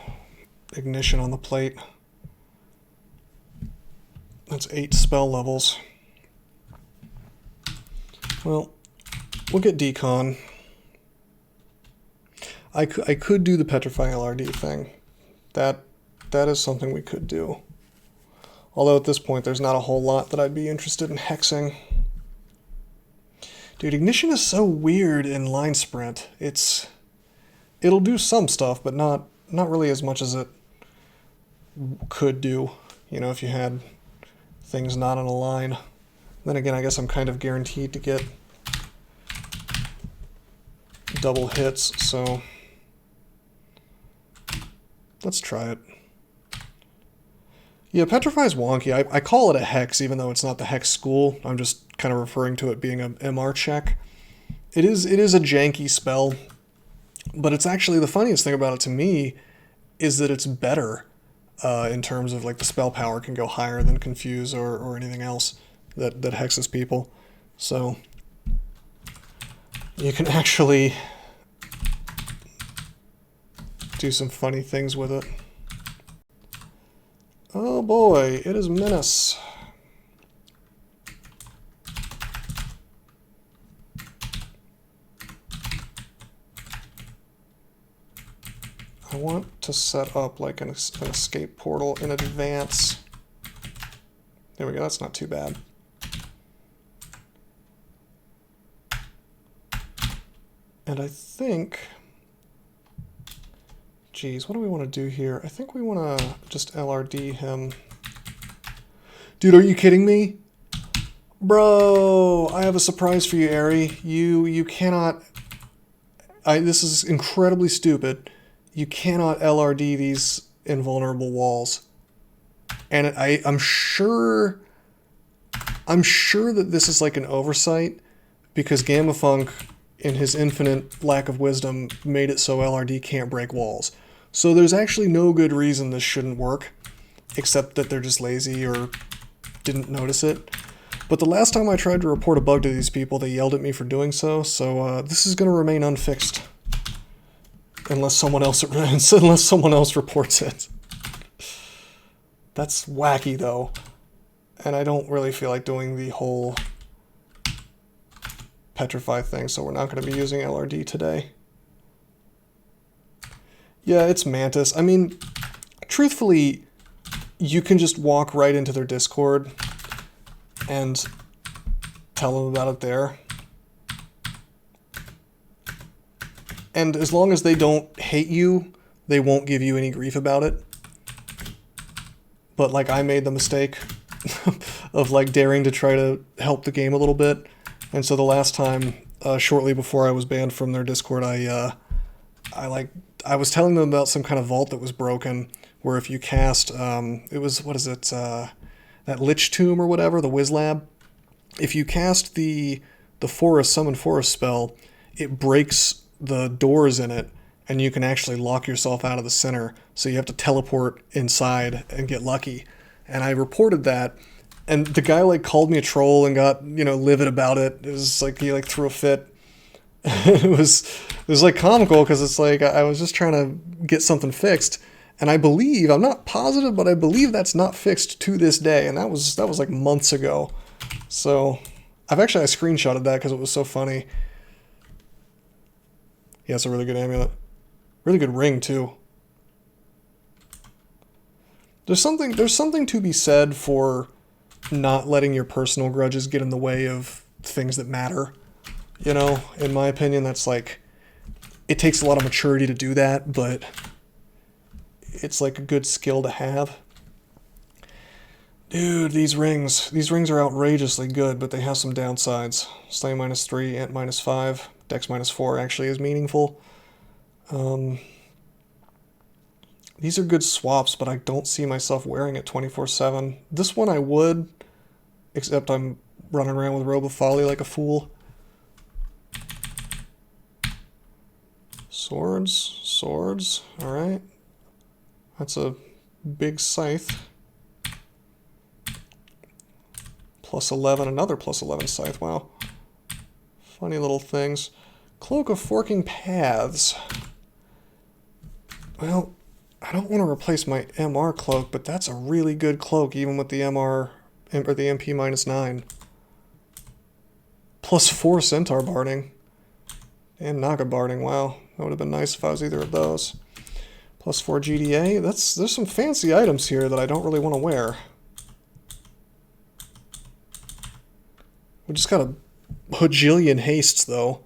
[SPEAKER 1] Ignition on the plate? That's 8 spell levels. Well, we'll get Decon. I could do the Petrify LRD thing. That is something we could do. Although at this point, there's not a whole lot that I'd be interested in hexing. Dude, Ignition is so weird in Linesprint. It'll do some stuff, but not really as much as it could do. You know, if you had things not on a line. Then again, I guess I'm kind of guaranteed to get double hits, so let's try it. Yeah, Petrify is wonky. I call it a hex, even though it's not the hex school. I'm just kind of referring to it being a MR check. It is a janky spell, but it's actually, the funniest thing about it to me is that it's better in terms of like the spell power can go higher than Confuse or anything else that hexes people. So you can actually do some funny things with it. Oh boy, it is Menace. I want to set up like an escape portal in advance. There we go, that's not too bad. And I think, geez, what do we want to do here? I think we want to just LRD him. Dude, are you kidding me? Bro, I have a surprise for you, Ari. You cannot, this is incredibly stupid. You cannot LRD these invulnerable walls. And I'm sure that this is like an oversight, because Gamafunk, in his infinite lack of wisdom, made it so LRD can't break walls. So there's actually no good reason this shouldn't work, except that they're just lazy or didn't notice it. But the last time I tried to report a bug to these people, they yelled at me for doing so, so this is going to remain unfixed. Unless someone else reports it. That's wacky, though. And I don't really feel like doing the whole Petrify thing, so we're not going to be using LRD today. Yeah, it's Mantis. I mean, truthfully, you can just walk right into their Discord and tell them about it there. And as long as they don't hate you, they won't give you any grief about it. But like, I made the mistake of like daring to try to help the game a little bit. And so the last time, shortly before I was banned from their Discord, I was telling them about some kind of vault that was broken, where if you cast, it was, what is it, that Lich Tomb or whatever, the Wiz Lab. If you cast the Forest, Summon Forest spell, it breaks the doors in it, and you can actually lock yourself out of the center, so you have to teleport inside and get lucky. And I reported that, and the guy like called me a troll and got, you know, livid about it. It was like he like threw a fit. it was like comical, because it's like I was just trying to get something fixed, and I believe, I'm not positive, but I believe that's not fixed to this day, and that was like months ago. So I screenshotted that because it was so funny. Yeah, it's a really good amulet. Really good ring, too. There's something to be said for not letting your personal grudges get in the way of things that matter. You know, in my opinion, that's like, it takes a lot of maturity to do that, but it's like a good skill to have. Dude, these rings are outrageously good, but they have some downsides. Slay -3, Ant -5. Dex -4 actually is meaningful. These are good swaps, but I don't see myself wearing it 24/7. This one I would, except I'm running around with Robe of Folly like a fool. Swords, alright. That's a big scythe. +11, another +11 scythe, wow. Funny little things. Cloak of Forking Paths. Well, I don't want to replace my MR cloak, but that's a really good cloak, even with the MR, or the MP -9. +4 Centaur Barding. And Naga Barding, wow. That would have been nice if I was either of those. Plus 4 GDA. There's some fancy items here that I don't really want to wear. We just got a bajillion hastes, though.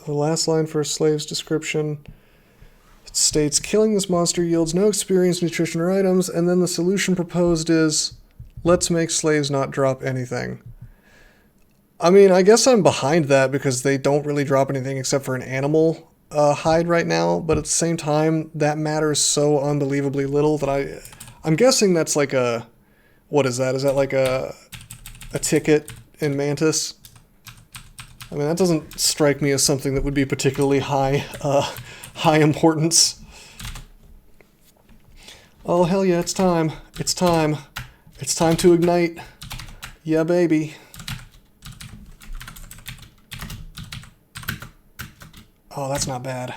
[SPEAKER 1] The last line for a slave's description states, killing this monster yields no experience, nutrition, or items, and then the solution proposed is, let's make slaves not drop anything. I mean, I guess I'm behind that because they don't really drop anything except for an animal hide right now, but at the same time, that matters so unbelievably little that I'm guessing that's like a... What is that? Is that like a ticket in Mantis? I mean, that doesn't strike me as something that would be particularly high importance. Oh, hell yeah, it's time. It's time. It's time to ignite. Yeah, baby. Oh, that's not bad.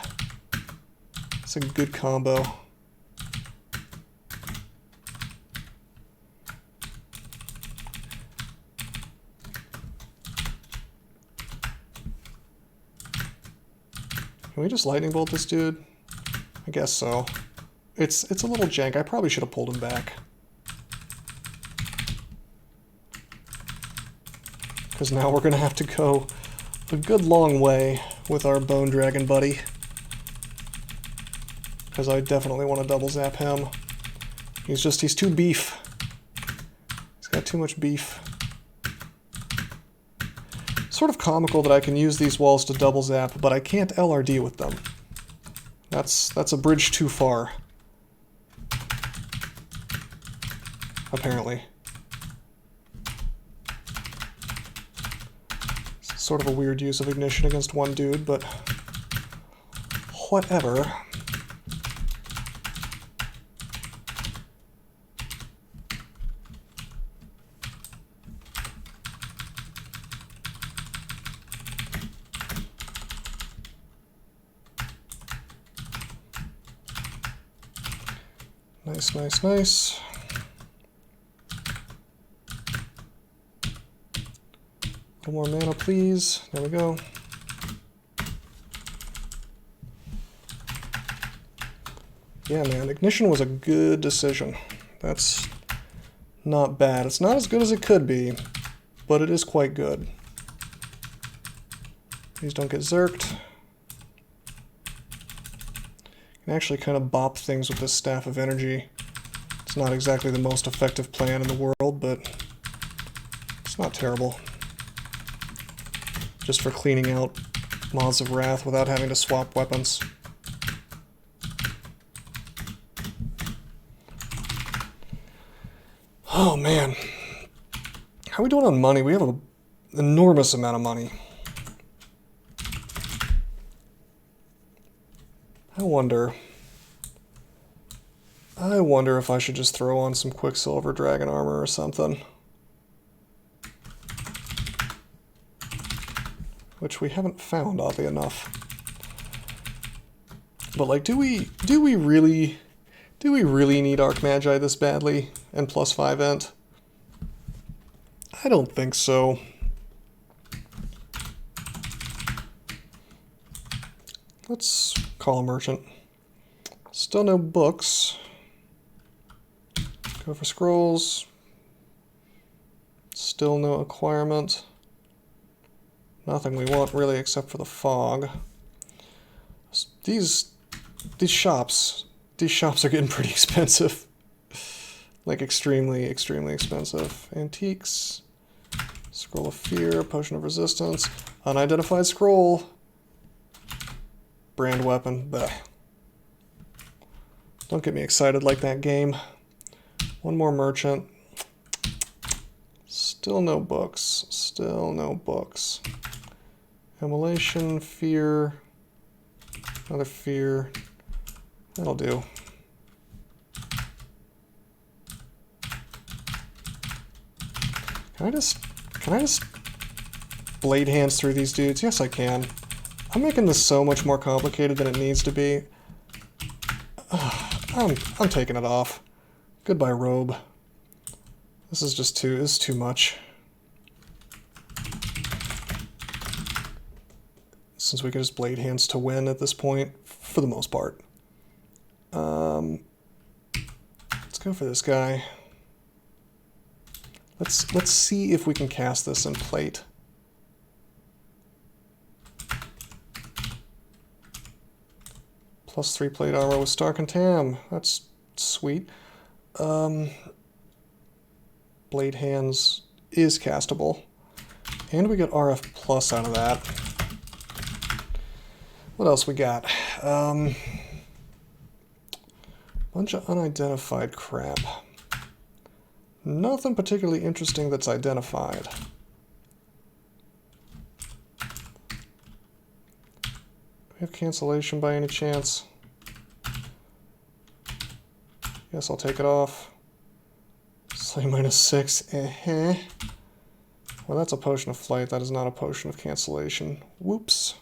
[SPEAKER 1] It's a good combo. Can we just lightning bolt this dude? I guess so. It's a little jank. I probably should have pulled him back. Because now we're going to have to go a good long way with our Bone Dragon buddy. Because I definitely want to double zap him. He's too beef. He's got too much beef. Sort of comical that I can use these walls to double zap, but I can't LRD with them. That's a bridge too far. Apparently. It's sort of a weird use of ignition against one dude, but whatever. Nice, nice, nice. A little more mana, please. There we go. Yeah, man, ignition was a good decision. That's not bad. It's not as good as it could be, but it is quite good. Please don't get zerked. Can actually kind of bop things with this Staff of Energy. It's not exactly the most effective plan in the world, but it's not terrible. Just for cleaning out Moths of Wrath without having to swap weapons. Oh man. How are we doing on money? We have an enormous amount of money. I wonder if I should just throw on some Quicksilver Dragon Armor or something. Which we haven't found, oddly enough. But like, do we really need Arc Magi this badly? And +5 ent? I don't think so. Let's call a merchant. Still no books. Go for scrolls. Still no acquirement. Nothing we want really except for the fog. These shops are getting pretty expensive. Like extremely, extremely expensive. Antiques. Scroll of Fear, Potion of Resistance, Unidentified Scroll. Brand weapon. Blech. Don't get me excited like that game. One more merchant. Still no books. Still no books. Immolation, Fear. Another Fear. That'll do. Can I just blade hands through these dudes? Yes, I can. I'm making this so much more complicated than it needs to be. I'm taking it off. Goodbye, robe. This is too much. since we can just blade hands to win at this point, for the most part. Let's go for this guy. Let's see if we can cast this in plate. +3 plate armor with Stark and Tam. That's sweet. Blade hands is castable. And we get RF plus out of that. What else we got? Bunch of unidentified crap. Nothing particularly interesting that's identified. We have cancellation by any chance? Guess I'll take it off. Slay -6. Well, that's a potion of flight. That is not a potion of cancellation. Whoops.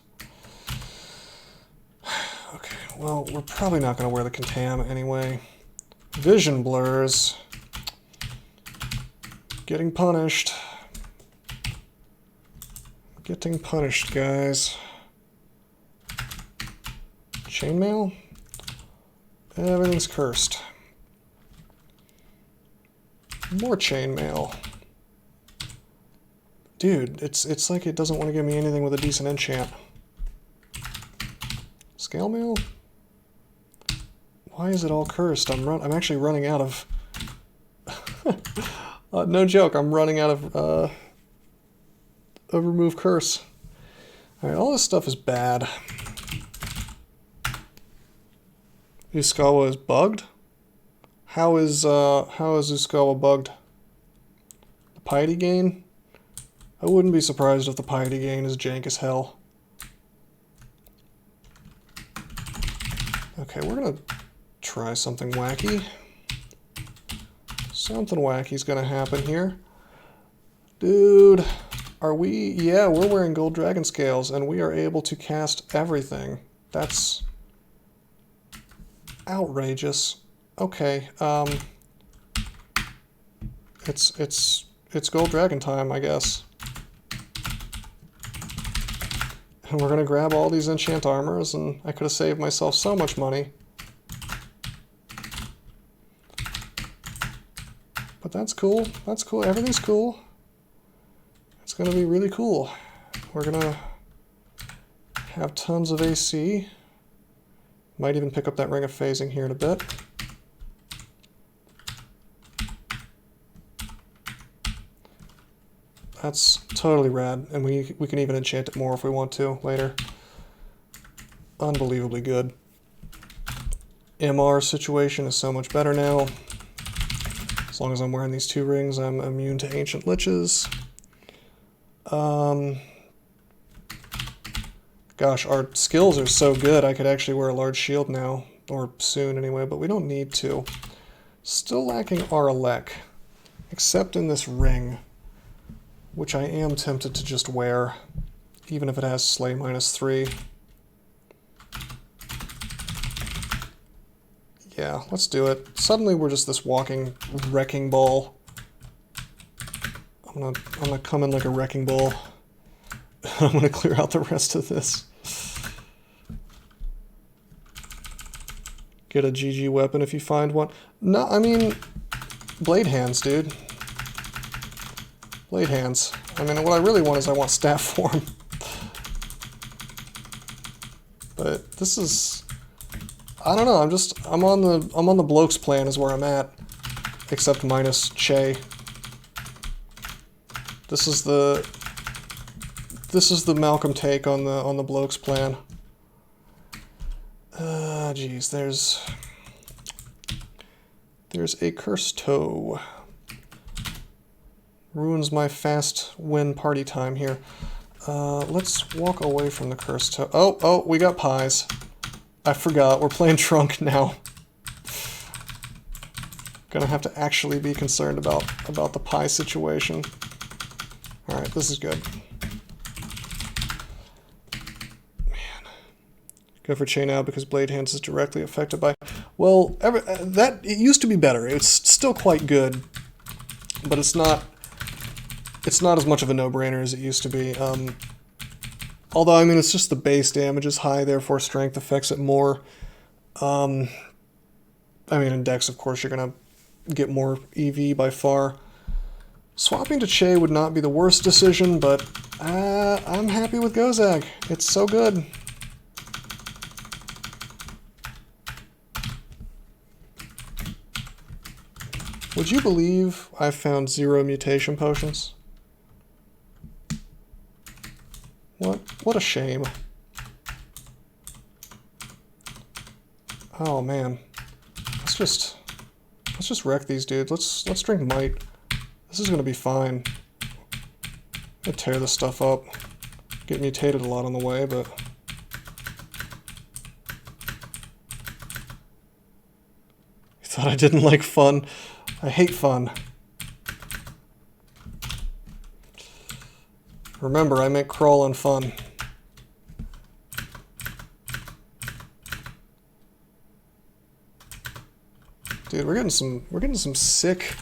[SPEAKER 1] Okay, well, we're probably not going to wear the Contam anyway. Vision blurs. Getting punished. Getting punished, guys. Chainmail? Everything's cursed. More chainmail. Dude, it's like it doesn't want to give me anything with a decent enchant. Scale mail? Why is it all cursed? I'm actually running out of... no joke, I'm running out of remove curse. Alright, all this stuff is bad. Uskawa is bugged? How is Uskawa bugged? The piety gain? I wouldn't be surprised if the piety gain is jank as hell. Okay, we're gonna try something wacky. Something wacky's gonna happen here. Dude, are we... Yeah, we're wearing gold dragon scales, and we are able to cast everything. That's... outrageous. Okay, it's gold dragon time, I guess. And we're gonna grab all these enchant armors, and I could have saved myself so much money. But that's cool. That's cool. Everything's cool. It's gonna be really cool. We're gonna have tons of AC. Might even pick up that Ring of Phasing here in a bit. That's totally rad, and we can even enchant it more if we want to later. Unbelievably good. MR situation is so much better now. As long as I'm wearing these 2 rings, I'm immune to Ancient Liches. Gosh, our skills are so good, I could actually wear a large shield now. Or soon anyway, but we don't need to. Still lacking Aralek. Except in this ring, which I am tempted to just wear, even if it has Slay -3. Yeah, let's do it. Suddenly we're just this walking wrecking ball. I'm gonna come in like a wrecking ball. I'm gonna clear out the rest of this. Get a GG weapon if you find one. No, I mean, blade hands, dude. Blade hands. I mean, what I really want is I want staff form. But this is, I don't know. I'm on the blokes plan is where I'm at, except minus Che. This is the Malcolm take on the blokes plan. Geez, there's a cursed toe. Ruins my fast win party time here. Let's walk away from the cursed toe. Oh, we got pies. I forgot, we're playing trunk now. Gonna have to actually be concerned about the pie situation. Alright, this is good. Man. Go for chain out because blade hands is directly affected by... Well, it used to be better. It's still quite good, but it's not as much of a no-brainer as it used to be. Although, I mean, it's just the base damage is high, therefore strength affects it more. I mean, in Dex, of course, you're going to get more EV by far. Swapping to Che would not be the worst decision, but I'm happy with Gozag. It's so good. Would you believe I found 0 mutation potions? What a shame. Oh man. Let's just wreck these dudes. Let's drink Might. This is gonna be fine. I tear this stuff up. Get mutated a lot on the way, but you thought I didn't like fun? I hate fun. Remember, I make crawl and fun. Dude, we're getting some sick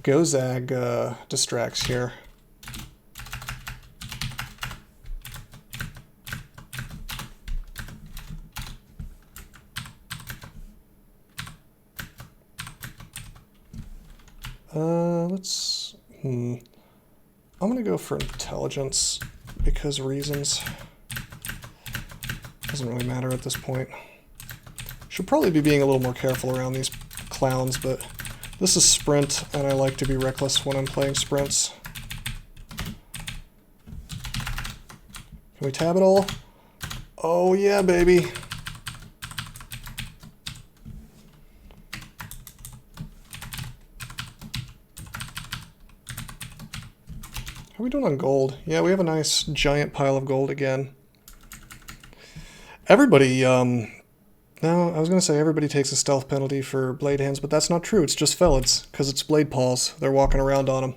[SPEAKER 1] Gozag distracts here. I'm gonna go for intelligence because reasons. Doesn't really matter at this point. Should probably be being a little more careful around these clowns, but this is sprint and I like to be reckless when I'm playing sprints. Can we tab it all? Oh yeah, baby. How are we doing on gold? Yeah, we have a nice giant pile of gold again. Everybody, no, I was going to say everybody takes a stealth penalty for blade hands, but that's not true. It's just Felids, because it's blade paws. They're walking around on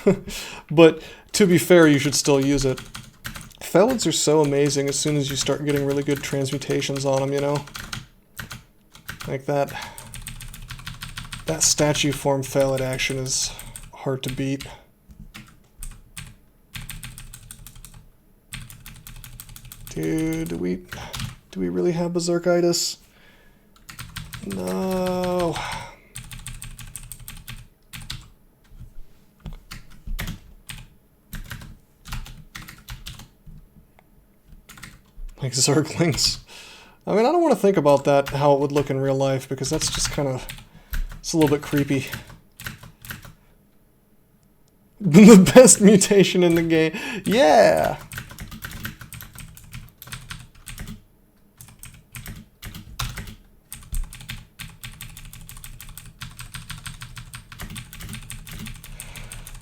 [SPEAKER 1] them. But to be fair, you should still use it. Felids are so amazing as soon as you start getting really good transmutations on them, you know? Like that statue form Felid action is hard to beat. Dude, do we really have Berserkitis? No. Like Zerglings. I mean, I don't want to think about that, how it would look in real life, because that's just kind of... It's a little bit creepy. The best mutation in the game. Yeah!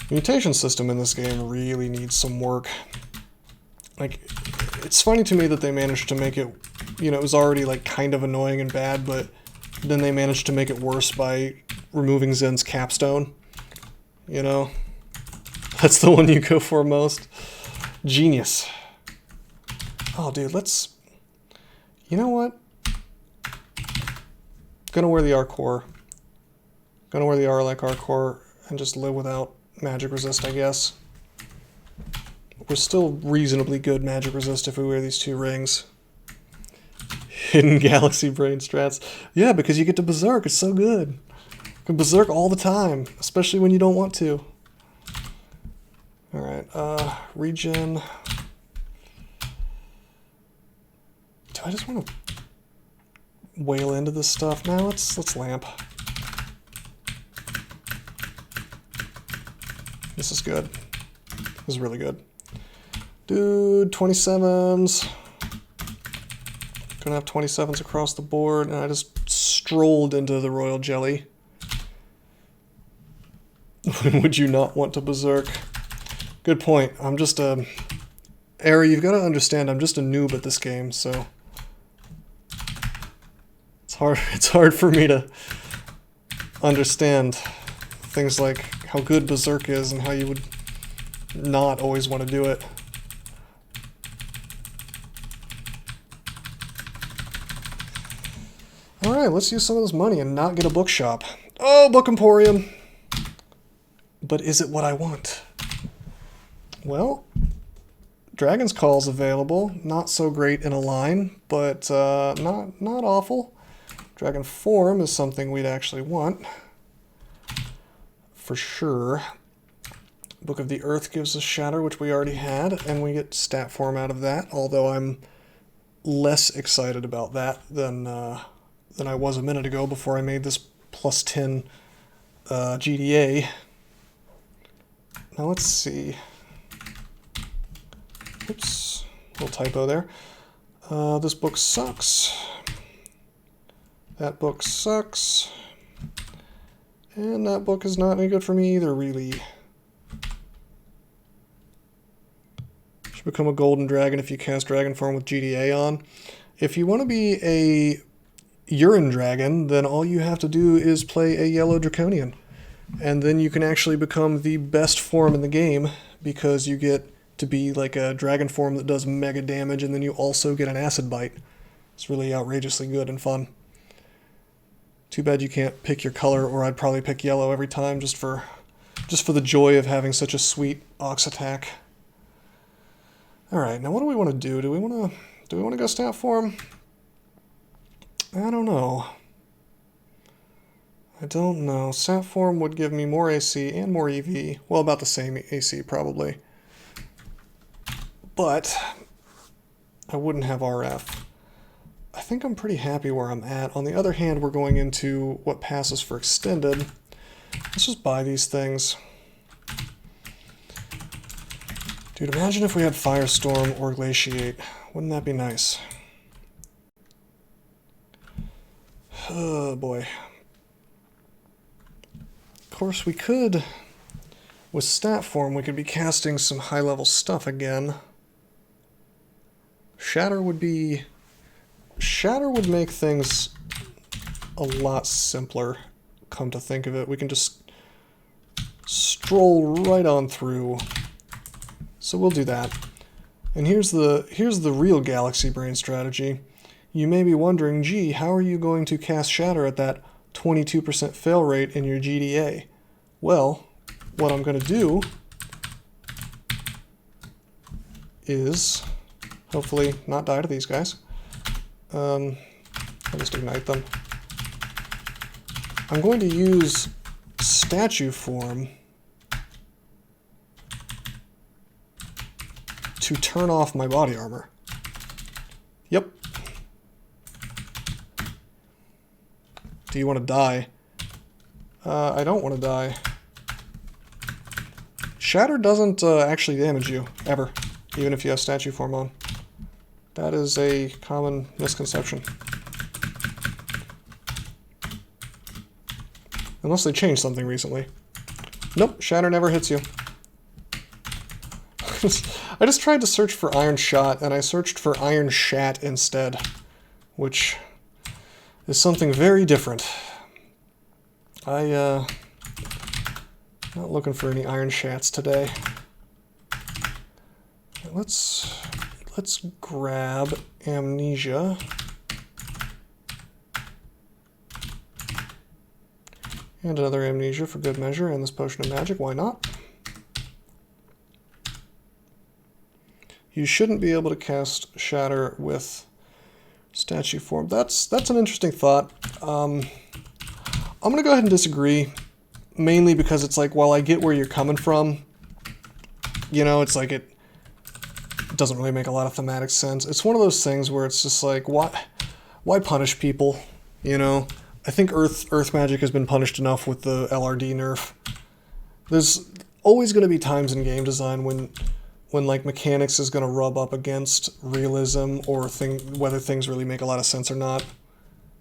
[SPEAKER 1] The mutation system in this game really needs some work. Like, it's funny to me that they managed to make it, you know, it was already like kind of annoying and bad, but then they managed to make it worse by removing Zen's capstone. You know? That's the one you go for most. Genius. Oh, dude, let's... You know what? Gonna wear the R-Core. Gonna wear the R-like R-Core and just live without magic resist, I guess. We're still reasonably good magic resist if we wear these 2 rings. Hidden galaxy brain strats. Yeah, because you get to berserk. It's so good. You can berserk all the time, especially when you don't want to. Alright, regen. Do I just want to wail into this stuff? Now let's lamp. This is good. This is really good. Dude, 27s. Gonna have 27s across the board, and I just strolled into the royal jelly. When would you not want to berserk? Good point. I'm just a... Ari, you've got to understand, I'm just a noob at this game, so... It's hard for me to understand things like how good berserk is and how you would not always want to do it. Alright, let's use some of this money and not get a bookshop. Oh, Book Emporium! But is it what I want? Well, Dragon's Call's available. Not so great in a line, but not awful. Dragon Form is something we'd actually want. For sure. Book of the Earth gives us Shatter, which we already had, and we get stat form out of that, although I'm less excited about that than I was a minute ago before I made this plus 10 GDA. Now let's see. Oops, little typo there. This book sucks. That book sucks. And that book is not any good for me either, really. Should become a golden dragon if you cast dragon form with GDA on. If you want to be a Herein dragon, then all you have to do is play a yellow draconian. And then you can actually become the best form in the game because you get to be like a dragon form that does mega damage, and then you also get an acid bite. It's really outrageously good and fun. Too bad you can't pick your color, or I'd probably pick yellow every time just for the joy of having such a sweet Ox attack. Alright, now what do we want to do? Do we want to go stat form? I don't know. I don't know. Stat form would give me more AC and more EV. Well, about the same AC, probably. But I wouldn't have RF. I think I'm pretty happy where I'm at. On the other hand, we're going into what passes for extended. Let's just buy these things. Dude, imagine if we had Firestorm or Glaciate. Wouldn't that be nice? Oh boy. Of course, we could, with stat form, we could be casting some high-level stuff again. Shatter would make things a lot simpler, come to think of it. We can just stroll right on through. So we'll do that. And here's the real Galaxy Brain strategy. You may be wondering, gee, how are you going to cast Shatter at that 22% fail rate in your GDA? Well, what I'm going to do is hopefully not die to these guys. I'll just ignite them. I'm going to use statue form to turn off my body armor. Yep. Do you want to die? I don't want to die. Shatter doesn't actually damage you, ever, even if you have statue form on. That is a common misconception. Unless they changed something recently. Nope, Shatter never hits you. I just tried to search for Iron Shot, and I searched for Iron Shat instead, which is something very different. Not looking for any Iron Shats today. Let's grab Amnesia. And another Amnesia for good measure, and this Potion of Magic, why not? You shouldn't be able to cast Shatter with statue form. That's an interesting thought. I'm going to go ahead and disagree, mainly because it's like, while I get where you're coming from, you know, it's like it doesn't really make a lot of thematic sense. It's one of those things where it's just like, why punish people, you know? I think Earth magic has been punished enough with the LRD nerf. There's always going to be times in game design when like mechanics is going to rub up against realism or whether things really make a lot of sense or not.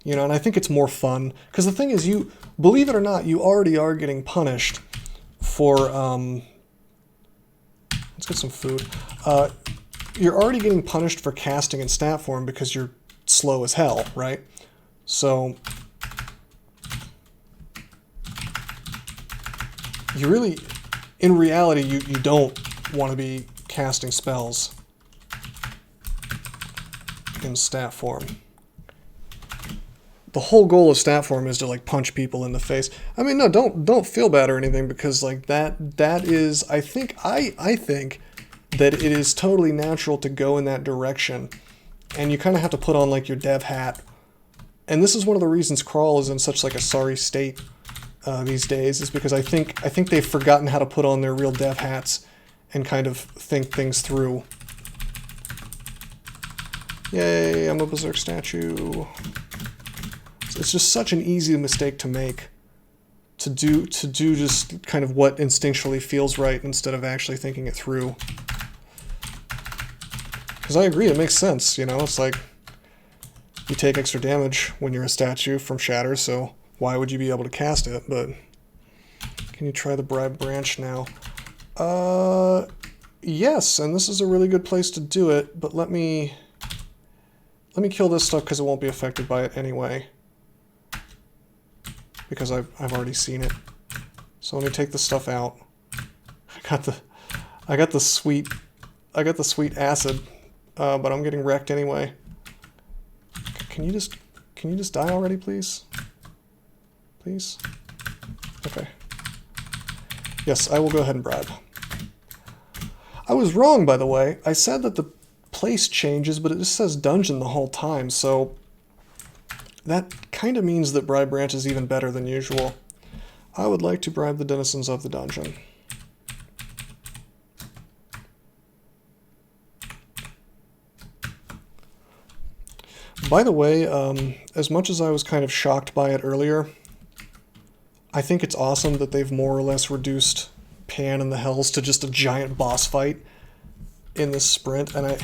[SPEAKER 1] You know, and I think it's more fun because the thing is, you believe it or not, you already are getting punished for let's get some food. You're already getting punished for casting in stat form because you're slow as hell, right? So you really, in reality, you don't want to be casting spells in stat form. The whole goal of stat form is to like punch people in the face. I mean, no, don't feel bad or anything, because like that is, I think that it is totally natural to go in that direction. And you kind of have to put on like your dev hat. And this is one of the reasons crawl is in such like a sorry state these days, is because I think they've forgotten how to put on their real dev hats and kind of think things through. Yay, I'm a berserk statue. It's just such an easy mistake to make. To do just kind of what instinctually feels right instead of actually thinking it through. Because I agree, it makes sense, you know, it's like you take extra damage when you're a statue from shatter, so why would you be able to cast it? But can you try the bribe branch now? Yes, and this is a really good place to do it, but let me kill this stuff because it won't be affected by it anyway. Because I've already seen it. So let me take the stuff out. I got the sweet acid, but I'm getting wrecked anyway. Can you just die already, please? Please? Okay. Yes, I will go ahead and bribe. I was wrong, by the way. I said that the place changes, but it just says dungeon the whole time, so that kind of means that bribe branch is even better than usual. I would like to bribe the denizens of the dungeon. By the way, as much as I was kind of shocked by it earlier, I think it's awesome that they've more or less reduced Pan and the Hells to just a giant boss fight in this sprint. And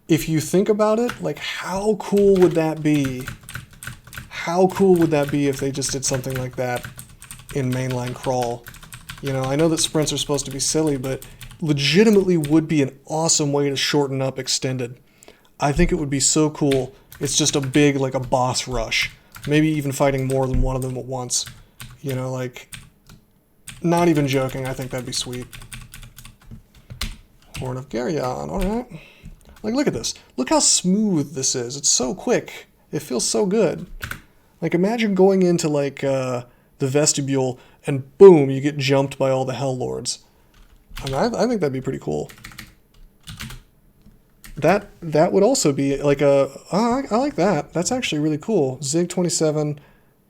[SPEAKER 1] if you think about it, like, how cool would that be? How cool would that be if they just did something like that in mainline crawl? You know, I know that sprints are supposed to be silly, but legitimately would be an awesome way to shorten up extended. I think it would be so cool. It's just a big, like a boss rush. Maybe even fighting more than one of them at once. You know, like, not even joking, I think that'd be sweet. Horn of Geryon, alright. Like, look at this. Look how smooth this is. It's so quick. It feels so good. Like, imagine going into, like, the vestibule, and boom, you get jumped by all the Hell Lords. I mean, I think that'd be pretty cool. That would also be, like, I like that. That's actually really cool. Zig 27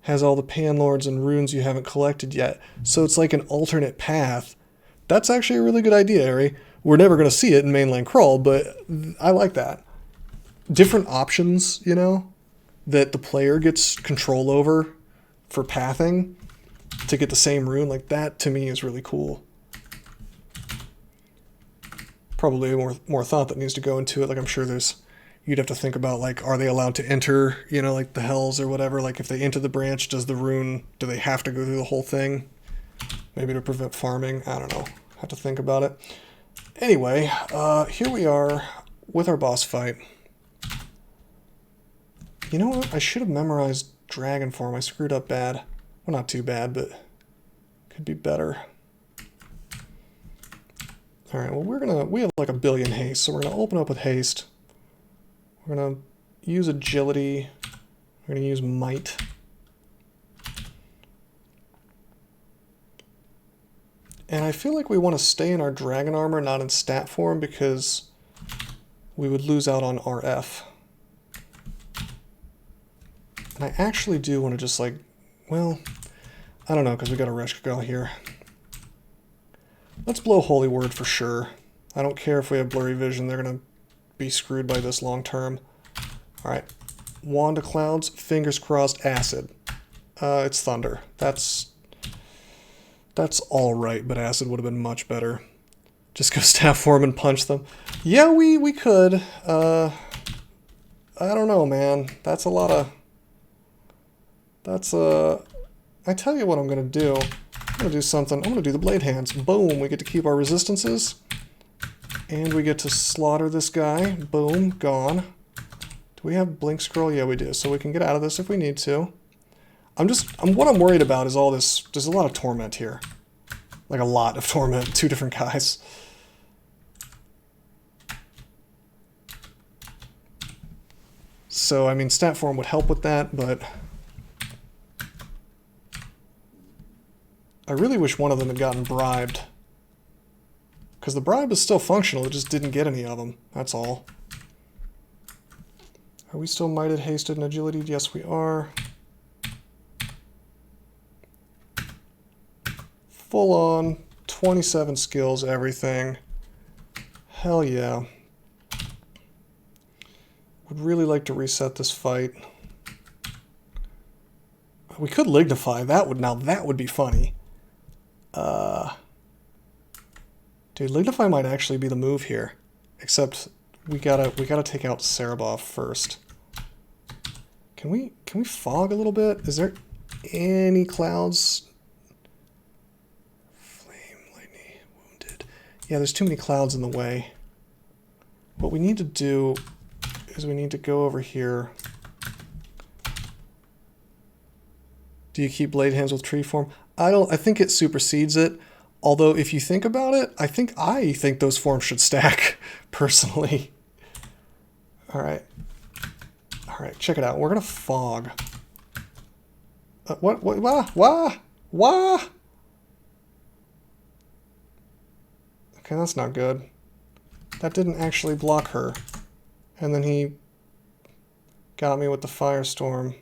[SPEAKER 1] has all the Pan Lords and runes you haven't collected yet. So it's like an alternate path. That's actually a really good idea, Ari. We're never going to see it in mainline crawl, but I like that. Different options, you know, that the player gets control over for pathing to get the same rune, like that to me is really cool. Probably more thought that needs to go into it. Like, I'm sure you'd have to think about, like, are they allowed to enter, you know, like the Hells or whatever? Like, if they enter the branch, do they have to go through the whole thing? Maybe to prevent farming? I don't know. Have to think about it. Anyway, here we are with our boss fight. You know what? I should have memorized dragon form. I screwed up bad. Well, not too bad, but could be better. Alright, well, we have like a billion haste, so we're gonna open up with haste. We're gonna use agility. We're gonna use might. And I feel like we want to stay in our dragon armor, not in stat form, because we would lose out on RF. And I actually do want to just, like, well, I don't know, because we got a Reshka here. Let's blow Holy Word for sure. I don't care if we have blurry vision, they're going to be screwed by this long term. Alright, Wand of Clouds, fingers crossed, acid. It's thunder. That's alright, but acid would have been much better. Just go staff form and punch them. Yeah, we could. I don't know, man. That's a lot of... I tell you what I'm going to do. I'm going to do something. I'm going to do the blade hands. Boom, we get to keep our resistances. And we get to slaughter this guy. Boom, gone. Do we have blink scroll? Yeah, we do. So we can get out of this if we need to. What I'm worried about is all this. There's a lot of torment here. Like a lot of torment. Two different guys. So, I mean, stat form would help with that, but I really wish one of them had gotten bribed. because the bribe is still functional, it just didn't get any of them, that's all. Are we still mighted, hasted, and agility? Yes, we are. Full on, 27 skills, everything. Hell yeah. Would really like to reset this fight. We could lignify. That would be funny. Dude, lignify might actually be the move here. Except we gotta take out Cerebov first. Can we fog a little bit? Is there any clouds? Flame, lightning, wounded. Yeah, there's too many clouds in the way. What we need to do is we need to go over here. Do you keep blade hands with tree form? I think it supersedes it. Although if you think about it, I think those forms should stack, personally. Alright. Alright, check it out. We're gonna fog. What? Wah? Okay, that's not good. That didn't actually block her. And then he got me with the firestorm.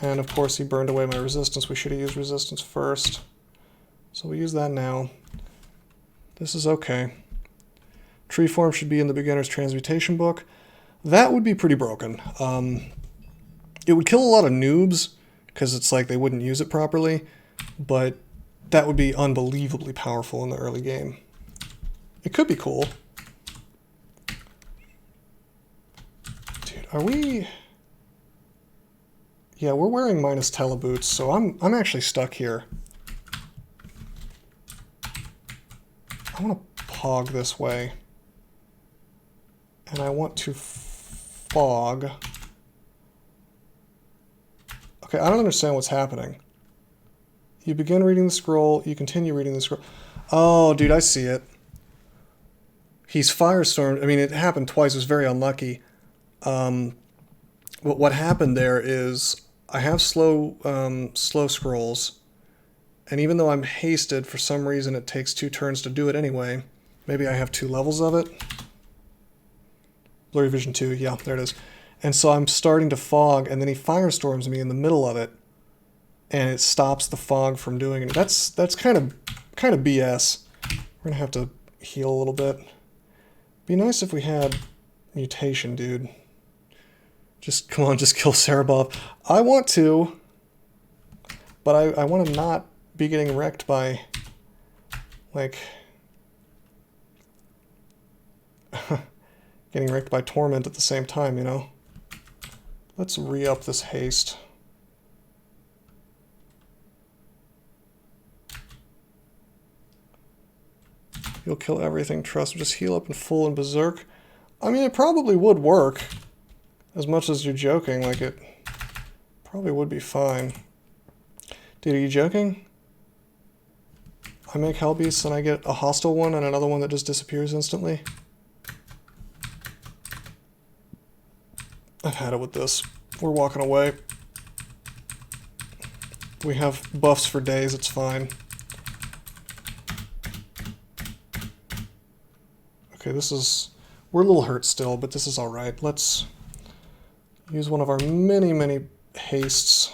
[SPEAKER 1] And of course he burned away my resistance. We should have used resistance first. So we use that now. This is okay. Tree form should be in the beginner's transmutation book. That would be pretty broken. It would kill a lot of noobs, because it's like they wouldn't use it properly, but that would be unbelievably powerful in the early game. It could be cool. Dude, are we... Yeah, we're wearing minus teleboots, so I'm actually stuck here. I want to pog this way. And I want to fog. Okay, I don't understand what's happening. You begin reading the scroll, you continue reading the scroll. Oh, dude, I see it. He's firestormed. I mean, it happened twice. It was very unlucky. What happened there is I have slow scrolls, and even though I'm hasted, for some reason it takes 2 turns to do it anyway. Maybe I have 2 levels of it. Blurry Vision 2, yeah, there it is. And so I'm starting to fog, and then he firestorms me in the middle of it, and it stops the fog from doing it. That's kind of BS. We're gonna have to heal a little bit. Be nice if we had mutation, dude. Just, come on, just kill Cerebov. I want to, but I want to not be getting wrecked by, like, getting wrecked by Torment at the same time, you know? Let's re-up this haste. You'll kill everything, trust me. Just heal up and full and berserk. I mean, it probably would work. As much as you're joking, like, it probably would be fine. Dude, are you joking? I make Hell Beasts and I get a hostile one and another one that just disappears instantly? I've had it with this. We're walking away. We have buffs for days, it's fine. Okay, this is... We're a little hurt still, but this is alright. Let's use one of our many hastes.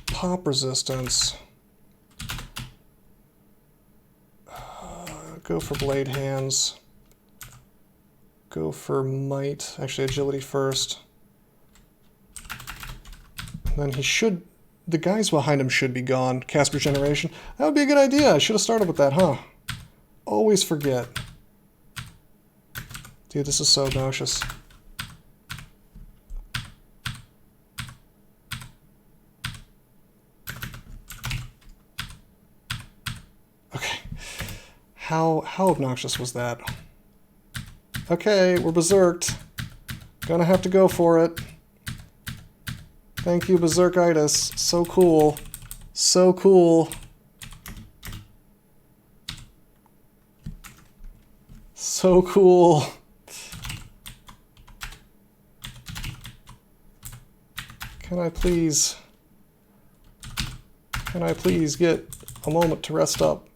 [SPEAKER 1] Pop resistance. Go for blade hands. Go for might. Actually, agility first. And then he should... The guys behind him should be gone. Cast regeneration. That would be a good idea. I should have started with that, huh? Always forget. Dude, this is so obnoxious. Okay. How obnoxious was that? Okay, we're berserked. Gonna have to go for it. Thank you, Berserkitis. So cool. So cool. So cool. Can I please get a moment to rest up?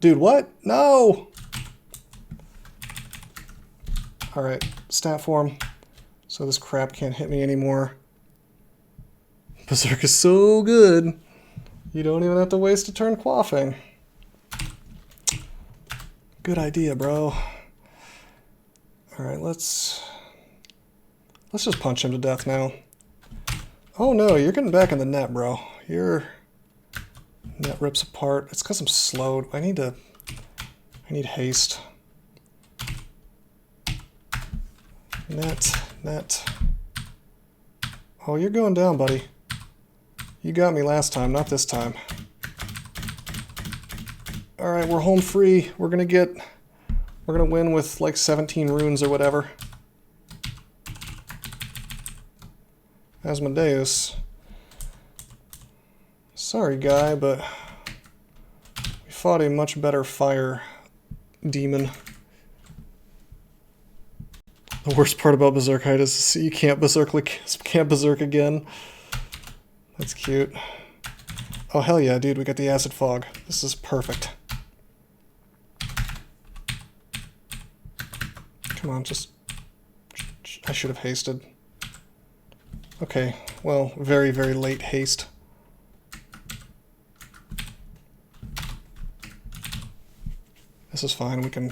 [SPEAKER 1] Dude, what? No! Alright, stat form. So this crap can't hit me anymore. Berserk is so good. You don't even have to waste a turn quaffing. Good idea, bro. Alright, let's just punch him to death now. Oh no, you're getting back in the net, bro. Your net rips apart. It's because I'm slowed. I need haste. Net. Oh, you're going down, buddy. You got me last time, not this time. Alright, we're home free. We're gonna win with like 17 runes or whatever. Asmodeus. Sorry, guy, but we fought a much better fire demon. The worst part about Berserkite is you can't berserk again. That's cute. Oh, hell yeah, dude, we got the acid fog. This is perfect. Come on, I should have hasted. Okay, well, very, very late haste. This is fine, we can...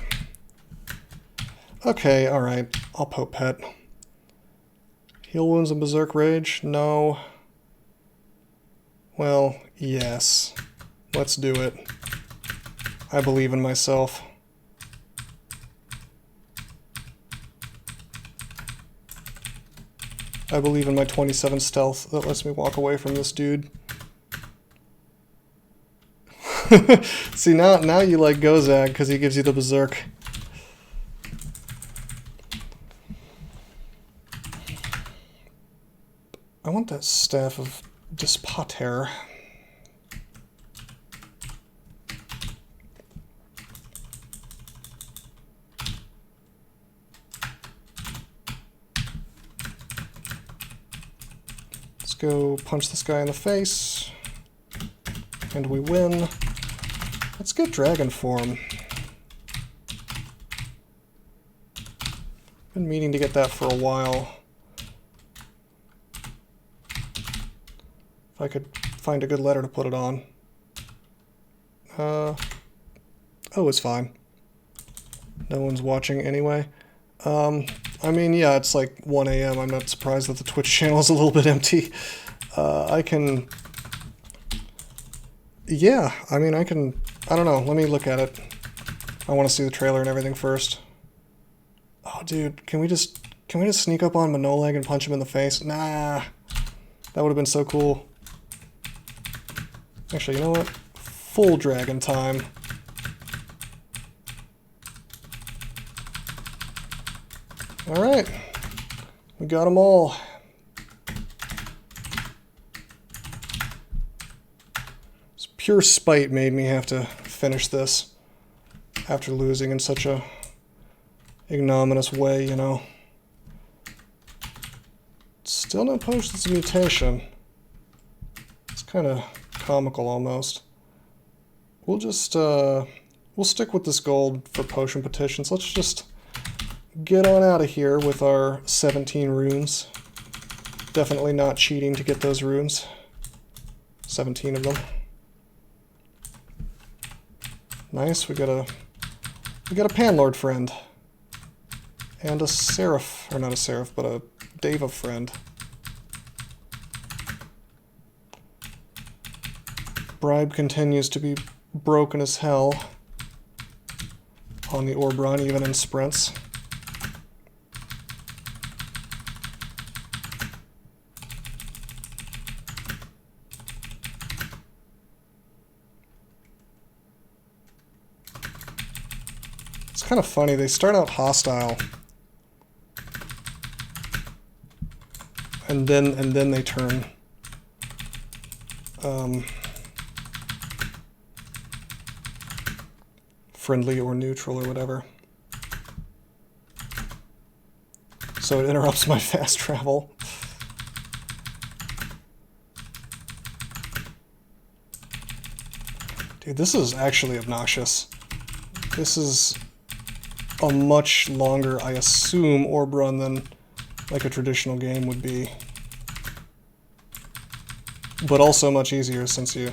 [SPEAKER 1] Okay, alright, I'll Pope Pet. Heal wounds and Berserk Rage? No. Well, yes. Let's do it. I believe in myself. I believe in my 27 stealth that lets me walk away from this dude. See, now you like Gozag because he gives you the Berserk. I want that Staff of Despoter. Let's go punch this guy in the face. And we win. Let's get dragon form. Been meaning to get that for a while. If I could find a good letter to put it on. Oh, it's fine. No one's watching anyway. I mean, yeah, it's like 1 AM. I'm not surprised that the Twitch channel is a little bit empty. I can... Yeah, I mean, I don't know. Let me look at it. I want to see the trailer and everything first. Oh, dude, can we just sneak up on Manoleg and punch him in the face? Nah. That would have been so cool. Actually, you know what? Full dragon time. Alright. We got them all. It's pure spite made me have to finish this after losing in such a ignominious way, you know. Still no potions of mutation. It's kind of comical almost. We'll just we'll stick with this gold for potion petitions. Let's just get on out of here with our 17 runes. Definitely not cheating to get those runes. 17 of them. Nice, we got a Panlord friend. And a Seraph, or not a Seraph, but a Deva friend. Bribe continues to be broken as hell on the Orbron, even in sprints. It's kind of funny, they start out hostile. And then they turn friendly or neutral or whatever. So it interrupts my fast travel. Dude, this is actually obnoxious. This is a much longer, I assume, orb run than like a traditional game would be. But also much easier since you...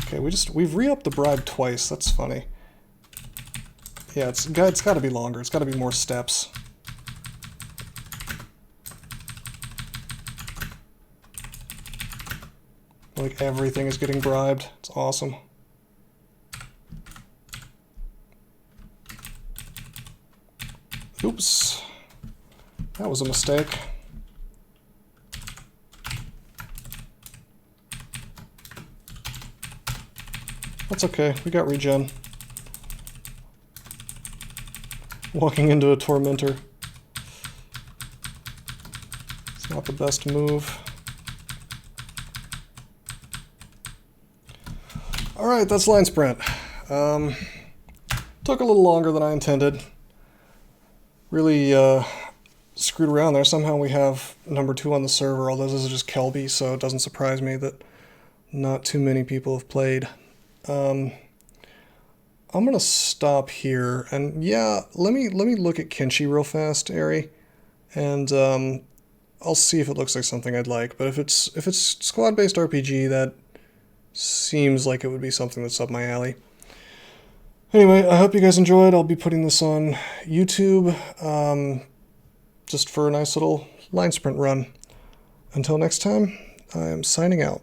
[SPEAKER 1] Okay, we've re-upped the bribe twice, that's funny. Yeah, it's got to be longer, it's got to be more steps. Like everything is getting bribed, it's awesome. Oops, that was a mistake. That's okay, we got regen. Walking into a tormentor. It's not the best move. Alright, that's Linesprint. Took a little longer than I intended. Really screwed around there. Somehow we have number 2 on the server, although this is just Kelby, so it doesn't surprise me that not too many people have played. I'm gonna stop here, and yeah, let me look at Kenshi real fast, Ari, and I'll see if it looks like something I'd like. But if it's squad-based RPG, that seems like it would be something that's up my alley. Anyway, I hope you guys enjoyed. I'll be putting this on YouTube just for a nice little Linesprint run. Until next time, I am signing out.